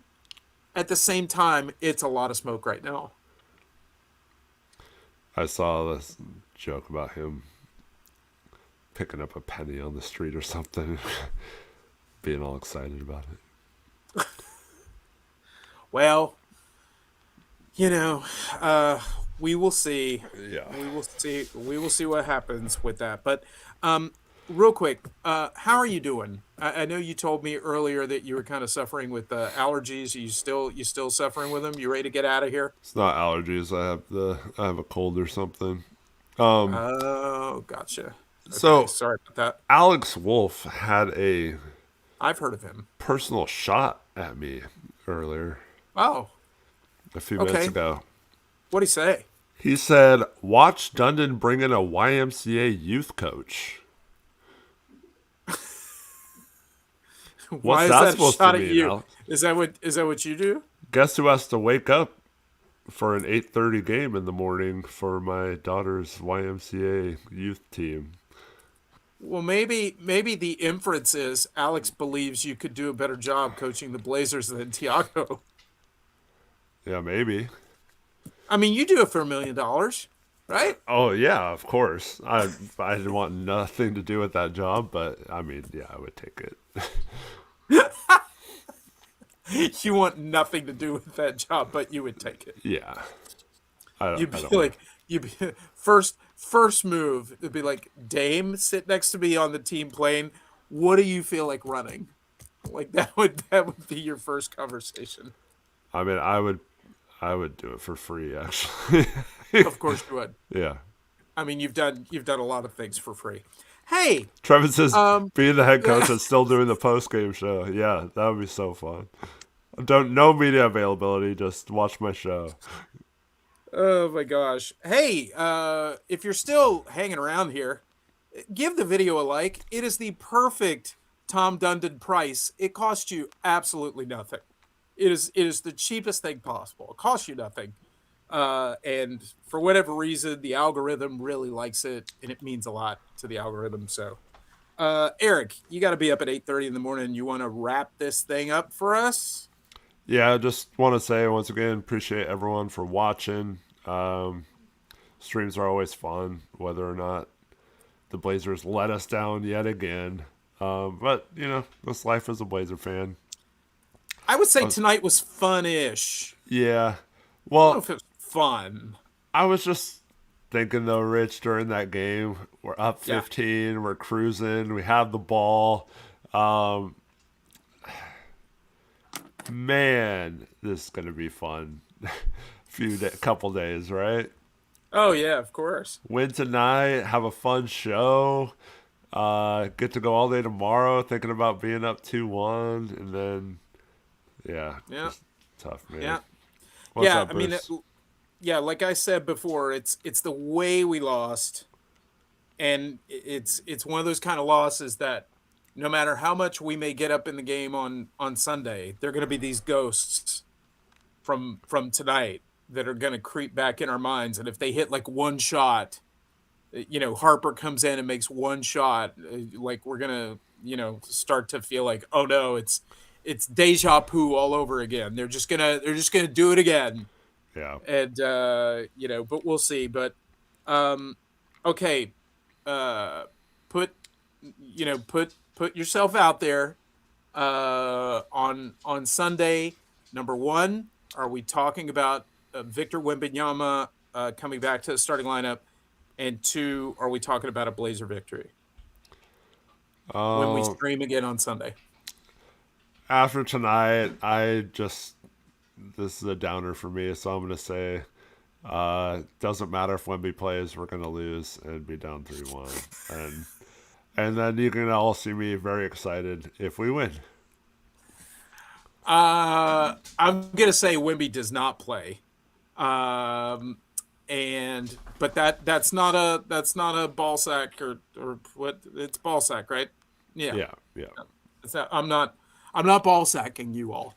at the same time, it's a lot of smoke right now. I saw this joke about him picking up a penny on the street or something, being all excited about it. Well, you know, we will see. Yeah. We will see what happens with that. But real quick, how are you doing? I know you told me earlier that you were kind of suffering with allergies. You still suffering with them? You ready to get out of here? It's not allergies. I have a cold or something. Oh, gotcha. Okay, So sorry about that. Alex Wolf had a I've heard of him. personal shot at me earlier, Oh, a few minutes okay. ago. What'd he say? He said, "Watch Dundon bring in a YMCA youth coach." Why What's is that that a supposed shot to at mean, you? Alex? Is that what you do? Guess who has to wake up for an 8:30 game in the morning for my daughter's YMCA youth team? Well, maybe the inference is Alex believes you could do a better job coaching the Blazers than Tiago. Yeah, maybe. I mean, you do it for $1 million, right? Oh yeah, of course. I didn't want nothing to do with that job, but I mean, yeah, I would take it. You want nothing to do with that job, but you would take it. Yeah, You'd I be don't like, you'd be first move. It'd be like, Dame, sit next to me on the team plane. What do you feel like running? Like that would be your first conversation. I mean, I would do it for free, actually. Of course you would. Yeah. I mean, you've done a lot of things for free. Hey, Trevin says um, being the head coach and still doing the post game show. Yeah, that would be so fun. Don't no media availability. Just watch my show. oh my gosh. Hey, if you're still hanging around here, give the video a like. It is the perfect Tom Dundon price. It costs you absolutely nothing. It is the cheapest thing possible. It costs you nothing. And for whatever reason, the algorithm really likes it, and it means a lot to the algorithm. So, Eric, you got to be up at 8:30 in the morning. You want to wrap this thing up for us? Yeah, I just want to say once again, appreciate everyone for watching. Streams are always fun, whether or not the Blazers let us down yet again. But that's life as a Blazer fan. I would say tonight was fun-ish. Yeah. I don't know Well, if it was fun. I was just thinking though, Rich, during that game, we're up Yeah. 15, we're cruising, we have the ball. Um, Man, this is gonna be fun. Couple days, right? Oh yeah, of course. Win tonight, have a fun show. Get to go all day tomorrow, thinking about being up 2-1, and then yeah, Yeah. just tough, man. Yeah. What's Yeah, up, I mean, Bruce? yeah, like I said before, it's the way we lost, and it's one of those kind of losses that no matter how much we may get up in the game on Sunday, there are going to be these ghosts from tonight that are going to creep back in our minds, and if they hit like one shot, Harper comes in and makes one shot, like we're gonna start to feel like, oh no, it's deja vu all over again. They're just gonna do it again. Yeah. And but we'll see. But um okay, uh put put yourself out there on Sunday. Number one, are we talking about Victor Wembanyama coming back to the starting lineup? And two, are we talking about a Blazer victory when we Um, stream again on Sunday? After tonight, this is a downer for me, so I'm gonna say doesn't matter if Wemby plays, we're gonna lose and be down 3-1, and then you can all see me very excited if we win. I'm gonna say Wemby does not play. But that's not a ball sack or what, it's ball sack, right? Yeah. Yeah, yeah. It's not, I'm not ball sacking you all.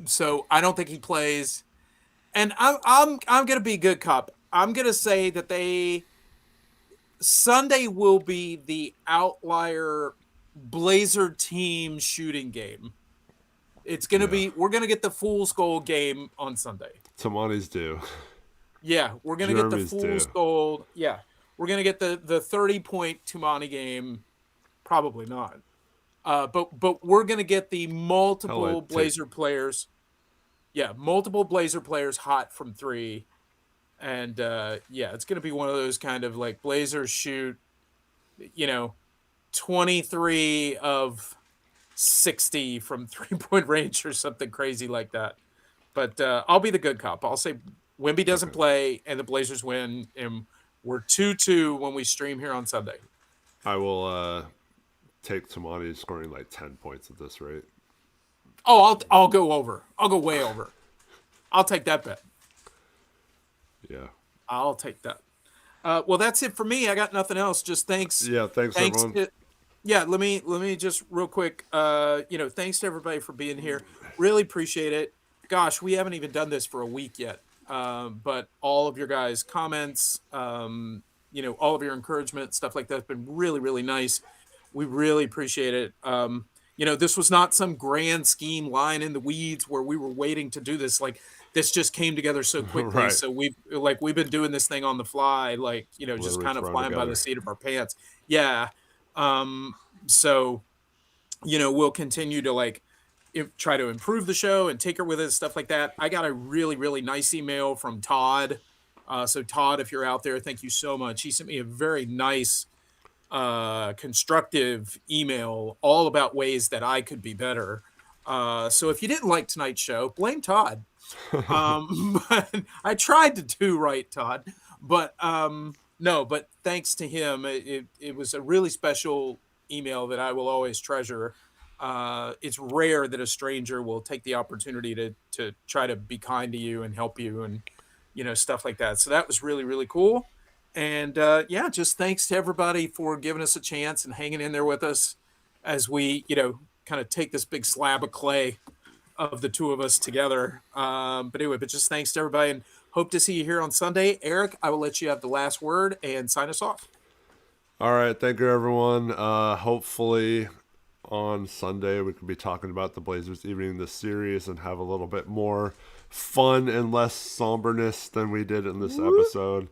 So I don't think he plays. And I'm gonna be good cop. I'm gonna say that Sunday will be the outlier Blazer team shooting game. It's gonna Yeah. be, we're gonna get the fool's gold game on Sunday. Tamani's due. Yeah, we're gonna get the Jeremy's fool's due. gold. Yeah, we're gonna get the 30-point Tumani game. Probably not. But we're gonna get the Hell, I multiple take Blazer players. Yeah, multiple Blazer players hot from three, and yeah, it's gonna be one of those kind of like Blazers shoot, you know, 23 of 60 from 3-point range or something crazy like that. But I'll be the good cop. I'll say Wemby doesn't okay. play and the Blazers win, and we're 2-2 when we stream here on Sunday. I will take Tamani scoring like 10 points at this rate. Oh, I'll go over. I'll go way over. I'll take that bet. Yeah. I'll take that. Well, that's it for me. I got nothing else. Just thanks. Yeah, thanks Thanks everyone. to, yeah, let me just real quick, thanks to everybody for being here. Really appreciate it. Gosh, we haven't even done this for a week yet. But all of your guys' comments, all of your encouragement, stuff like that's been really, really nice. We really appreciate it. This was not some grand scheme line in the weeds where we were waiting to do this. Like, this just came together so quickly. Right. So we've been doing this thing on the fly, just Literally kind of thrown flying by the together. seat of our pants. Yeah. So, we'll continue to try to improve the show and take her with us, stuff like that. I got a really, really nice email from Todd. So Todd, if you're out there, thank you so much. He sent me a very nice, constructive email all about ways that I could be better. So if you didn't like tonight's show, blame Todd. But I tried to do right, Todd. But no, but thanks to him, it was a really special email that I will always treasure. It's rare that a stranger will take the opportunity to try to be kind to you and help you and stuff like that. So that was really, really cool. And yeah, just thanks to everybody for giving us a chance and hanging in there with us as we kind of take this big slab of clay of the two of us together. But just thanks to everybody and hope to see you here on Sunday. Eric, I will let you have the last word and sign us off. All right, thank you everyone. Hopefully on Sunday we can be talking about the Blazers evening this series and have a little bit more fun and less somberness than we did in this episode.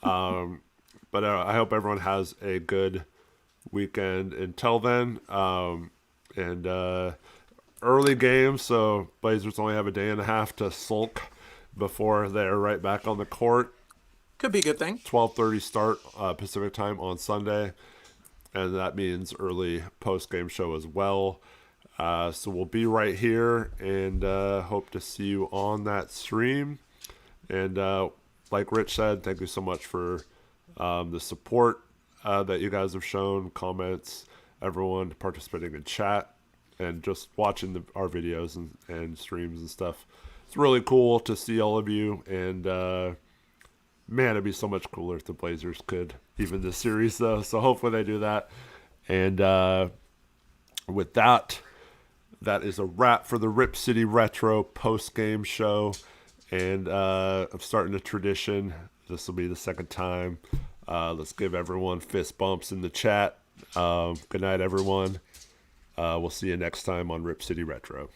But I hope everyone has a good weekend until then. And early game, so Blazers only have a day and a half to sulk before they're right back on the court. Could be a good thing. 12:30 start Pacific time on Sunday, and that means early post-game show as well. So we'll be right here and hope to see you on that stream. And like Rich said, thank you so much for the support that you guys have shown, comments, everyone participating in chat, and just watching our videos and streams and stuff. It's really cool to see all of you, and man, it'd be so much cooler if the Blazers could even this series, though. So hopefully they do that. And with that, that is a wrap for the Rip City Retro post-game show. And I'm starting a tradition. This will be the second time. Let's give everyone fist bumps in the chat. Good night, everyone. We'll see you next time on Rip City Retro.